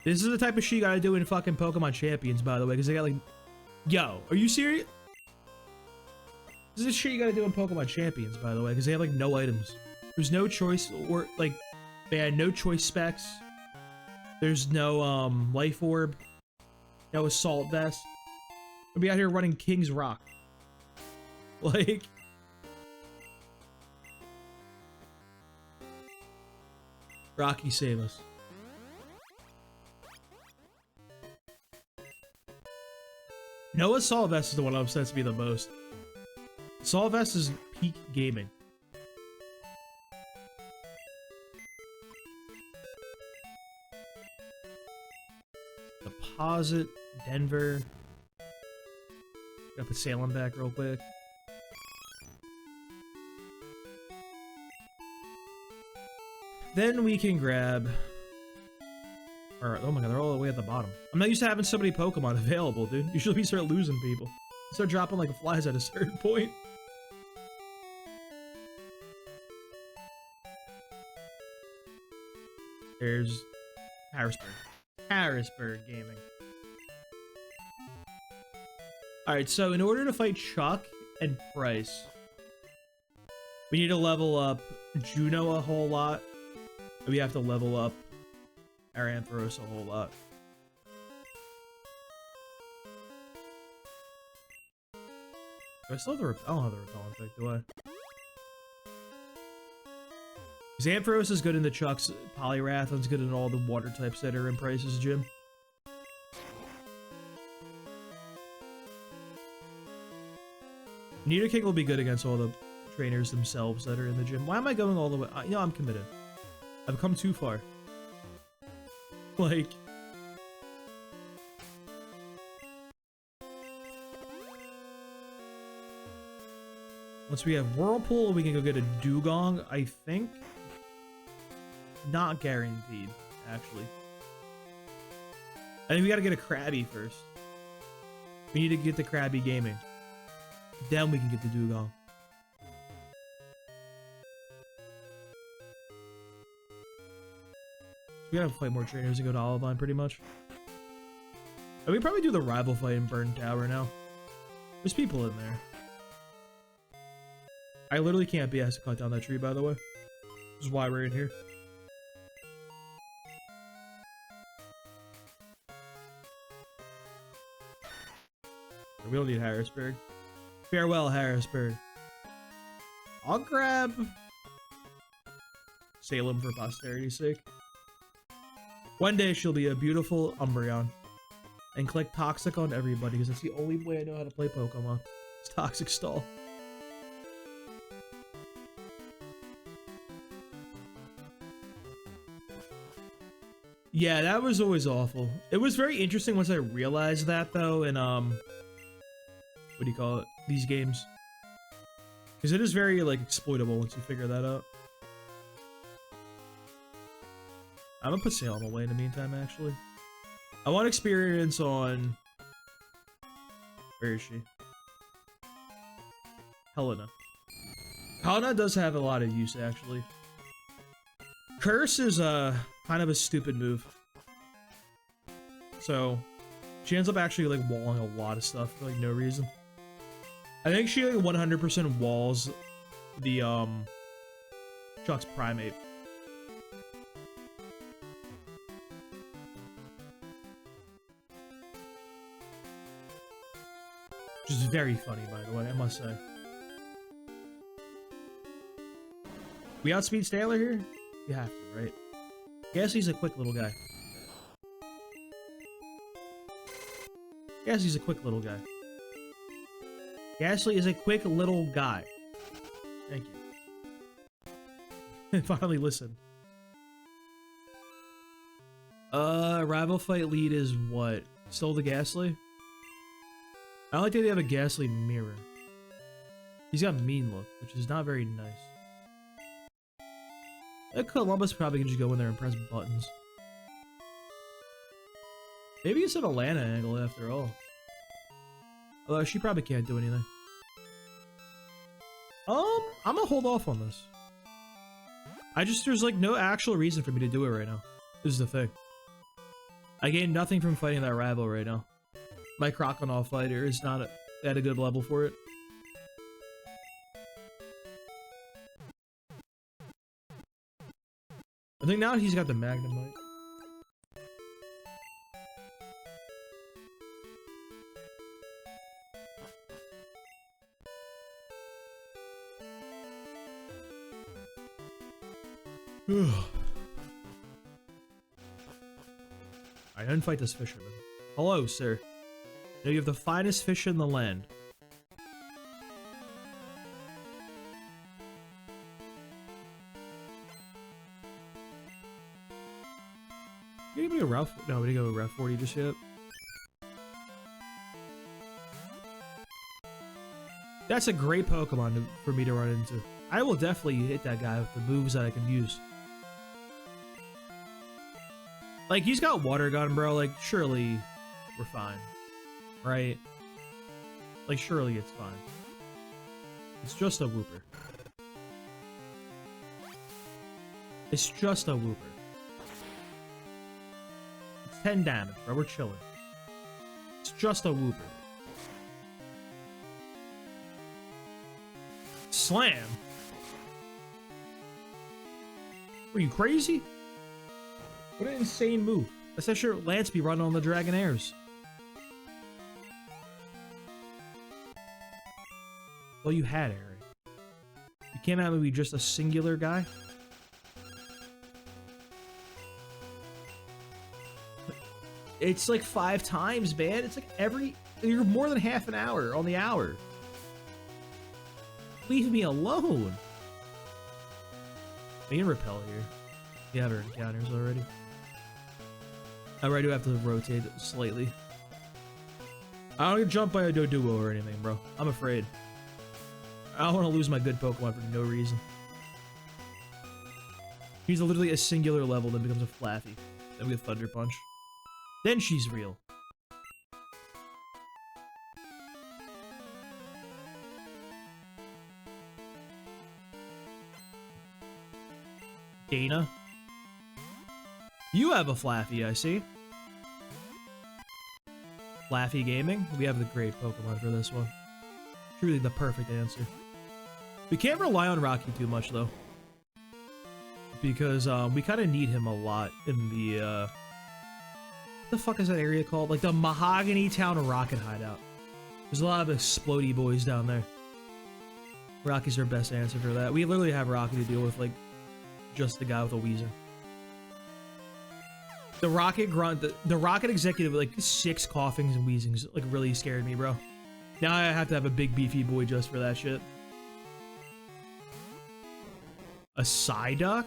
This is the type of shit you gotta do in fucking Pokemon Champions, by the way, because they got like... Yo, are you serious? This is the shit you gotta do in Pokemon Champions, by the way, because they have like no items. There's no choice, or like, they had no choice specs. There's no Life Orb. No Assault Vest. We'll be out here running King's Rock. Like... Rocky, save us. No, Assault Vest is the one that upsets me the most. Assault Vest is peak gaming. Deposit, Denver. Gotta put Salem back real quick. Then we can grab... Or, oh my god, they're all the way at the bottom. I'm not used to having so many Pokemon available, dude. Usually we start losing people. We start dropping like flies at a certain point. There's Harrisburg. Harrisburg Gaming. Alright, so in order to fight Chuck and Price, we need to level up Juno a whole lot. We have to level up our Ampharos a whole lot. Do I still have the I don't have the repellent pick, do I? Because Ampharos is good in the Chucks, Poliwrathon's good in all the water types that are in Price's gym. Nidoking will be good against all the trainers themselves that are in the gym. Why am I going all the way? You know, I'm committed. I've come too far. Like... Once we have Whirlpool, we can go get a Dugong, I think. Not guaranteed, actually. I think we gotta get a Krabby first. We need to get the Krabby Gaming. Then we can get the Dugong. We gotta fight more trainers and go to Olivine, pretty much. And we probably do the rival fight in Burn Tower now. There's people in there. I literally can't be asked to cut down that tree, by the way. This is why we're in here. We don't need Harrisburg. Farewell, Harrisburg. I'll grab Salem for posterity's sake. One day she'll be a beautiful Umbreon. And click Toxic on everybody, because that's the only way I know how to play Pokemon. It's Toxic Stall. Yeah, that was always awful. It was very interesting once I realized that, though, in, what do you call it? These games. Because it is very, like, exploitable once you figure that out. I'm gonna put Salem away in the meantime, actually. I want experience on... Where is she? Helena. Helena does have a lot of use, actually. Curse is, kind of a stupid move. So, she ends up actually, like, walling a lot of stuff for, like, no reason. I think she, like, 100% walls the, Chuck's Primate. Which is very funny, by the way, I must say. We outspeed Stayler here? You have to, right? Guess he's a quick little guy. Guess he's a quick little guy. Ghastly is a quick little guy. Thank you. Finally listen. Rival fight lead is what? Still the Ghastly? I don't like that they have a Ghastly mirror. He's got mean look, which is not very nice. Columbus probably can just go in there and press buttons. Maybe it's an Atlanta angle after all. Although she probably can't do anything. I'm gonna hold off on this. There's like no actual reason for me to do it right now. This is the thing. I gain nothing from fighting that rival right now. My Crocodile fighter is not at a good level for it. I think now he's got the Magnemite. I didn't fight this fisherman. Hello, sir. Now you have the finest fish in the land. You give me a route? No, we didn't go Route 40 just yet. That's a great Pokemon for me to run into. I will definitely hit that guy with the moves that I can use. Like, he's got Water Gun, bro. Like, surely we're fine. Right? Like, surely it's fine. It's just a Wooper. It's just a Wooper. It's 10 damage, bro. We're chilling. It's just a Wooper. Slam? Are you crazy? What an insane move. That's that sure Lance be running on the Dragonairs. Well, you had it, right? You can't have me be just a singular guy? It's like 5 times, man. It's like you're more than half an hour on the hour. Leave me alone. We can repel here. We have our encounters already. I do have to rotate slightly. I don't get jumped by a Doduo or anything, bro. I'm afraid. I don't want to lose my good Pokemon for no reason. He's literally a singular level, then becomes a Flaffy. Then we get Thunder Punch. Then she's real. Dana? You have a Flaffy, I see. Flaffy Gaming? We have the great Pokemon for this one. Truly the perfect answer. We can't rely on Rocky too much, though. Because, we kind of need him a lot in the, what the fuck is that area called? Like, the Mahogany Town Rocket Hideout. There's a lot of explodey boys down there. Rocky's our best answer for that. We literally have Rocky to deal with, like, just the guy with a Weezer. The Rocket Grunt, the Rocket Executive, like 6 coughings and wheezings, like really scared me, bro. Now I have to have a big beefy boy just for that shit. A Psyduck?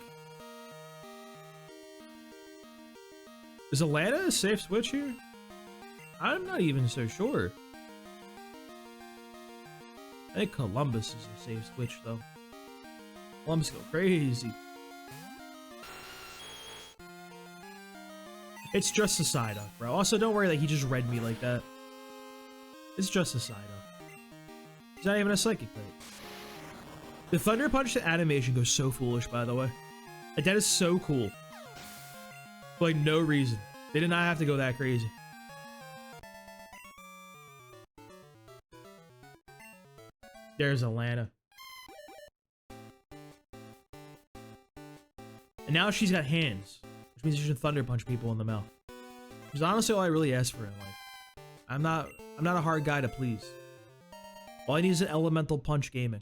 Is Atlanta a safe switch here? I'm not even so sure. I think Columbus is a safe switch, though. Columbus go crazy. It's just a Psyduck, bro. Also, don't worry that he just read me like that. It's just a Psyduck. He's not even a Psychic type. The Thunder Punch animation goes so foolish, by the way. Like, that is so cool. For, like, no reason. They did not have to go that crazy. There's Atlanta. And now she's got hands. Which means she should Thunder Punch people in the mouth. Which is honestly all I really ask for in life. I'm not a hard guy to please. All I need is an Elemental Punch Gaming.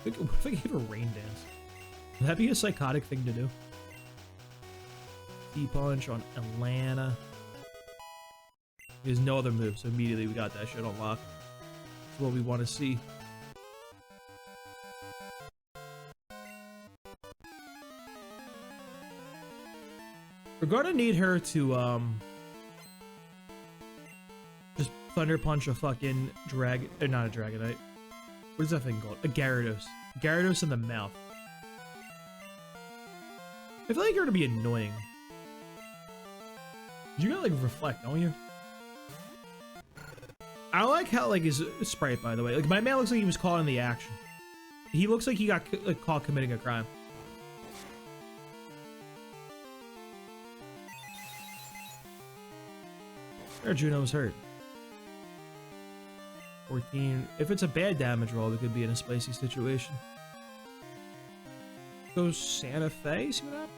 What if I gave a Rain Dance? Would that be a psychotic thing to do? T-Punch on Atlanta. There's no other move, so immediately we got that shit unlocked. That's what we want to see. We're gonna need her to just thunder punch a fucking dragon, or not a dragonite. What is that thing called? A Gyarados. Gyarados in the mouth. I feel like you're gonna be annoying. You gotta like reflect, don't you? I like how like his sprite, by the way. Like my man looks like he was caught in the action. He looks like he got like, caught committing a crime. Juno's hurt. 14. If it's a bad damage roll, it could be in a spicy situation. Go Santa Fe, see what happens.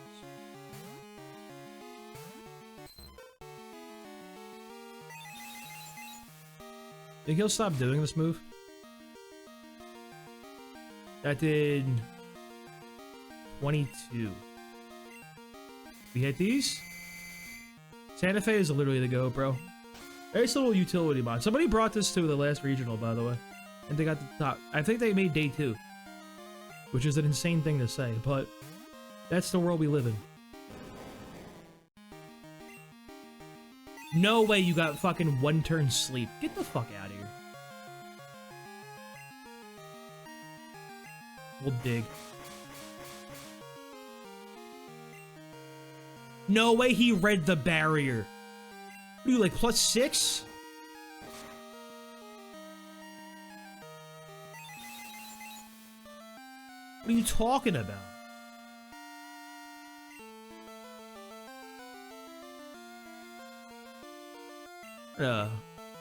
Think he'll stop doing this move? That did 22. We hit these? Santa Fe is literally the go, bro. Nice little utility mod. Somebody brought this to the last regional, by the way. And they got the top. I think they made day 2. Which is an insane thing to say, but that's the world we live in. No way you got fucking 1 turn sleep. Get the fuck out of here. We'll dig. No way he read the barrier. What are you, like, +6? What are you talking about?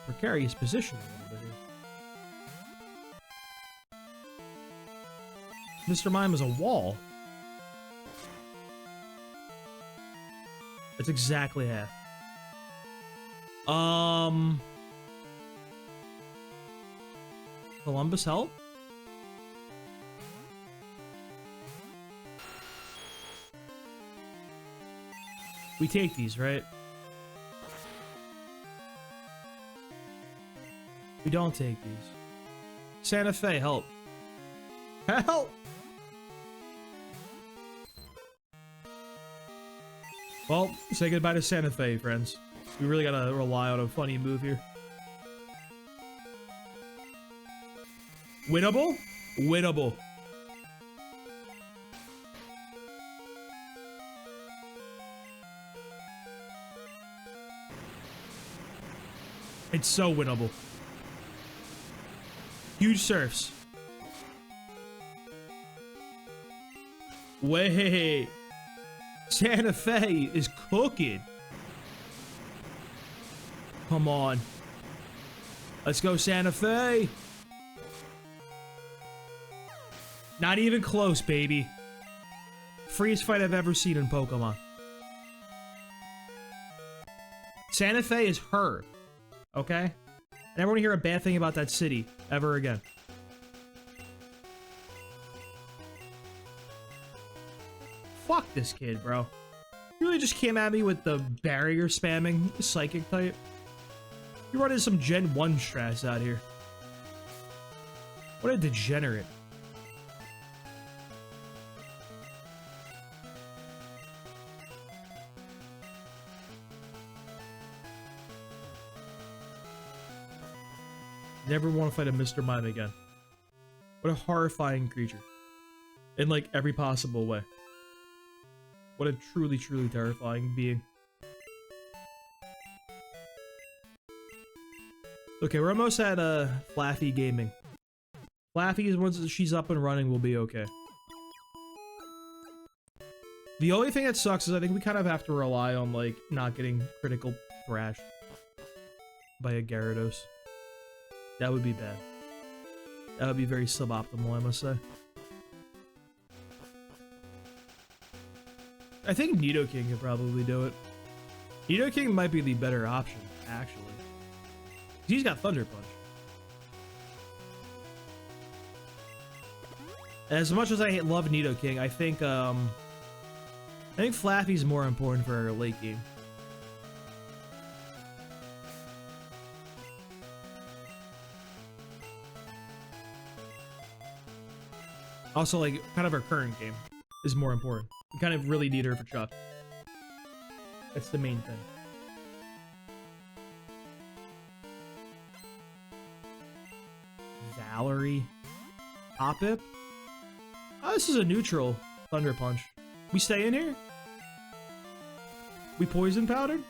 Precarious position a little bit here. Mr. Mime is a wall. That's exactly half. Columbus help? We take these, right? We don't take these. Santa Fe, help. Help! Well, say goodbye to Santa Fe, friends. We really gotta rely on a funny move here. Winnable? Winnable. It's so winnable. Huge surfs. Wait. Santa Fe is cooking. Come on. Let's go, Santa Fe. Not even close, baby. Freest fight I've ever seen in Pokemon. Santa Fe is her. Okay? I never want to hear a bad thing about that city ever again. Fuck this kid, bro. You really just came at me with the barrier spamming psychic type. You're running some Gen 1 strats out here. What a degenerate. Never want to fight a Mr. Mime again. What a horrifying creature. In like every possible way. What a truly, truly terrifying being. Okay, we're almost at Flaffy Gaming. Flaffy, once she's up and running, will be okay. The only thing that sucks is I think we kind of have to rely on like not getting critical thrashed by a Gyarados. That would be bad. That would be very suboptimal, I must say. I think Nidoking could probably do it. Nidoking might be the better option, actually. He's got Thunder Punch. As much as I love Nidoking, I think Flaffy's more important for our late game. Also, like, kind of our current game is more important. We kind of really need her for Chuck. That's the main thing. Valerie. Hoppip. Oh, this is a neutral Thunder Punch. We stay in here? We poison powdered?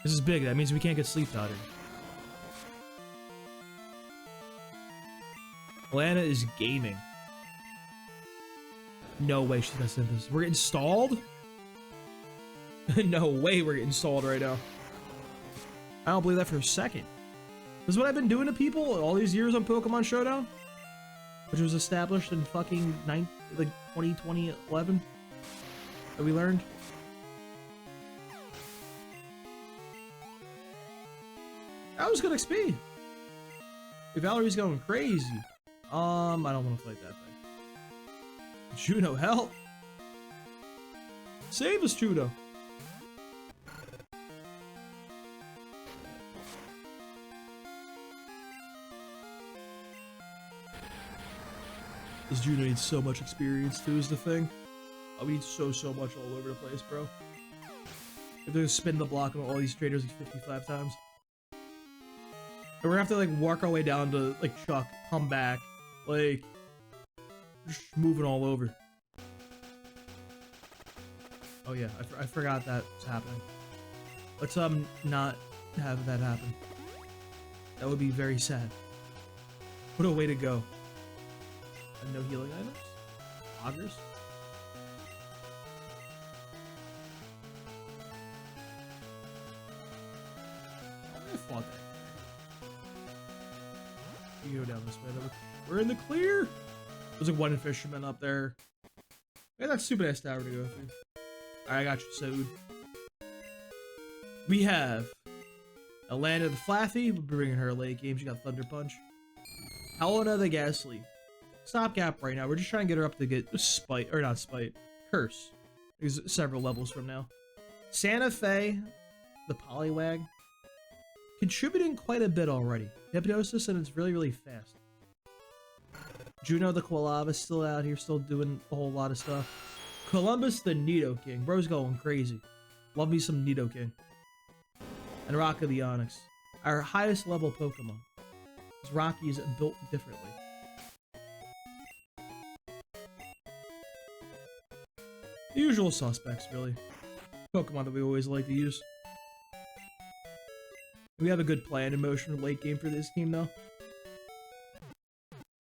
This is big. That means we can't get sleep powdered. Lana is gaming. No way she's got synthesis. We're getting stalled? No way we're getting stalled right now. I don't believe that for a second. This is what I've been doing to people all these years on Pokemon Showdown, which was established in fucking 2011 that we learned. That was good XP. Hey, Valerie's going crazy. I don't want to fight that thing. Juno, help! Save us, Juno! This Juno needs so much experience too, is the thing. Oh, we need so much all over the place, bro. If they spin the block on all these traders like 55 times. And we're gonna have to like work our way down to like Chuck, come back, like just moving all over. Oh yeah, I forgot that was happening. Let's not have that happen. That would be very sad. What a way to go. And no healing items? Augers? I fought that. You go down this way. We're in the clear! There's like one fisherman up there. We got that stupid ass tower to go through. Alright, I got you, Sood. We have Alana the Flaffy. We'll be bringing her a late game. She got Thunder Punch. Helena the Ghastly. Stopgap right now. We're just trying to get her up to get Spite, or not Spite, Curse. There's several levels from now. Santa Fe, the Poliwag, contributing quite a bit already. Hypnosis, and it's really fast. Juno the Quilava still out here, still doing a whole lot of stuff. Columbus the Nidoking. Bro's going crazy. Love me some Nidoking. And Rocky the Onyx. Our highest level Pokemon. Because Rocky is built differently. The usual suspects, really. Pokemon that we always like to use. We have a good plan in motion late game for this team, though.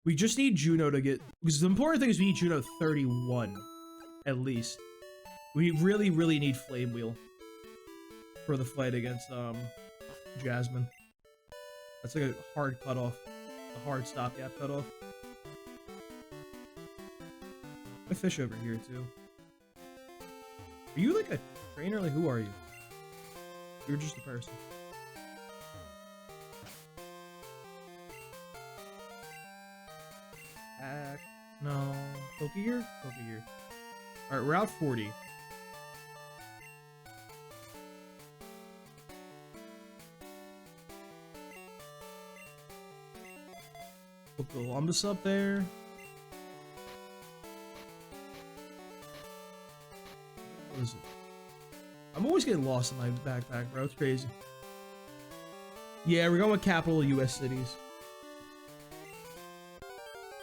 We just need Juno to get... Because the important thing is we need Juno 31, at least. We really need Flame Wheel for the fight against Jasmine. That's like a hard cutoff. A hard stopgap cutoff. A fish over here, too. Are you like a trainer? Like, who are you? You're just a person. No. Pokegear? Pokegear. Alright, Route 40. Put Columbus up there. What is it? I'm always getting lost in my backpack, bro. It's crazy. Yeah, we're going with capital US cities.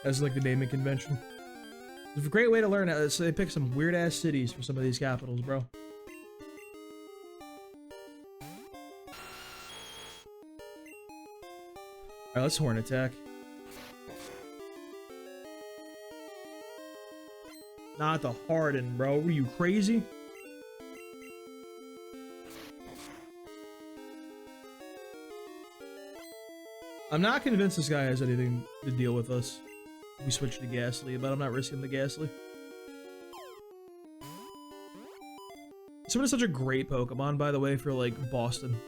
As like the naming convention. It's a great way to learn how so they pick some weird ass cities for some of these capitals, bro. Alright, let's horn attack. Not the Harden, bro. Were you crazy? I'm not convinced this guy has anything to deal with us. We switched to Ghastly, but I'm not risking the Ghastly. This one is such a great Pokemon, by the way, for like Boston.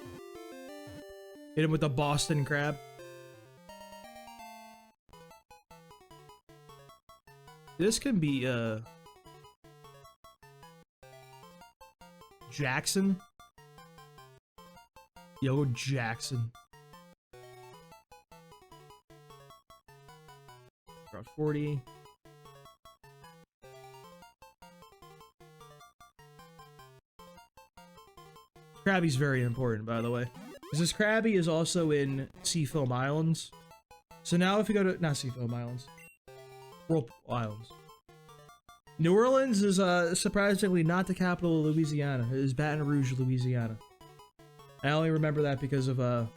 Hit him with the Boston Crab. This can be Jackson. Yo, Jackson. Route 40. Krabby's very important, by the way. Because this Krabby is also in Seafoam Islands. So now if you go to... Not Seafoam Islands. Whirlpool Islands. New Orleans is surprisingly not the capital of Louisiana. It is Baton Rouge, Louisiana. I only remember that because of the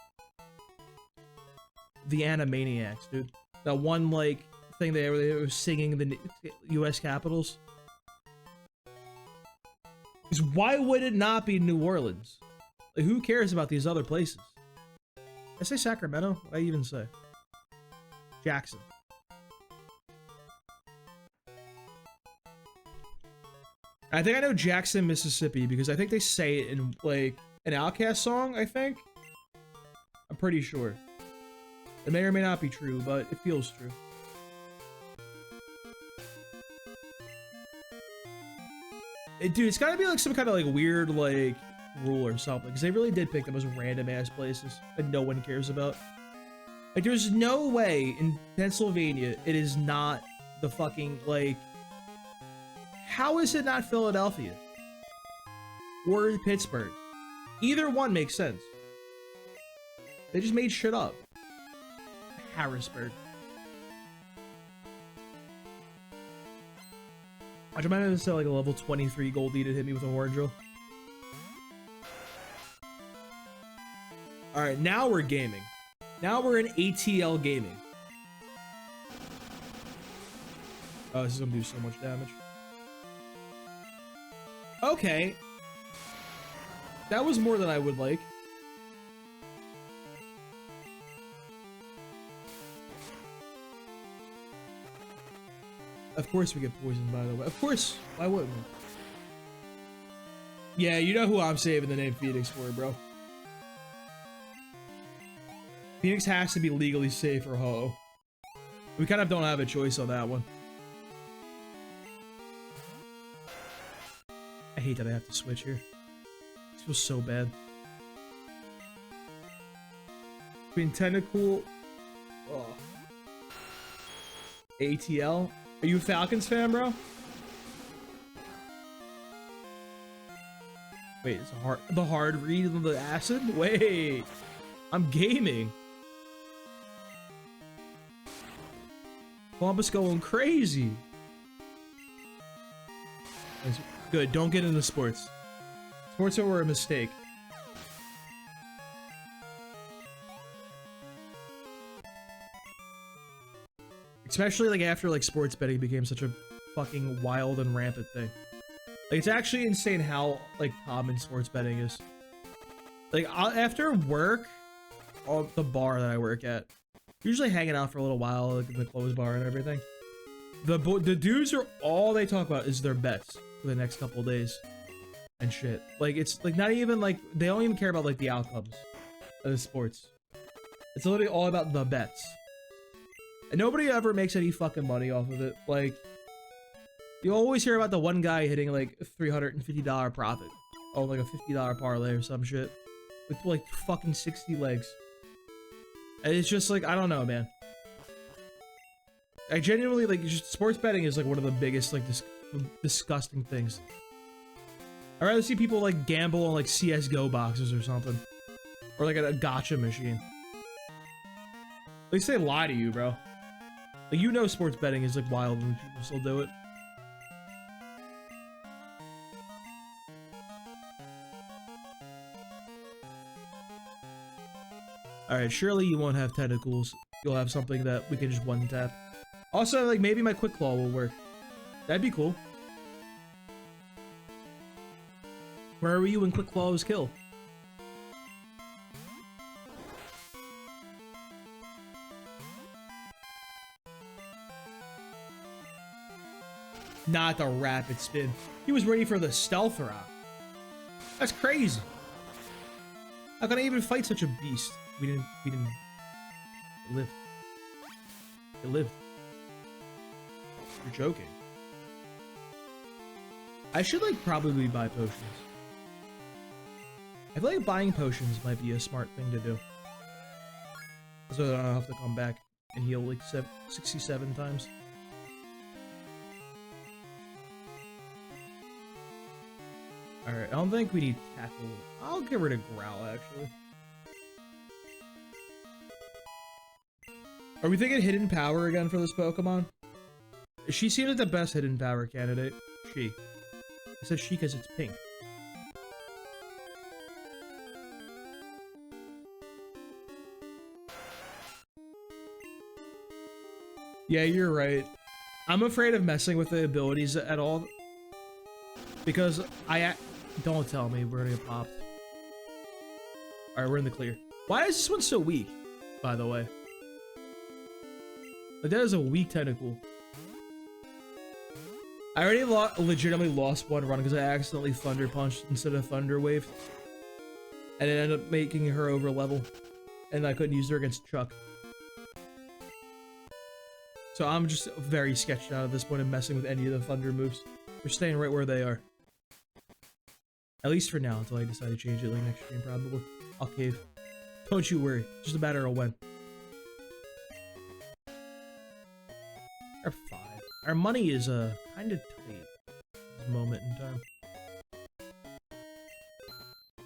Animaniacs, dude. That one like thing there where they were singing the U.S. capitals. Because why would it not be New Orleans? Like, who cares about these other places? I say Sacramento? What did I even say? Jackson. I think I know Jackson, Mississippi, because I think they say it in, like, an Outkast song, I think? I'm pretty sure. It may or may not be true, but it feels true. Dude, it's gotta be, like, some kind of, like, weird, like, rule or something, because they really did pick the most random-ass places that no one cares about. Like, there's no way in Pennsylvania it is not the fucking, like... How is it not Philadelphia? Or Pittsburgh? Either one makes sense. They just made shit up. Harrisburg. I might have to sell like a level 23 Goldie to hit me with a horn drill. Alright, now we're gaming. Now we're in ATL gaming. Oh, this is gonna do so much damage. Okay. That was more than I would like. Of course we get poisoned, by the way. Of course. Why wouldn't we? Yeah, you know who I'm saving the name Phoenix for, bro. Phoenix has to be legally safe or ho. We kind of don't have a choice on that one. I hate that I have to switch here. This feels so bad. Between Tentacool... Oh. ATL? Are you a Falcons fan, bro? Wait, it's the hard read of the acid? Wait. I'm gaming. Columbus going crazy. Good, don't get into sports. Sports were a mistake. Especially like after like sports betting became such a fucking wild and rampant thing. Like it's actually insane how like common sports betting is. Like after work, the bar that I work at, usually hanging out for a little while, like in the closed bar and everything. The dudes are all they talk about is their bets for the next couple of days and shit. Like it's like not even like they don't even care about like the outcomes of the sports. It's literally all about the bets. And nobody ever makes any fucking money off of it. Like, you always hear about the one guy hitting like a $350 profit. Oh, like a $50 parlay or some shit. With like fucking 60 legs. And it's just like, I don't know, man. I genuinely, like, just sports betting is like one of the biggest, like, disgusting things. I'd rather see people like gamble on like CSGO boxes or something. Or like a gacha machine. At least they lie to you, bro. Like, you know sports betting is like wild when people still do it. Alright, surely you won't have tentacles. You'll have something that we can just one tap. Also, like, maybe my quick claw will work. That'd be cool. Where were you when quick claw was killed? Not the rapid spin. He was ready for the stealth rock. That's crazy. How can I even fight such a beast? We didn't. It lived. It lived. You're joking. I should like probably buy potions. I feel like buying potions might be a smart thing to do. So I don't have to come back and heal like 67 times. Alright, I don't think we need tackle. I'll get rid of Growl, actually. Are we thinking hidden power again for this Pokemon? She seems like the best hidden power candidate. She. I said she because it's pink. Yeah, you're right. I'm afraid of messing with the abilities at all. Because don't tell me we're gonna get popped. Alright, we're in the clear. Why is this one so weak, by the way? Like, that is a weak tentacle. I already legitimately lost one run because I accidentally Thunder Punched instead of Thunder Wave. And it ended up making her over level. And I couldn't use her against Chuck. So I'm just very sketched out at this point of messing with any of the Thunder moves. We're staying right where they are. At least for now, until I decide to change it like next stream probably. I'll cave. Don't you worry. Just a matter of when. Our 5. Our money is kind of tight at this moment in time.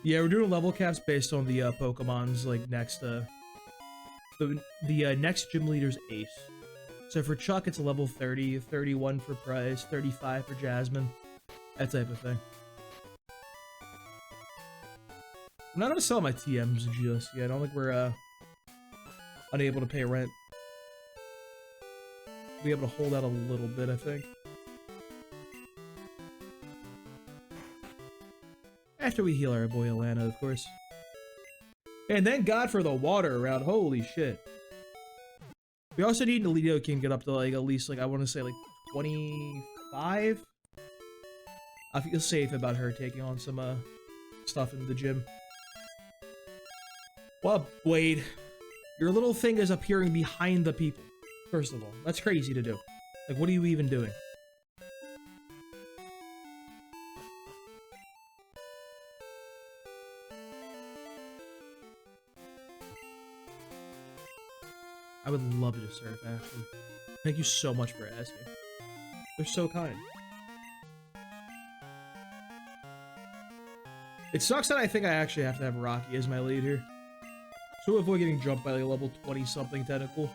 Yeah, we're doing level caps based on the Pokemon's like next the next gym leader's ace. So for Chuck, it's a level 30, 31 for Price, 35 for Jasmine, that type of thing. I'm not gonna sell my TMs just yet. I don't think we're unable to pay rent. Be able to hold out a little bit, I think. After we heal our boy Alana, of course. And thank God for the water around. Holy shit. We also need Lido King get up to like at least like I want to say like 25. I feel safe about her taking on some stuff in the gym. Well, Blade, your little thing is appearing behind the people. First of all, that's crazy to do. Like, what are you even doing? I would love to surf, actually. Thank you so much for asking. They're so kind. It sucks that I think I actually have to have Rocky as my lead here. So avoid getting jumped by like a level 20-something tentacle.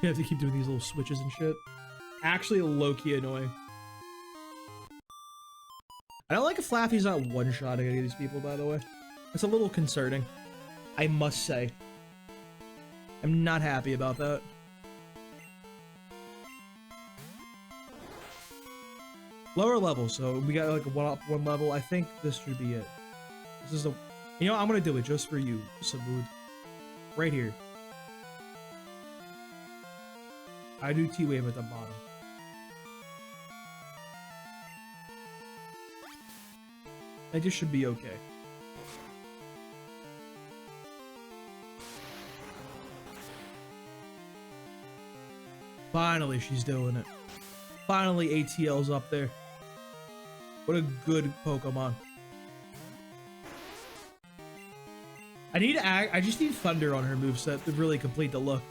We have to keep doing these little switches and shit. Actually, low-key annoying. I don't like if Flaffy's not one-shotting any of these people, by the way. It's a little concerning, I must say. I'm not happy about that. Lower level, so we got like one level. I think this should be it. This is the... You know, I'm gonna do it just for you, Samud. Right here. I do T-Wave at the bottom. I just should be okay. Finally, she's doing it. Finally, ATL's up there. What a good Pokemon. I just need Thunder on her moveset to really complete the look.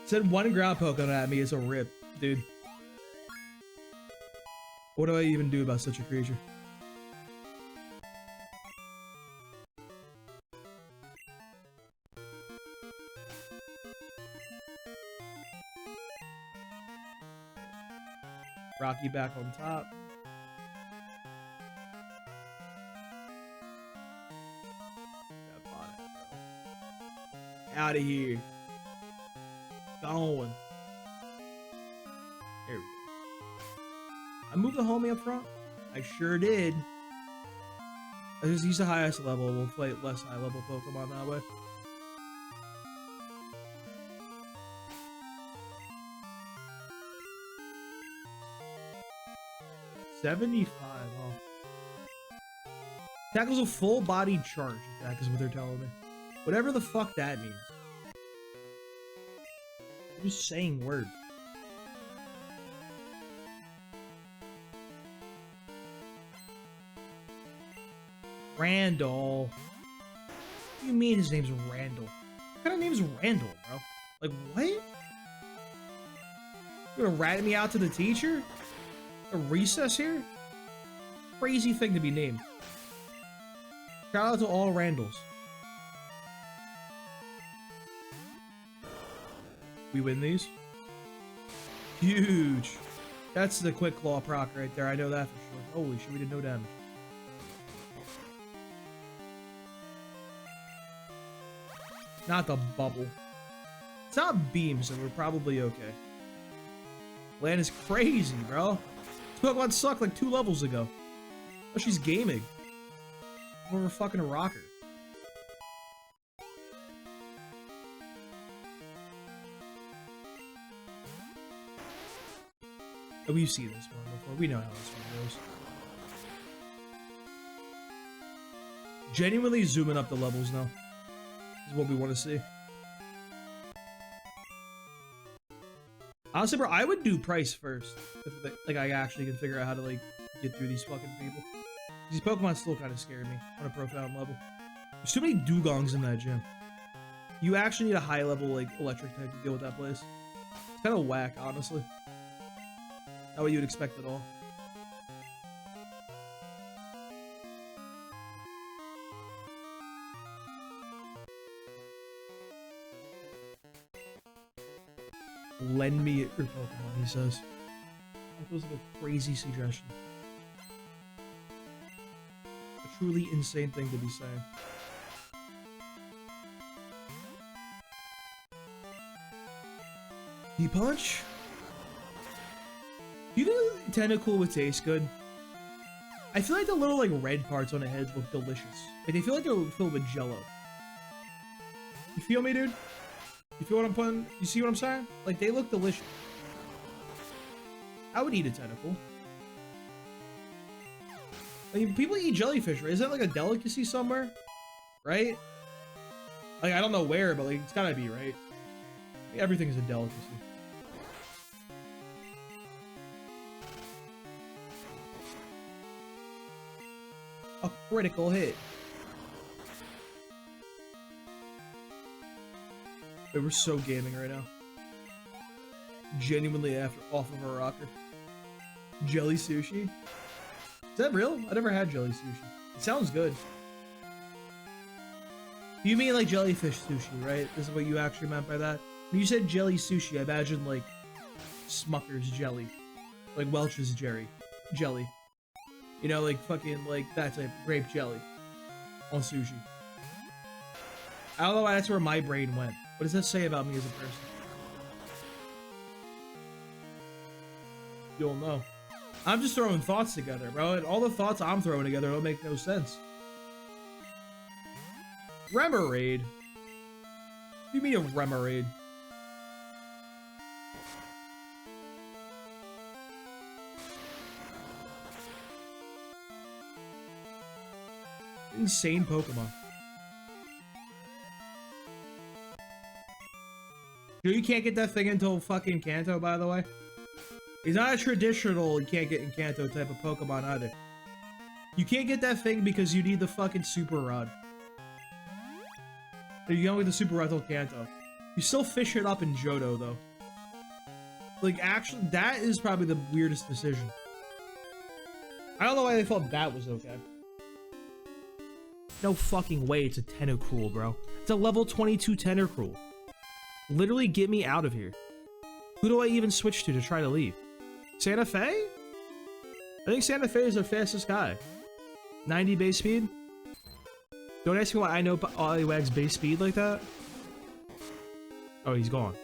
Send one ground Pokemon at me is a rip, dude. What do I even do about such a creature? Rocky back on top. Out of here. Going. There we go. I moved the homie up front. I sure did. I just use the highest level. We'll play less high level Pokemon that way. $75, huh? Tackle's a full body charge attack is what they're telling me. Whatever the fuck that means. I'm just saying words. Randall. What do you mean his name's Randall? What kind of name's Randall, bro? Like, what? You gonna rat me out to the teacher? A recess here? Crazy thing to be named. Shout out to all Randalls. We win these? Huge. That's the quick claw proc right there. I know that for sure. Holy shit, we did no damage. Not the bubble. It's not beam, so we're probably okay. Lan is crazy, bro. This Pokemon sucked like 2 levels ago. Oh, she's gaming. More of a fucking rocker. Oh, we've seen this one before. We know how this one goes. Genuinely zooming up the levels now. This is what we want to see. Honestly, bro, I would do price first. If, like, I actually can figure out how to, like, get through these fucking people. These Pokemon still kind of scare me on a profound level. There's too many dugongs in that gym. You actually need a high level, like, electric type to deal with that place. It's kind of whack, honestly. Not what you'd expect at all. Lend me your Pokemon, he says. That feels like a crazy suggestion. A truly insane thing to be saying. D-Punch? Do you think Tentacool would taste good? I feel like the little like red parts on the heads look delicious. Like they feel like they're filled with jello. You feel me, dude? You feel what I'm putting? You see what I'm saying? Like they look delicious. I would eat a Tentacool. I mean, people eat jellyfish, right? Is that like a delicacy somewhere? Right? Like I don't know where, but like it's gotta be, right? Like, everything is a delicacy. A critical hit. Wait, we're so gaming right now. Genuinely off of a rocker. Jelly sushi? Is that real? I never had jelly sushi. It sounds good. You mean like jellyfish sushi, right? This is what you actually meant by that? When you said jelly sushi, I imagine like Smucker's jelly. Like Welch's jelly. You know, like fucking like that type of grape jelly on sushi. I don't know why that's where my brain went. What does that say about me as a person? You'll know. I'm just throwing thoughts together, bro. And all the thoughts I'm throwing together don't make no sense. Remoraid? What do you mean a Remoraid? Insane Pokemon. You can't get that thing until fucking Kanto, by the way. He's not a traditional you can't get in Kanto type of Pokemon either. You can't get that thing because you need the fucking Super Rod. You don't get the Super Rod till Kanto. You still fish it up in Johto, though. Like, actually, that is probably the weirdest decision. I don't know why they thought that was okay. No fucking way it's a Tentacool, bro. It's a level 22 Tentacool. Literally get me out of here. Who do I even switch to try to leave? Santa Fe? I think Santa Fe is the fastest guy. 90 base speed? Don't ask me why I know Ollywag's base speed like that. Oh, he's gone.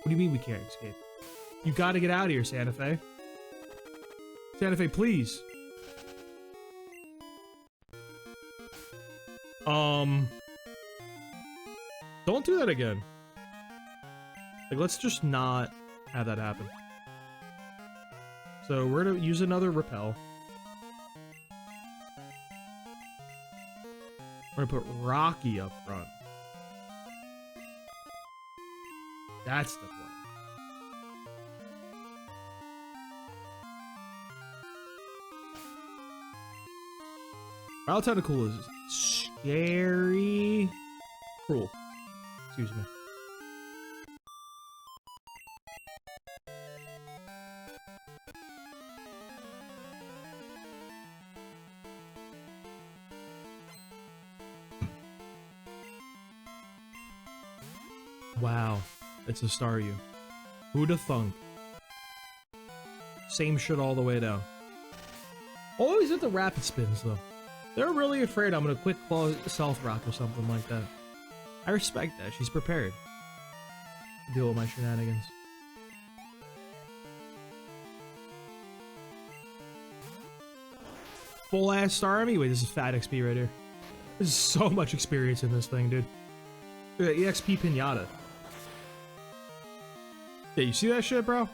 What do you mean we can't escape? You gotta get out of here, Santa Fe. Santa Fe, please. Don't do that again. Like, let's just not have that happen. So we're gonna use another repel. We're gonna put Rocky up front. That's the plan. Wild Tentacool is very cruel. Excuse me. Wow, it's a Staryu. Who'da thunk? Same shit all the way down. Always at the rapid spins though. They're really afraid I'm gonna quick claw Stealth Rock or something like that. I respect that. She's prepared to deal with my shenanigans. Full ass Star Army? Wait, this is fat XP right here. There's so much experience in this thing, dude. Look at that EXP Pinata. Yeah, you see that shit, bro?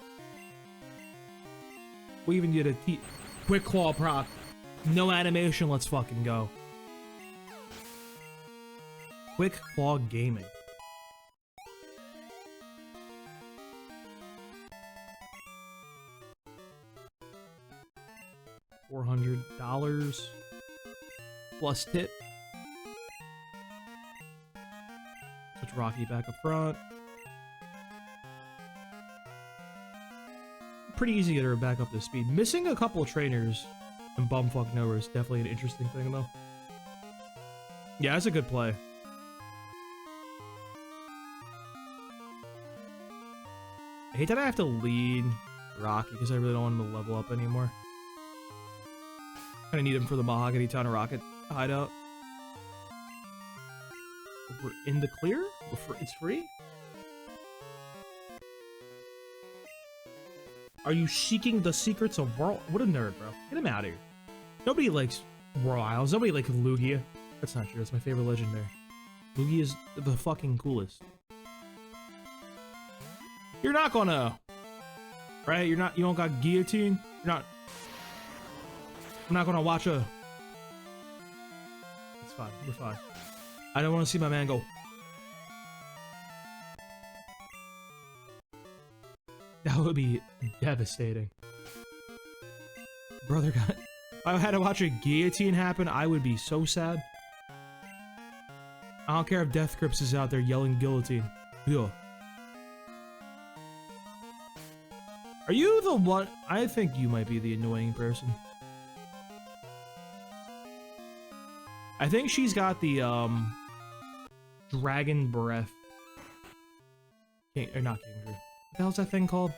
We even get a quick claw proc. No animation, let's fucking go. Quick claw gaming. $400 plus tip. Switch Rocky back up front. Pretty easy to get her back up to speed. Missing a couple of trainers and bumfuck nowhere is definitely an interesting thing though. Yeah, that's a good play. I hate that I have to lead Rocky because I really don't want him to level up anymore. Kinda need him for the Mahogany Town Rocket hideout. We're in the clear? It's free? Are you seeking the secrets of World? What a nerd, bro. Get him out of here. Nobody likes Royal Isles. Nobody likes Lugia. That's not true. That's my favorite legendary. Lugia is the fucking coolest. You're not gonna... Right? You don't got guillotine? You're not... I'm not gonna watch a... It's fine. We're fine. I don't want to see my man go... That would be devastating. Brother got... If I had to watch a guillotine happen, I would be so sad. I don't care if Death Grips is out there yelling guillotine. Ugh. Are you the one? I think you might be the annoying person. I think she's got the, Dragon Breath. Or not King Drew. What the hell's that thing called?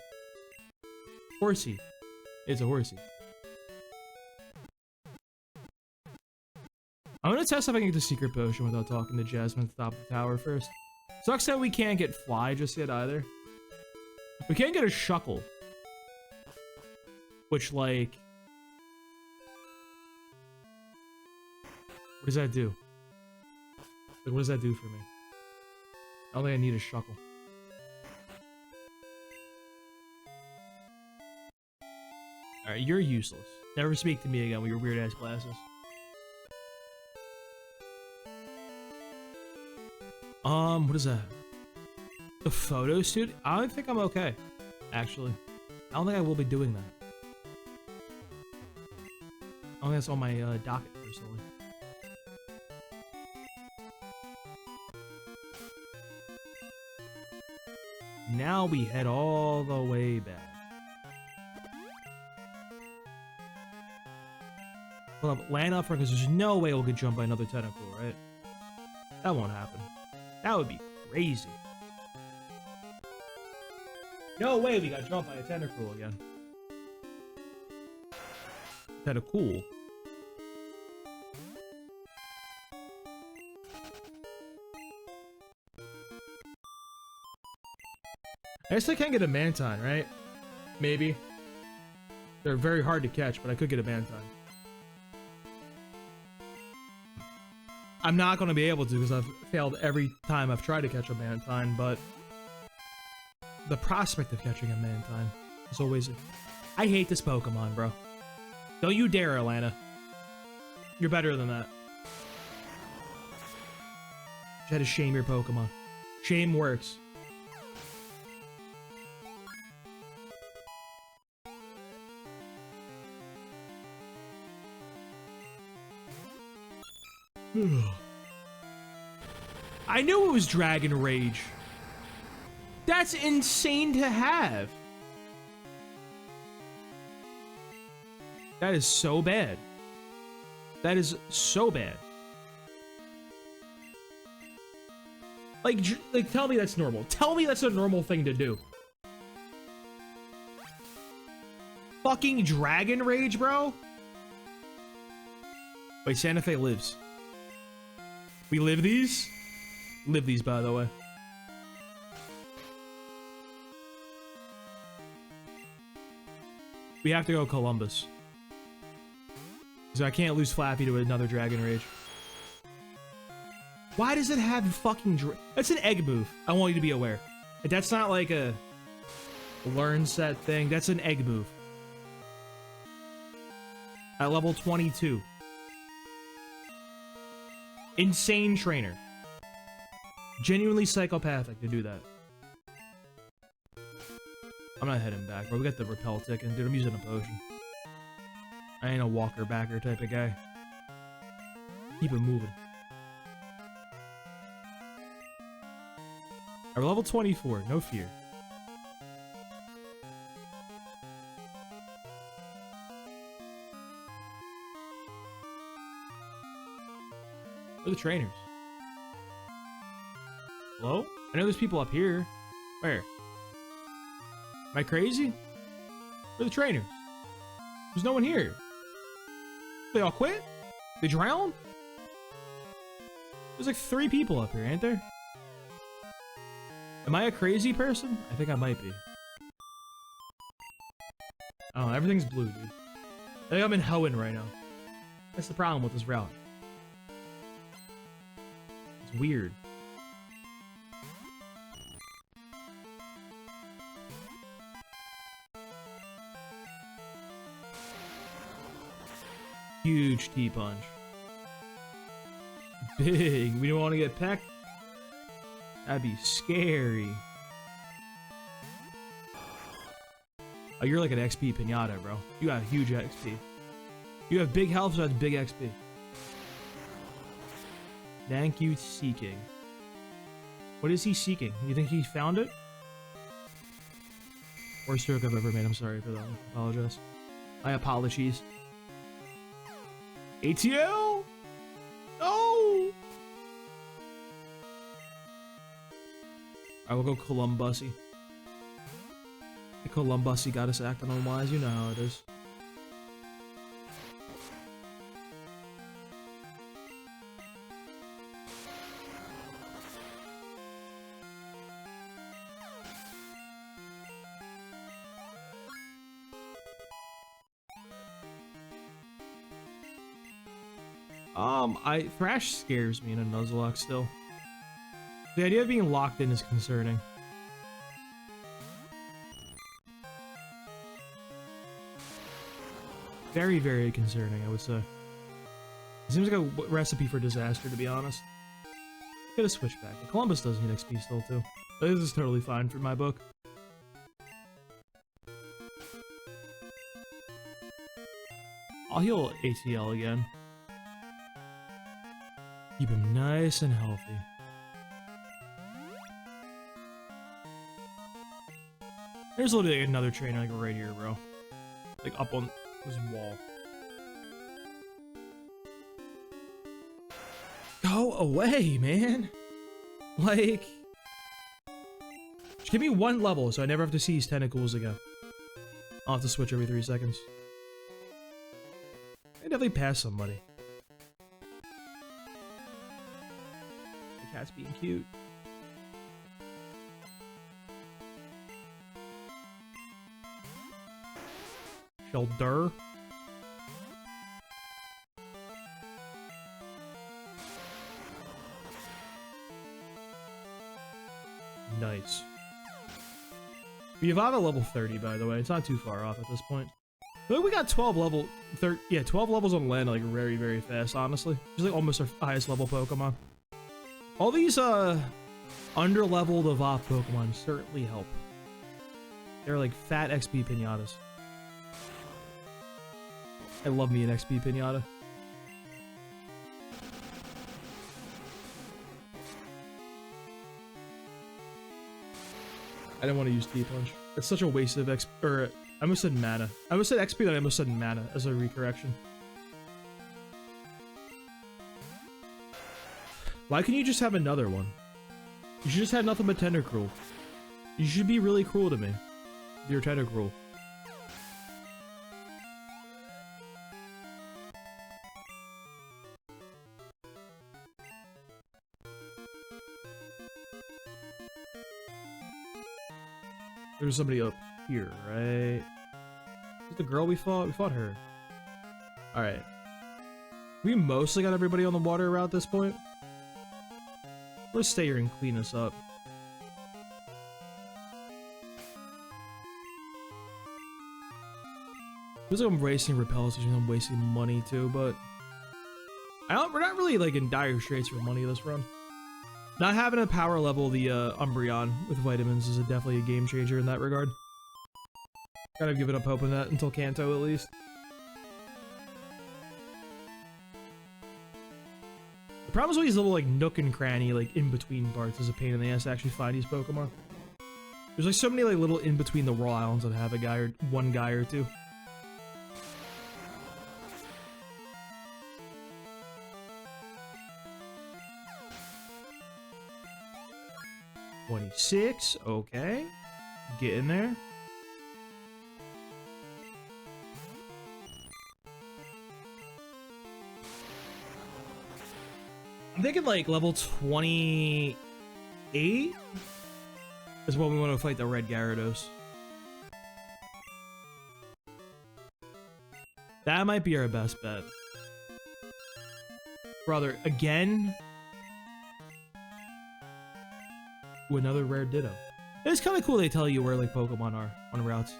Horsey. It's a horsey. I'm gonna test if I can get the secret potion without talking to Jasmine at the top of the tower first. Sucks that we can't get Fly just yet either. We can't get a Shuckle. Which, like... What does that do? Like, what does that do for me? I don't think I need a Shuckle. Alright, you're useless. Never speak to me again with your weird-ass glasses. What is that? The photo shoot? I don't think I'm okay, actually. I don't think I will be doing that. I don't think that's on my docket, personally. Now we head all the way back. Hold up, land up front, because there's no way we'll get jumped by another tentacle, right? That won't happen. That would be crazy. No way we got jumped by a tentacle again. Tentacle. I guess I can't get a Mantine, right? Maybe. They're very hard to catch, but I could get a Mantine. I'm not going to be able to because I've failed every time I've tried to catch a Mantine, but the prospect of catching a Mantine is always... I hate this Pokemon, bro. Don't you dare, Atlanta. You're better than that. You had to shame your Pokemon. Shame works. I knew it was Dragon Rage. That's insane to have. That is so bad. That is so bad. Like, tell me that's normal. Tell me that's a normal thing to do. Fucking Dragon Rage, bro? Wait, Santa Fe lives. We live these? Live these, by the way. We have to go Columbus. So I can't lose Flappy to another Dragon Rage. Why does it have fucking that's an egg move. I want you to be aware. That's not like a learn set thing. That's an egg move. At level 22. Insane trainer. Genuinely psychopathic to do that. I'm not heading back, bro. We got the repel ticket. Dude, I'm using a potion. I ain't a walker backer type of guy. Keep it moving. We're level 24, no fear. Where are the trainers? Hello? I know there's people up here. Where? Am I crazy? Where are the trainers? There's no one here. They all quit? They drowned? There's like 3 people up here, ain't there? Am I a crazy person? I think I might be. Oh, everything's blue, dude. I think I'm in Hoenn right now. That's the problem with this route. It's weird. Huge T-punch. Big. We don't want to get pecked. That'd be scary. Oh, you're like an XP pinata, bro. You got huge XP. You have big health, so that's big XP. Thank you, seeking. What is he seeking? You think he found it? Worst joke I've ever made. I'm sorry for that. I apologize. My apologies. ATL? No! I will go Columbussy. The Columbussy got us acting unwise. You know how it is. Thrash scares me in a Nuzlocke still. The idea of being locked in is concerning. Very, very concerning, I would say. It seems like a recipe for disaster, to be honest. Get a switchback. Columbus does need XP still, too. This is totally fine for my book. I'll heal ATL again. Keep him nice and healthy. There's literally like another trainer like right here, bro. Like up on this wall. Go away, man. Like, just give me 1 level so I never have to see these tentacles again. I'll have to switch every 3 seconds. I definitely pass somebody. The cat's being cute. Shelder. Nice. We evolve at level 30, by the way. It's not too far off at this point. I feel like we got 12 level... 12 levels on land, like, very, very fast, honestly. It's like almost our highest level Pokemon. All these, under-leveled evolved Pokemon certainly help. They're like fat XP pinatas. I love me an XP pinata. I didn't want to use T-Punch. It's such a waste of XP, or I almost said mana. I almost said XP, then I almost said mana as a recorrection. Why can't you just have another one? You should just have nothing but tender cruel. You should be really cruel to me. You're tender cruel. There's somebody up here, right? Is it the girl we fought? We fought her. Alright. We mostly got everybody on the water route at this point. Let's stay here and clean this up. Feels like I'm wasting repels, I'm wasting money too, but we're not really like in dire straits for money this run. Not having a power level the Umbreon with vitamins is definitely a game changer in that regard. Kind of giving up hope on that until Kanto at least. The problem is with these little like nook and cranny like in between parts is a pain in the ass to actually find these Pokemon. There's like so many like little in between the raw islands that have a guy or one guy or two. $26, okay. Get in there. I'm thinking like level 28 is what we want to fight the red Gyarados. That might be our best bet. Brother, again? Ooh, another rare Ditto. It's kind of cool they tell you where like Pokemon are on routes.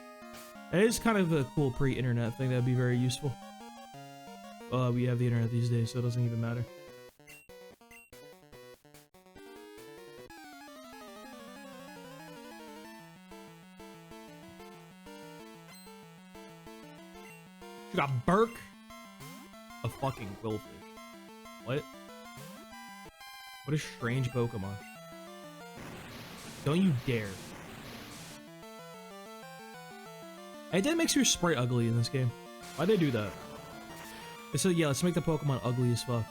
It is kind of a cool pre-internet thing that'd be very useful. We have the internet these days, so it doesn't even matter. You got Burke, a fucking Quillfish. What? What a strange Pokemon. Don't you dare. It did make your sprite ugly in this game. Why'd they do that? They said, yeah, let's make the Pokemon ugly as fuck.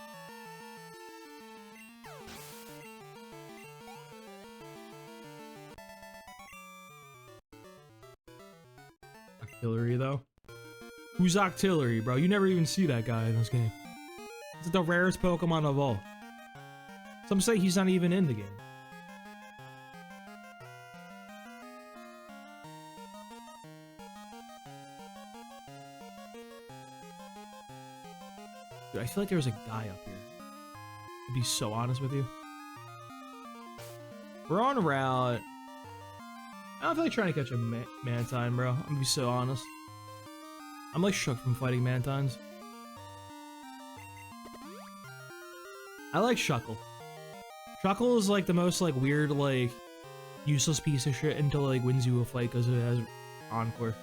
Octillery, though? Who's Octillery, bro? You never even see that guy in this game. It's the rarest Pokemon of all. Some say he's not even in the game. Dude, I feel like there was a guy up here. To be so honest with you. We're on route. I don't feel like trying to catch a Mantine, bro. I'm gonna be so honest. I'm like shook from fighting Mantines. I like Shuckle. Shuckle is like the most like weird, like useless piece of shit until it like wins you a fight because it has Encore.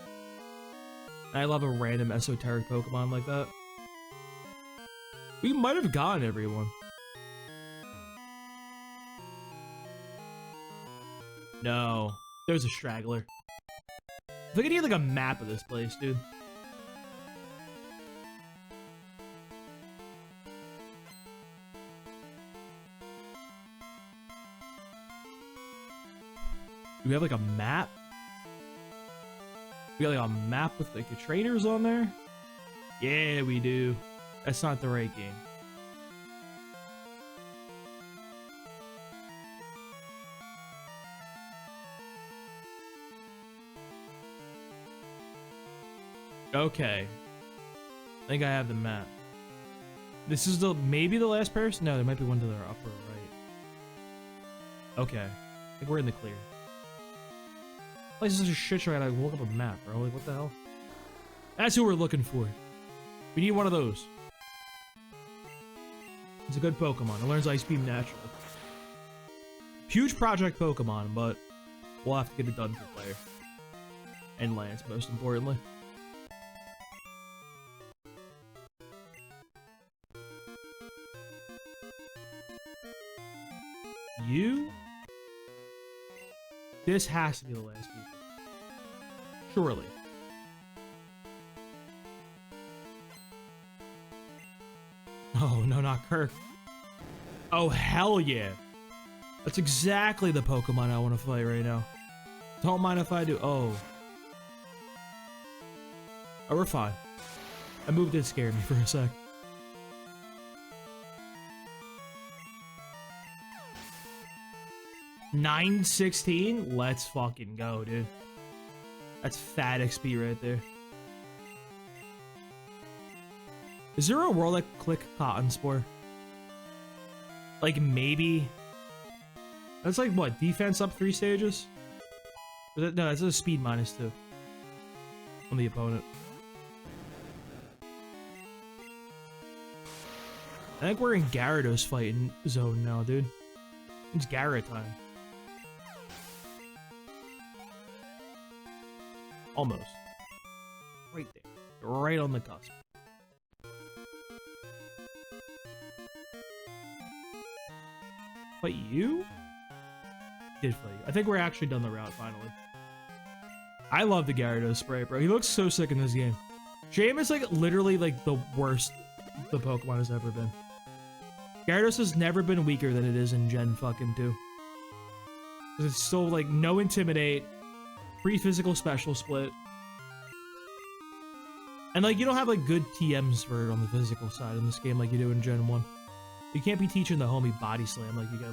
And I love a random esoteric Pokemon like that. We might have gotten everyone. No. There's a straggler. I think I need like a map of this place, dude. Do we have like a map? We got like a map with like the trainers on there? Yeah, we do. That's not the right game. Okay. I think I have the map. This is the maybe the last person? No, there might be one to the upper right. Okay. I think we're in the clear. This is such a shit show. I gotta look up a map, bro. Like, what the hell? That's who we're looking for. We need one of those. It's a good Pokemon. It learns Ice Beam naturally. Huge project Pokemon, but we'll have to get it done for player. And Lance, most importantly. You? This has to be the last people. Surely. Oh, no, not Kirk. Oh, hell yeah. That's exactly the Pokemon I want to fight right now. Don't mind if I do. Oh. Oh, we're fine. That move did scare me for a sec. $9.16? Let's fucking go, dude. That's fat XP right there. Is there a world that click Cotton Spore? Like, maybe. That's like, what, defense up 3 stages? No, that's a speed -2 on the opponent. I think we're in Gyarados fighting zone now, dude. It's Gyara time. Almost. Right there. Right on the cusp. Fight you? Did fight you. I think we're actually done the route finally. I love the Gyarados spray, bro. He looks so sick in this game. Shame is like literally like the worst the Pokemon has ever been. Gyarados has never been weaker than it is in Gen fucking 2. It's still like no Intimidate, free physical special split. And like you don't have like good TMs for it on the physical side in this game like you do in Gen 1. You can't be teaching the homie body slam like you got.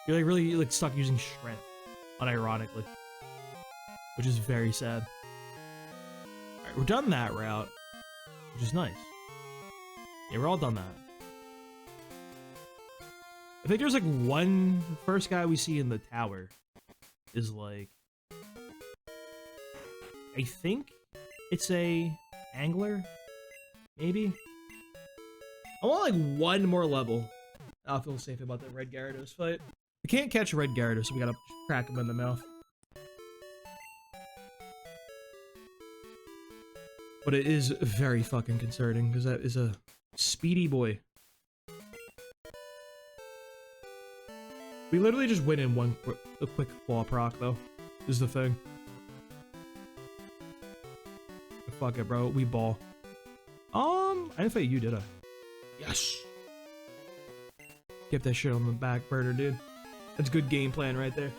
You're like really like stuck using strength, unironically. Which is very sad. Alright, we're done that route. Which is nice. Yeah, we're all done that. I think there's like one first guy we see in the tower is like I think it's a angler, maybe. I want like one more level. I'll feel safe about that red Gyarados fight. We can't catch a red Gyarados, so we gotta crack him in the mouth. But it is very fucking concerning because that is a speedy boy. We literally just win in a quick claw proc though. Is the thing. Fuck it, bro. We ball. I didn't fight you, did I? Yes. Get that shit on the back burner, dude. That's good game plan right there.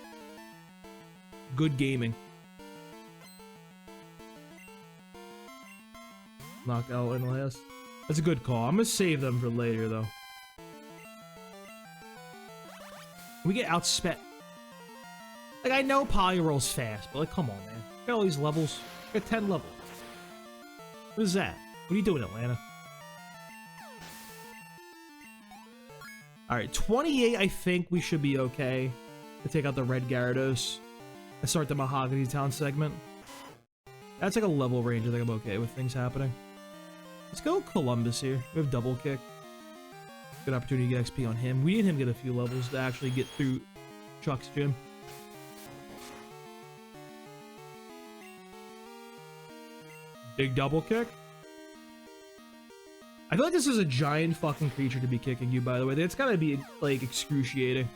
Good gaming. Knockout in last. That's a good call. I'm gonna save them for later, though. We get outspent. Like, I know Polyroll's fast, but like, come on, man. Got all these levels. Got 10 levels. What is that? What are you doing, Atlanta? Alright, 28, I think we should be okay to take out the red Gyarados and start the Mahogany Town segment. That's like a level range I think I'm okay with things happening. Let's go Columbus here. We have double kick. Good opportunity to get XP on him. We need him to get a few levels to actually get through Chuck's gym. Big double kick. I feel like this is a giant fucking creature to be kicking you, by the way. It's gotta be, like, excruciating.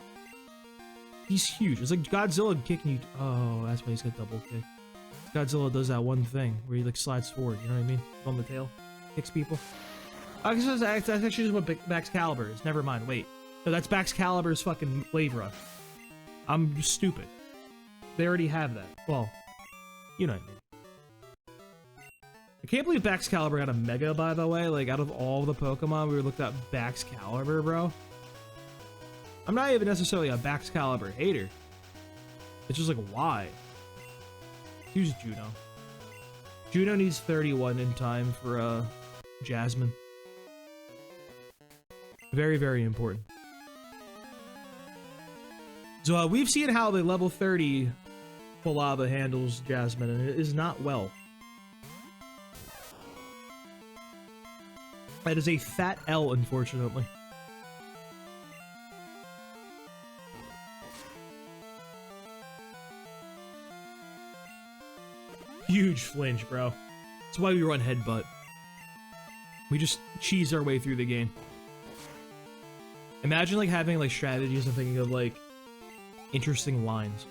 He's huge. It's like Godzilla kicking you. Oh, that's why he's got double kick. Godzilla does that one thing where he, like, slides forward, you know what I mean? On the tail. Kicks people. I guess that's actually just what Baxcalibur is. Never mind. Wait. No, that's Baxcalibur's fucking wave run. I'm just stupid. They already have that. Well, you know what I mean. I can't believe Baxcalibur got a Mega, by the way. Like, out of all the Pokemon, we looked at Baxcalibur, bro. I'm not even necessarily a Baxcalibur hater. It's just like, why? Who's Juno? Juno needs 31 in time for, Jasmine. Very, very important. So, we've seen how the level 30 Palava handles Jasmine, and it is not well. That is a fat L, unfortunately. Huge flinch, bro. That's why we run Headbutt. We just cheese our way through the game. Imagine, like, having, like, strategies and thinking of, like, interesting lines.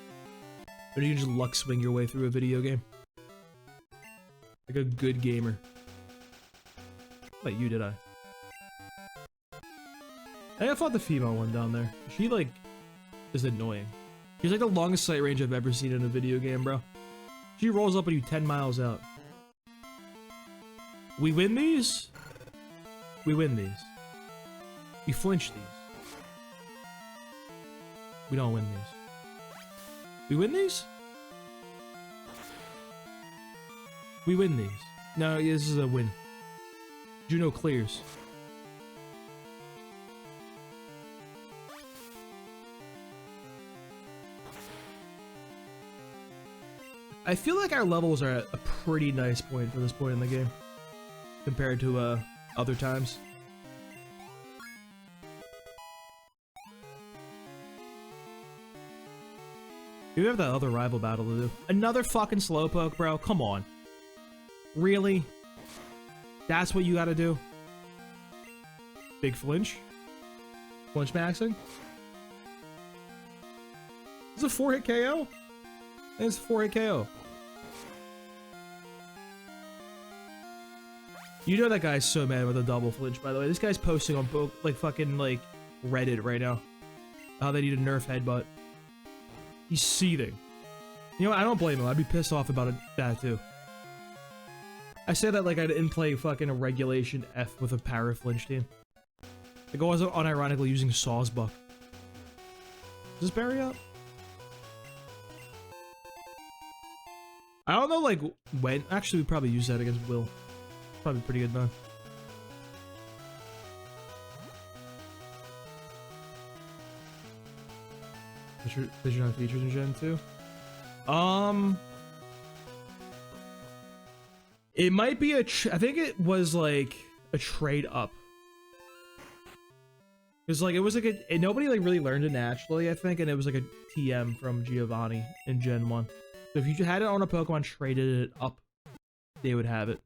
But you can just luck swing your way through a video game. Like a good gamer. Like you, did I? I fought the female one down there. She, like, is annoying. She's like the longest sight range I've ever seen in a video game, bro. She rolls up at you 10 miles out. We win these? We win these. We flinch these. We don't win these. We win these? We win these. No, this is a win. Juno clears. I feel like our levels are at a pretty nice point for this point in the game. Compared to other times. We have that other rival battle to do. Another fucking slowpoke, bro. Come on. Really? That's what you gotta do? Big flinch? Flinch maxing? Is it a 4-hit KO? I think it's a 4-hit KO. You know that guy's so mad with a double flinch, by the way. This guy's posting on like fucking like Reddit right now. How they need a nerf headbutt. He's seething. You know what? I don't blame him. I'd be pissed off about that too. I say that like I didn't play fucking a regulation F with a para flinch team. Like I wasn't unironically using Sawsbuck. Does this berry up? I don't know like when. Actually, we probably use that against Will. Probably pretty good though. Vision on features in Gen 2. It might be I think it was like a trade up. Cause like it was like nobody like really learned it naturally, I think, and it was like a TM from Giovanni in Gen 1. So if you had it on a Pokemon, traded it up, they would have it.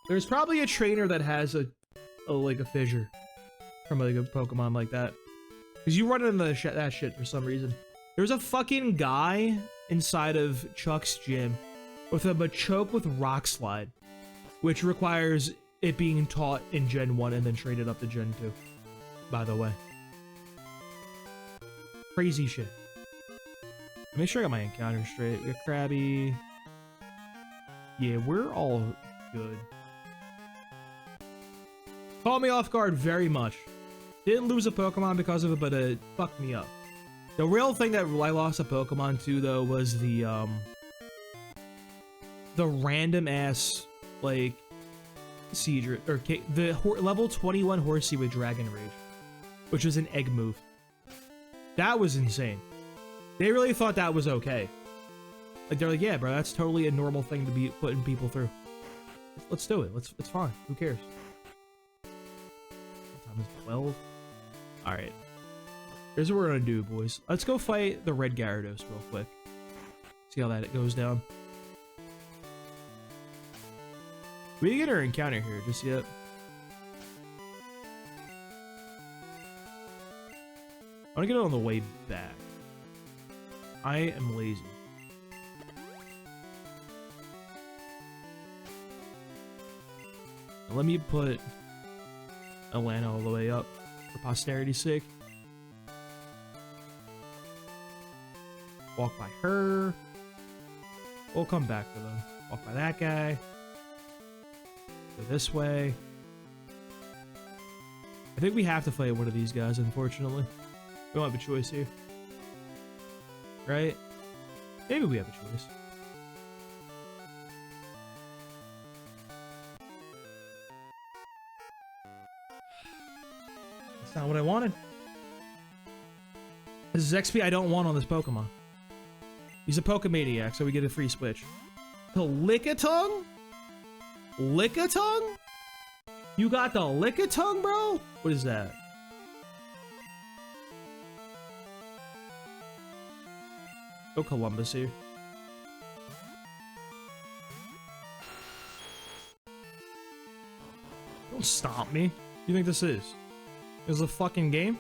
There's probably a trainer that has a like a fissure from like a Pokemon like that. Cause you run into that shit for some reason. There's a fucking guy inside of Chuck's gym with a Machoke with Rock Slide, which requires it being taught in Gen 1 and then traded up to Gen 2, by the way. Crazy shit. Make sure I got my encounter straight. We got Krabby. Yeah, we're all good. Caught me off guard very much. Didn't lose a Pokemon because of it, but it fucked me up. The real thing that I lost a Pokemon to, though, was the random ass, like, Seedra, or the level 21 Horsey with Dragon Rage, which was an egg move. That was insane. They really thought that was okay. Like, they're like, yeah, bro, that's totally a normal thing to be putting people through. Let's do it. It's fine. Who cares? Time is 12. Alright. Here's what we're gonna do, boys. Let's go fight the red Gyarados real quick. See how that goes down. We didn't get our encounter here just yet. I wanna get it on the way back. I am lazy. Now let me put Alana all the way up for posterity's sake. Walk by her. We'll come back to them. Walk by that guy. Go this way. I think we have to fight one of these guys, unfortunately. We don't have a choice here. Right? Maybe we have a choice. That's not what I wanted. This is XP I don't want on this Pokemon. He's a Pokemaniac, so we get a free switch. The Lickitung? Lickitung? You got the Lickitung, bro? What is that? Go Columbus here. Don't stomp me. What do you think this is? This is a fucking game?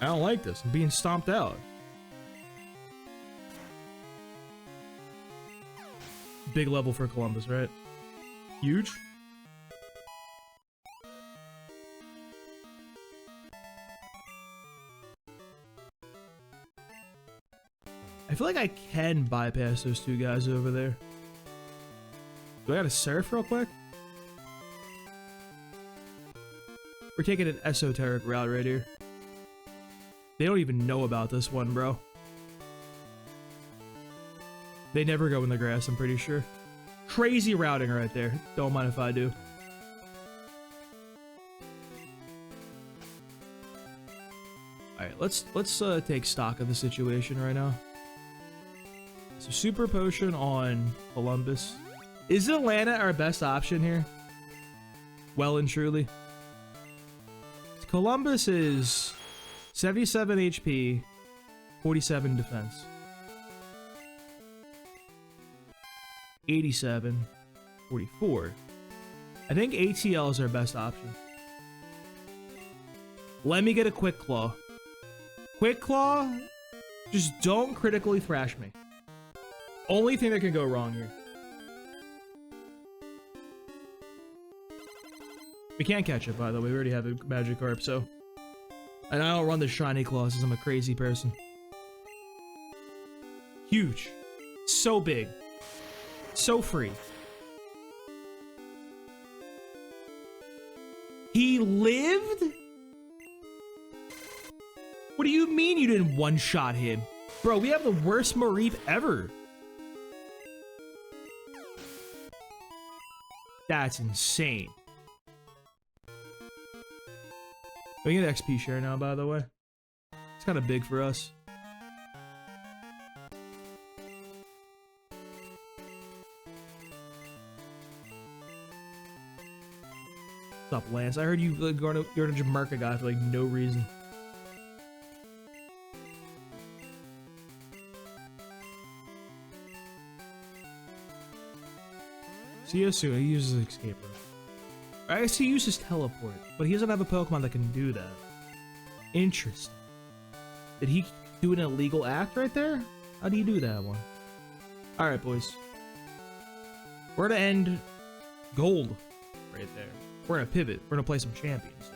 I don't like this. I'm being stomped out. Big level for Columbus, right? Huge. I feel like I can bypass those two guys over there. Do I gotta surf real quick? We're taking an esoteric route right here. They don't even know about this one, bro. They never go in the grass, I'm pretty sure. Crazy routing right there. Don't mind if I do. Alright, let's take stock of the situation right now. So Super Potion on Columbus. Is Atlanta our best option here? Well and truly. Columbus is 77 HP, 47 defense. 87, 44. I think ATL is our best option. Let me get a Quick Claw. Quick Claw, just don't critically thrash me. Only thing that can go wrong here. We can't catch it, by the way. We already have a Magikarp, so. And I don't run the shiny claws because I'm a crazy person. Huge. So big. So free. He lived? What do you mean you didn't one-shot him? Bro, we have the worst Mareep ever. That's insane. We get XP share now, by the way. It's kind of big for us. What's up, Lance? I heard you you're a Jamarca guy for like no reason. See you soon. He uses escape rope. I guess he uses teleport, but he doesn't have a Pokemon that can do that. Interesting. Did he do an illegal act right there? How do you do that one? Alright, boys. We're gonna end gold right there. We're gonna pivot. We're gonna play some champions.